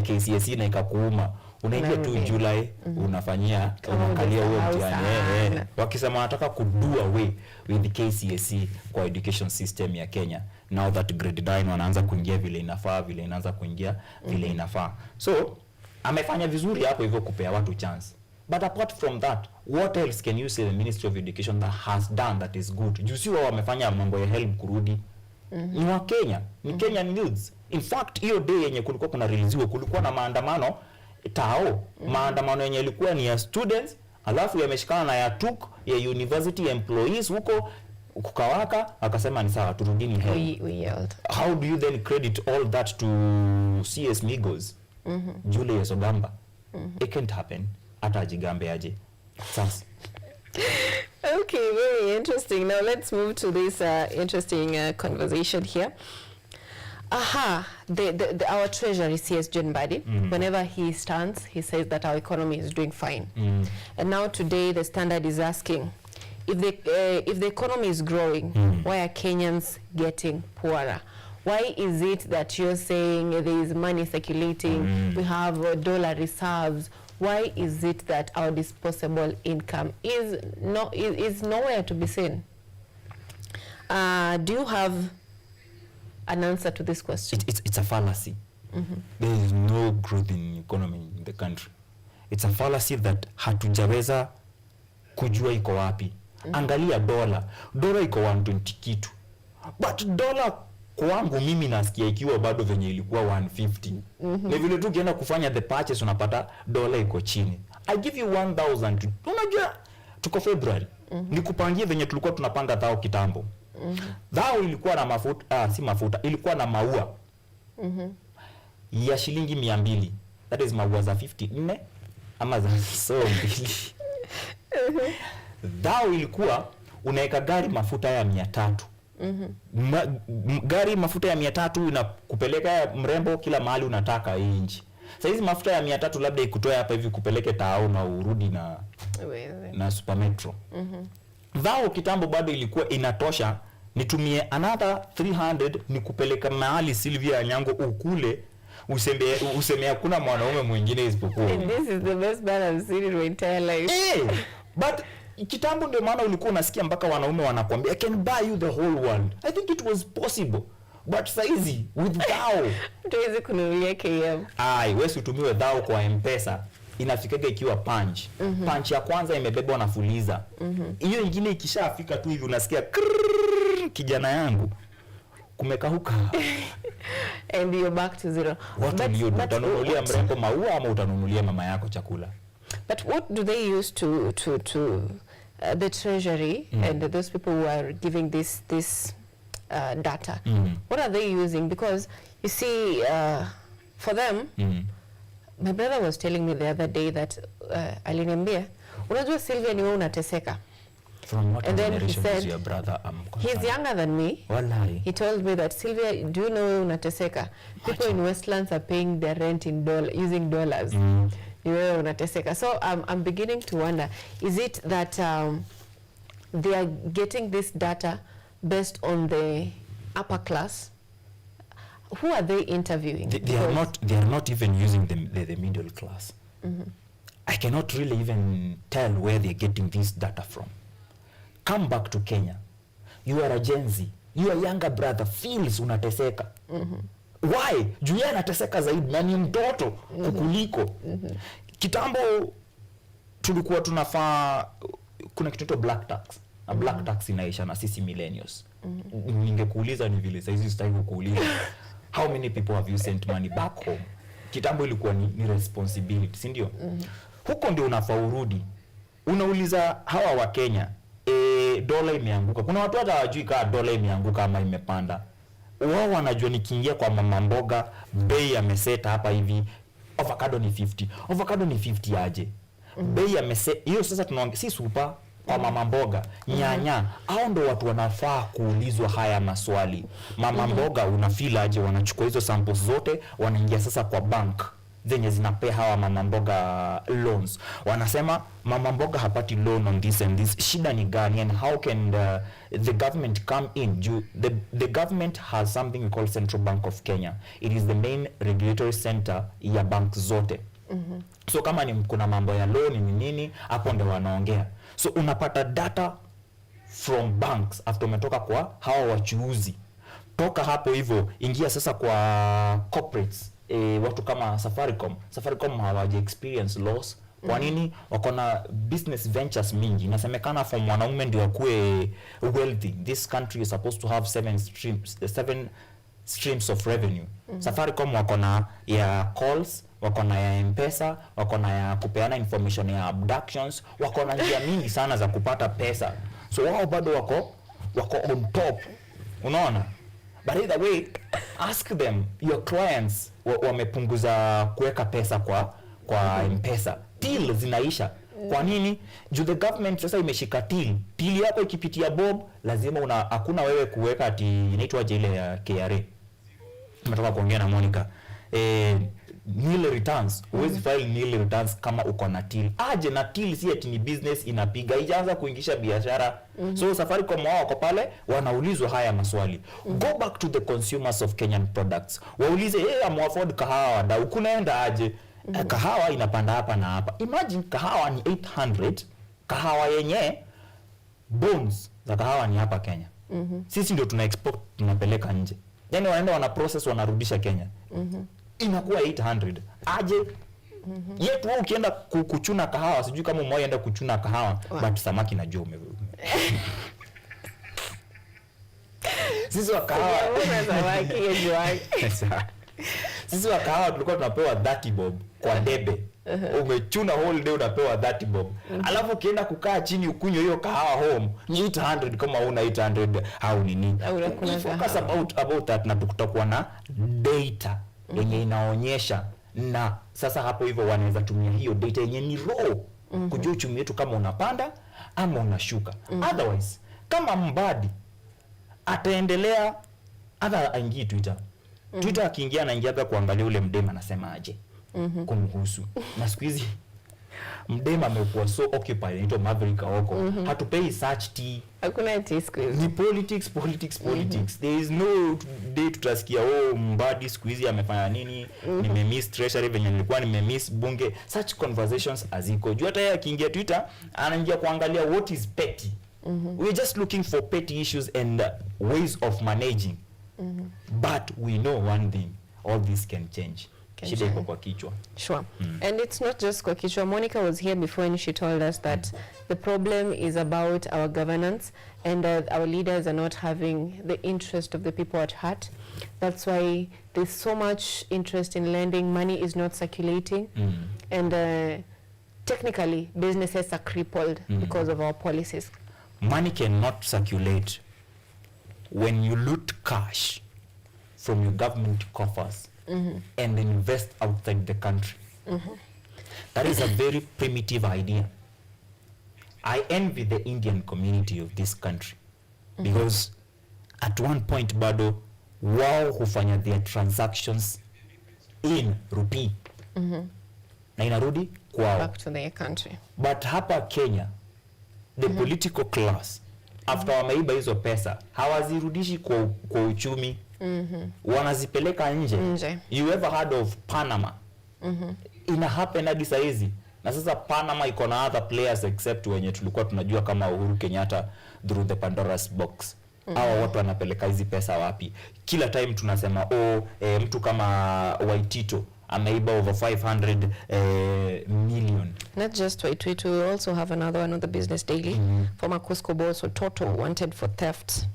KCSE na ikakuuma, unaingia tu July unafanyia unakalia huo mtihani. Wakisema wanataka kudo away with the KCSE kwa education system ya Kenya, now that grade 9 wanaanza kuingia vile inafaa, vile inaanza kuingia vile inafaa. So amefanya vizuri hapo hivyo kupea watu chance. But apart from that, what else can you say the Ministry of Education that has done that is good? Juzi wao wamefanya mambo ya help kurudi. Ni wa Kenya, ni Kenyan needs. In fact, hiyo day yenye kulikuwa kuna release kulikuwa na maandamano tao. Maandamano yenye ilikuwa ni ya students, alafu yameshikana na ya TUK ya university employees huko kukawaka, akasema ni sawa turudini help. We yelled. How do you then credit all that to CS Migos? Julius Ogamba? It can't happen. Ata ajigambe aje. Sasa. Okay, very interesting. Now let's move to this interesting conversation here. Our treasury CS John Mbadi, whenever he stands, he says that our economy is doing fine. And now today the Standard is asking, if the economy is growing, why are Kenyans getting poorer? Why is it that you're saying there is money circulating, we have dollar reserves? Why is it that our disposable income is nowhere to be seen? Do you have an answer to this question? It's a fallacy. There is no growth in economy in the country. It's a fallacy that hatujaweza kujua iko wapi. Angalia dola iko 120 kitu. But dollar kwangu mimi nasikia ikiwa bado venye ilikuwa 150. Na vile tu ukienda kufanya the purchase unapata dola iko chini. I give you 1000. Unajua tuko February. Nikupangie venye tulikuwa tunapanga dhao kitambo. Dhao ilikuwa na mafuta, si mafuta, ilikuwa na maua. Ya shilingi 200. That is maua za 54 ama za so mbili. Dhao ilikuwa unaweka gari mafuta ya 300. Gari mafuta ya 300 inakupeleka mrembo kila mahali unataka nje. Sasa hizi mafuta ya 300 labda ikutoe hapa hivi kupeleke Tao na urudi na Super Metro. Dhao kitambo bado ilikuwa inatosha nitumie another 300 nikupeleka mahali Sylvia Anyango ukule useme hakuna mwanaume mwingine isipokuwa. And this is the best man I've seen in my entire life. But kitambo ndio maana ulikuwa unasikia mpaka wanaume wanakuambia I can buy you the whole world. I think it was possible. But saizi with dhao tuwezi kununulia KM. Wewe utumiwe dhao kwa M-Pesa inafikaga ikiwa punch. Punch ya kwanza imebebwa na fuliza. Hiyo nyingine ikishafika tu hivi unasikia kijana yangu kumekauka. And you're back to zero. Utanunulia mrembo maua ama utanunulia mama yako chakula? But what do they use to the treasury and those people who are giving this data? What are they using? Because you see, for them, my brother was telling me the other day that aliniambia, unajua Sylvia ni wewe unateseka. From what and then he said, is your brother? He's younger than me. Wallahi. He told me that, Sylvia, do you know unateseka? People in Westlands are paying their rent in using dollars. Wewe unateseka. So I'm beginning to wonder, is it that they are getting this data based on the upper class? Who are they interviewing? They are not even using the middle class. I cannot really even tell where they're getting this data from. Come back to Kenya. You are a Gen Z. Your younger brother feels unateseka. Why? Juu yeye anateseka zaidi na ni mtoto kukuliko. Kitambo tulikuwa tunafaa kuna kitu black tax. Na black tax inaisha na sisi millennials. Ningekuuliza ni vile saizi sitaki kukuuliza. How many people have you sent money back home? Kitambo ilikuwa ni responsibility, si ndio? Huko ndio unafaa urudi. Unauliza hawa wa Kenya, dola imeanguka. Kuna watu hata hawajui kama dola imeanguka ama imepanda. Wao wanajua nikiingia kwa mama mboga, bei ameseta hapa hivi, avocado ni 50. Avocado ni 50 aje? Bei ameseta, hiyo sasa tunaongea si super kwa mama mboga, nyanya. Hao ndio watu wanafaa kuulizwa haya maswali. Mama mboga unafeel aje? Wanachukua hizo samples zote, wanaingia sasa kwa bank zenye zinapea hawa mama mboga loans. Wanasema mama mboga hapati loan on this and this. Shida ni gani and how can the government come in? The government has something we call Central Bank of Kenya. It is the main regulatory center ya bank zote. So kama ni kuna mambo ya loan ni nini, hapo ndio wanaongea. So unapata data from banks after umetoka kwa hawa wachuuzi. Toka hapo hivyo ingia sasa kwa corporates. Watu kama Safaricom hawaje experience loss. Kwa nini? Wako na business ventures mingi. Inasemekana for mwanaume ndio akue wealthy. This country is supposed to have 7 streams of revenue. Safaricom wako na ya calls, wako na ya M-Pesa, wako na ya kupeana information ya abductions, wako na njia mingi sana za kupata pesa. So wao bado wako on top. Unaona? But either way, ask them, your clients wamepunguza kuweka pesa kwa M-Pesa. Till zinaisha. Kwa nini? Juu the government sasa imeshika till. Till yako ikipitia Bob, lazima hakuna wewe kuweka ati inaitwa ile ya KRA. Nimetoka kuongea na Monica. Nil returns. Huwezi file nil returns kama uko na till. Aje na till si eti ni business inapiga. Ijaanza kuingisha biashara. So Safaricom wao wako pale wanaulizwa haya maswali. Go back to the consumers of Kenyan products. Waulize am afford kahawa wadau kunaenda aje? Kahawa inapanda hapa na hapa. Imagine kahawa ni 800. Kahawa yenye bones za kahawa ni hapa Kenya. Sisi ndio tuna export tunapeleka nje. Yaani wanaenda wana process wanarudisha Kenya. Inakuwa 800. Aje? Yetu wewe ukienda kuchuna kahawa, sijui kama umeenda kuchuna kahawa, but samaki najua Sisi wa kahawa. Sisi wa kahawa tulikuwa tunapewa 30 bob kwa debe. Umechuna whole day unapewa 30 bob. Alafu ukienda kukaa chini ukunywe hiyo kahawa home, ni 800 kama una 800 au nini. Focus about that, na tutakuwa na data yenye inaonyesha, na sasa hapo hivyo wanaweza tumia hiyo data yenye ni raw kujua uchumi wetu kama unapanda ama unashuka. Otherwise, kama Mbadi ataendelea hata aingie Twitter. Twitter akiingia anaingiaga kuangalia ule mdema anasema aje kumhusu. Na siku hizi mdema amekuwa so occupied into Maverick Aoko. Hatupei search tea. Hakuna tea siku hizi. Ni politics. There is no day tutasikia Mbadi siku hizi amefanya nini, nimemiss treasury venye nilikuwa nimemiss bunge. Such conversations aziko. Juu hata yeye akiingia Twitter anaingia kuangalia what is petty. We're just looking for petty issues and ways of managing. But we know one thing, all this can change. Shida iko kwa kichwa. Sure. And it's not just kwa kichwa. Monica was here before and she told us that the problem is about our governance and our leaders are not having the interest of the people at heart. That's why there's so much interest in lending. Money is not circulating. And technically, businesses are crippled because of our policies. Money cannot circulate when you loot cash from your government coffers and invest outside the country. That is a very primitive idea. I envy the Indian community of this country because at one point bado wao hufanya their transactions in rupee na inarudi kwao back to their country. But hapa Kenya the political class after wameiba hizo pesa hawazirudishi kwa uchumi, wanazipeleka nje. You ever heard of Panama? Ina happen hadi saa hizi, na sasa Panama iko na other players except wenye tulikuwa tunajua kama Uhuru Kenyatta through the Pandora's box. Hawa watu wanapeleka hizi pesa wapi? Kila time tunasema mtu kama Waitito ameiba over 500 million. Not just Waitito, we also have another one on the Business Daily. Former Cusco boss Toto wanted for theft.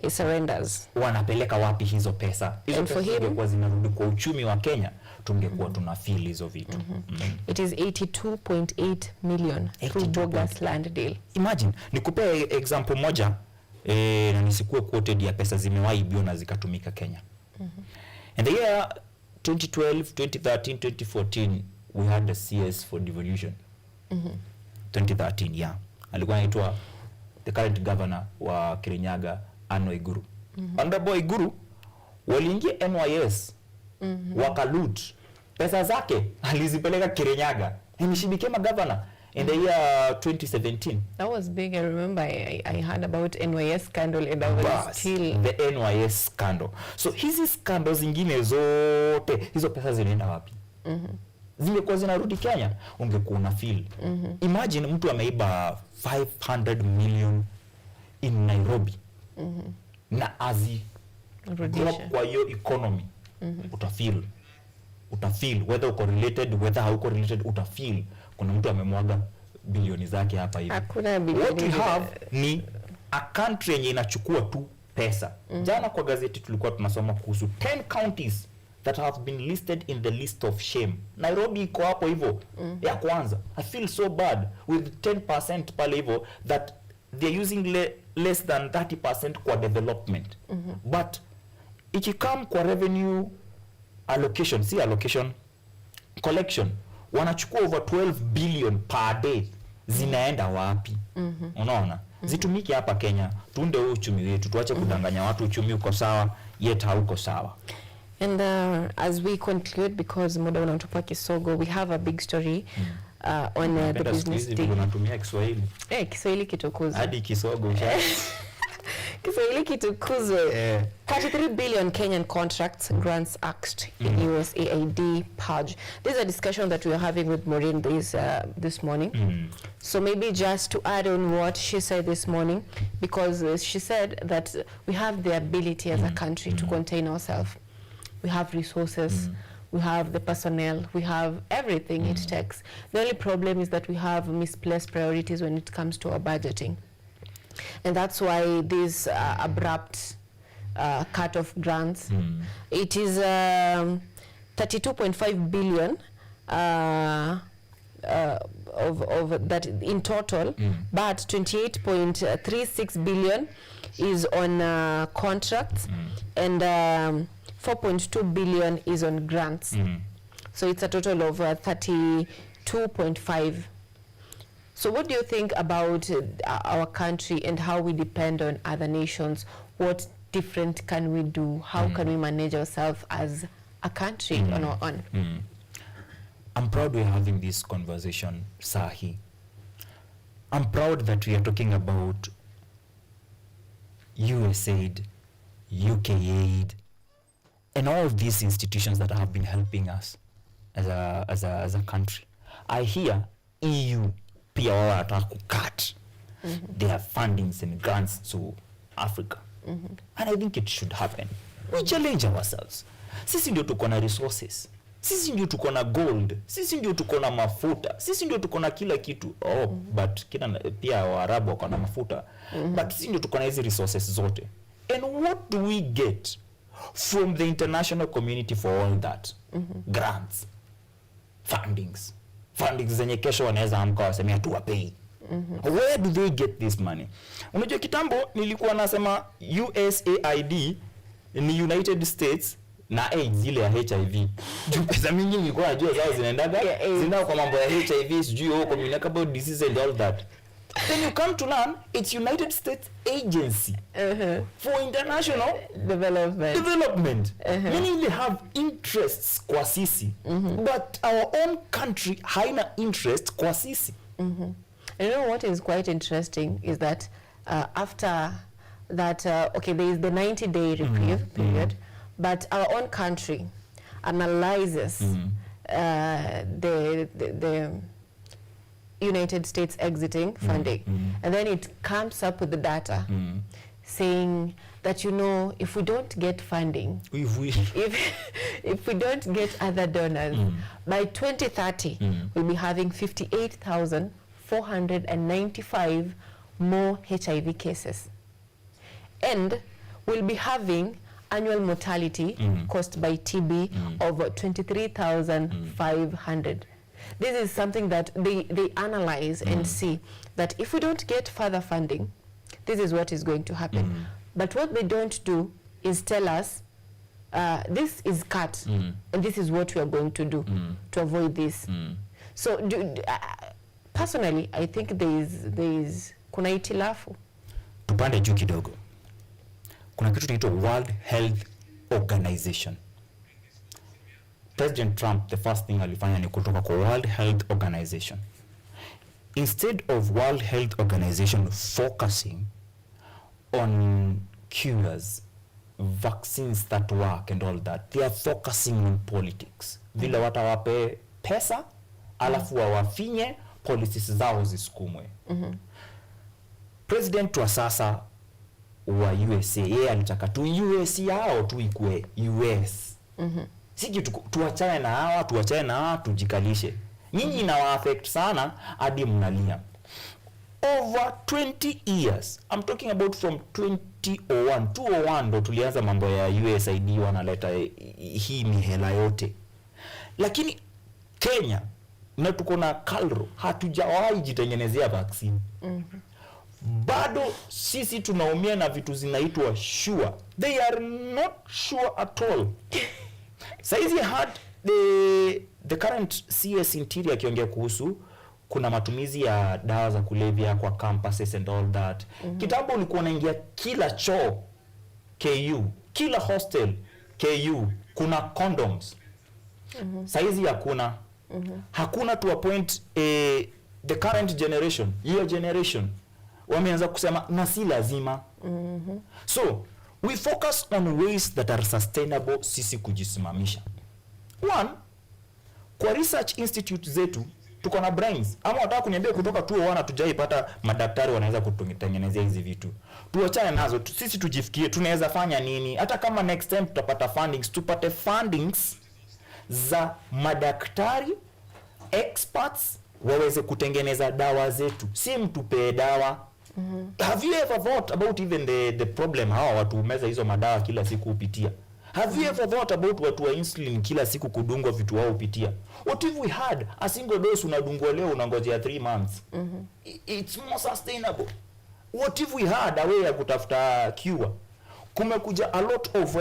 He surrenders. Wanapeleka wapi hizo pesa? Hizo pesa zingekuwa zinarudi kwa uchumi wa Kenya, tungekuwa tuna feel hizo vitu. It is 82.8 million through bogus land deal. Imagine, nikupe example moja na nisikuwe quoted ya pesa zimewaibiwa na zikatumika Kenya. In the year 2012, 2013, 2014, we had the CS for devolution. 2013, yeah. Alikuwa anaitwa the current governor wa Kirinyaga, Anno Iguru. Honorable Iguru waliingia NYS wakalut pesa zake alizipeleka Kirinyaga and she became a governor in the year 2017. That was big. I remember I heard about NYS scandal and I was still the NYS scandal. So hizi scandals zingine zote hizo pesa zinaenda wapi? Zingekuwa zinarudi Kenya ungekuwa na feel. Imagine mtu ameiba 500 million in Nairobi na azi drop kwa hiyo economy. Utafeel whether uko related whether hauko related, utafeel kuna mtu amemwaga bilioni zake hapa hivi. What we have ni a country yenye inachukua tu pesa. Jana kwa gazeti tulikuwa tunasoma kuhusu 10 counties that have been listed in the list of shame. Nairobi iko hapo hivyo ya kwanza. I feel so bad with 10% pale hivyo that they're using less than 30% kwa development. But ikikam kwa revenue allocation, collection, wanachukua over 12 billion per day. Zinaenda wapi? Unaona? Zitumiki hapa Kenya. Tuunde uchumi wetu, tuache kudanganya watu uchumi uko sawa, yet hauko sawa. And as we conclude, because muda unatupa kisogo, we have a big story on the Business Day. Unatumia Kiswahili. Kiswahili kitukuzwe. Hadi kisogo usha. Kiswahili kitukuzwe. 33 billion Kenyan contracts grants asked in USAID purge. This is a discussion that we are having with Maureen this morning. So maybe just to add on what she said this morning, because she said that we have the ability as a country to contain ourselves. We have resources, we have the personnel, we have everything it takes. The only problem is that we have misplaced priorities when it comes to our budgeting. And that's why this abrupt cut of grants. It is 32.5 billion of that in total, but 28.36 billion is on contracts, and 4.2 billion is on grants. So it's a total of 32.5. So what do you think about our country and how we depend on other nations? What different can we do? How can we manage ourselves as a country on our own? I'm proud we're having this conversation, Sahi. I'm proud that we are talking about USAID, UK aid, and all of these institutions that have been helping us as a country. I hear EU pia wao wanataka kucut their fundings and grants to Africa. And I think it should happen. We challenge ourselves. Sisi ndio tuko na resources. Sisi ndio tuko na gold. Sisi ndio tuko na mafuta. Sisi ndio tuko na kila kitu. But pia Waarabu wako na mafuta. But sisi ndio tuko na hizi resources zote. And what do we get from the international community for all that? Grants. Fundings zenye kesho wanaweza amka wasemea tuwapei. Where do they get this money? Unajua kitambo nilikuwa nasema USAID ni United States na AIDS ile ya HIV. Pesa mingi nilikuwa najua zao zinaendaga zina kwa mambo ya HIV, sijui communicable disease and all that. Then you come to learn it's United States Agency for International Development. Meaning they have interests kwa sisi, but our own country haina interest kwa sisi. You know what is quite interesting is that after that, okay, there is the 90-day reprieve period, but our own country analyzes the United States exiting funding, and then it comes up with the data saying that, you know, if we don't get funding, if we don't get other donors, by 2030 we'll be having 58,495 more HIV cases, and we'll be having annual mortality caused by TB of 23,500. This is something that they analyze and see that if we don't get further funding, this is what is going to happen. But what they don't do is tell us this is cut and this is what we are going to do to avoid this. So personally, I think there is kuna itilafu. Tupande juu kidogo. Kuna kitu kinaitwa World Health Organization. President Trump, the first thing alifanya ni kutoka kwa World Health Organization. Instead of World Health Organization focusing on cures, vaccines that work and all that, they are focusing on politics. Vile watawape pesa, alafu wafinye policies zao zisukumwe. President wa sasa wa USA, yeye alitaka tu US yao tu ikue US. Siji tuachane na hawa, tujikalishe. Nyinyi inawa affect sana hadi mnalia. Over 20 years, I'm talking about from 201 ndo tulianza mambo ya USAID wanaleta hii mihela yote. Lakini Kenya na tuko na Kalro hatujawahi jitengenezea vaccine. Bado sisi tunaumia na vitu zinaitwa sure. They are not sure at all. Saizi had the current CS Interior akiongea kuhusu kuna matumizi ya dawa za kulevya kwa campuses and all that. Kitambo ulikuwa unaingia kila choo KU, kila hostel KU kuna condoms. Saizi hakuna. Hakuna to a point the current generation, your generation wameanza kusema na si lazima. So we focus on ways that are sustainable sisi kujisimamisha. One, kwa research institute zetu tuko na brains. Ama wataka kuniambia kutoka 201 hatujaipata madaktari wanaweza kutengenezea hizi vitu. Tuachane nazo, sisi tujifikie tunaweza fanya nini? Hata kama next time tutapata fundings, tupate fundings za madaktari experts waweze kutengeneza dawa zetu. Si mtupe dawa Have you ever thought about even the problem hawa watu umeza hizo madawa kila siku upitia? Have you ever thought about watu wa insulin kila siku kudungwa vitu wao upitia? What if we had a single dose unadungwa leo unangojea 3 months? It's more sustainable. What if we had a way ya kutafuta cure? Kumekuja a lot of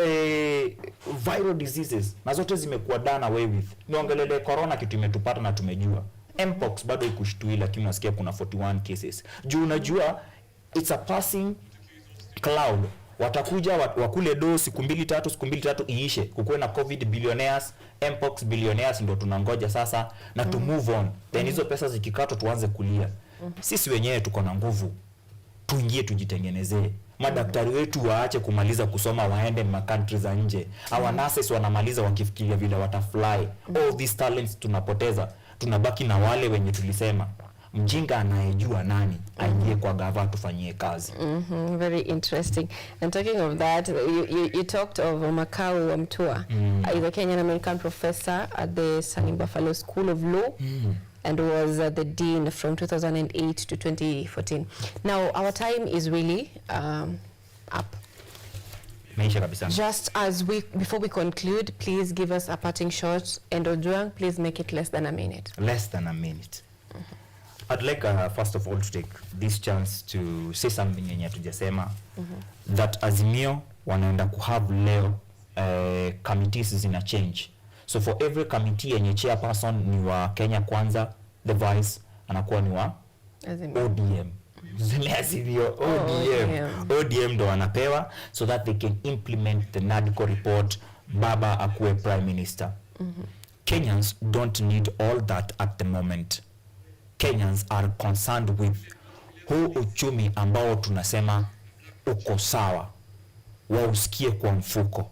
viral diseases na zote zimekuwa done away with. Niongelele corona kitu imetupata na tumejua. Mpox bado ikushtui lakini unasikia kuna 41 cases. Juu unajua it's a passing cloud. Watakuja wakule do siku 2-3 iishe. Kukuwe na COVID billionaires, Mpox billionaires ndio tunangoja sasa na to move on. Then hizo pesa zikikatwa tuanze kulia. Sisi wenyewe tuko na nguvu. Tuingie tujitengenezee. Madaktari wetu waache kumaliza kusoma waende country za nje. Our nurses wanamaliza wakifikiria vile watafly. All these talents tunapoteza. Tunabaki na wale wenye tulisema mjinga anayejua nani aingie kwa gava tufanyie kazi. Very interesting. And talking of that, you talked of Makau Wamtua. He's a Kenyan American professor at the Sunny Buffalo School of Law. And was the dean from 2008 to 2014. Now our time is really up. Just as before we conclude, please give us a parting shot, and Ojwang, please make it less than a minute. Less than a minute. I'd like first of all to take this chance to say something yenye tujasema that Azimio wanaenda kuhave leo committees zina change. So for every committee yenye chairperson ni wa Kenya Kwanza, the vice anakuwa ni wa ODM. Azimio ODM ndo wanapewa so that they can implement the NADCO report, Baba akuwe prime minister. Kenyans don't need all that at the moment. Kenyans are concerned with huu uchumi ambao tunasema uko sawa, wausikie kwa mfuko.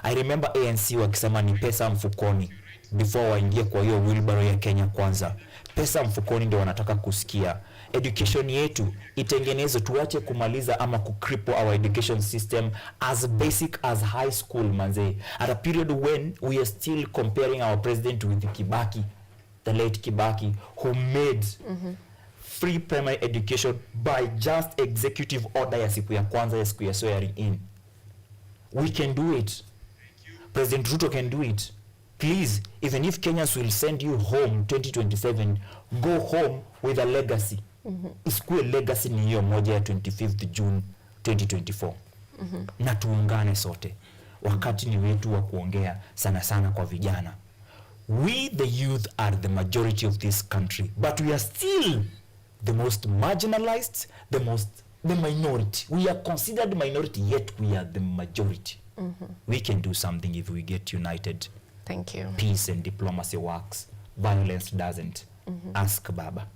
I remember ANC wakisema ni pesa mfukoni before waingie kwa hiyo wheelbarrow ya Kenya Kwanza. Pesa mfukoni ndio wanataka kusikia. Education yetu itengenezwe, tuache kumaliza ama kucripple our education system as basic as high school manze. At a period when we are still comparing our president with Kibaki, the late Kibaki, who made free primary education by just executive order ya siku ya kwanza ya siku ya swearing in. We can do it. President Ruto can do it. Please, even if Kenyans will send you home 2027, go home with a legacy. Isikue legacy ni hiyo moja ya 25th June 2024. Na tuungane sote. Wakati ni wetu wa kuongea sana sana kwa vijana. We the youth are the majority of this country, but we are still the most marginalized, the minority. We are considered minority, yet we are the majority. We can do something if we get united. Thank you. Peace and diplomacy works. Violence doesn't. Ask Baba.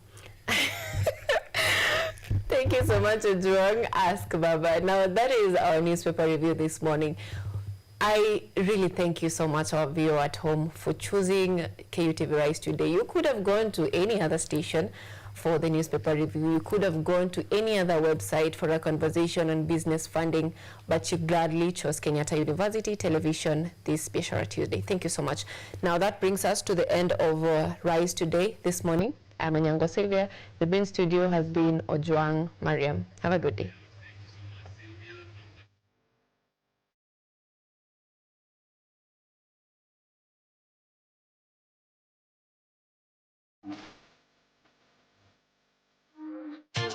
Thank you so much, Ojwang. Ask Baba. Now that is our newspaper review this morning. I really thank you so much, our viewer at home, for choosing KUTV Rise today. You could have gone to any other station for the newspaper review. You could have gone to any other website for a conversation on business funding, but you gladly chose Kenyatta University Television this Biashara Tuesday. Thank you so much. Now that brings us to the end of Rise Today this morning. I'm ANYANGO SYLVIA. The main studio has been Ojwang Mariam. Have a good day.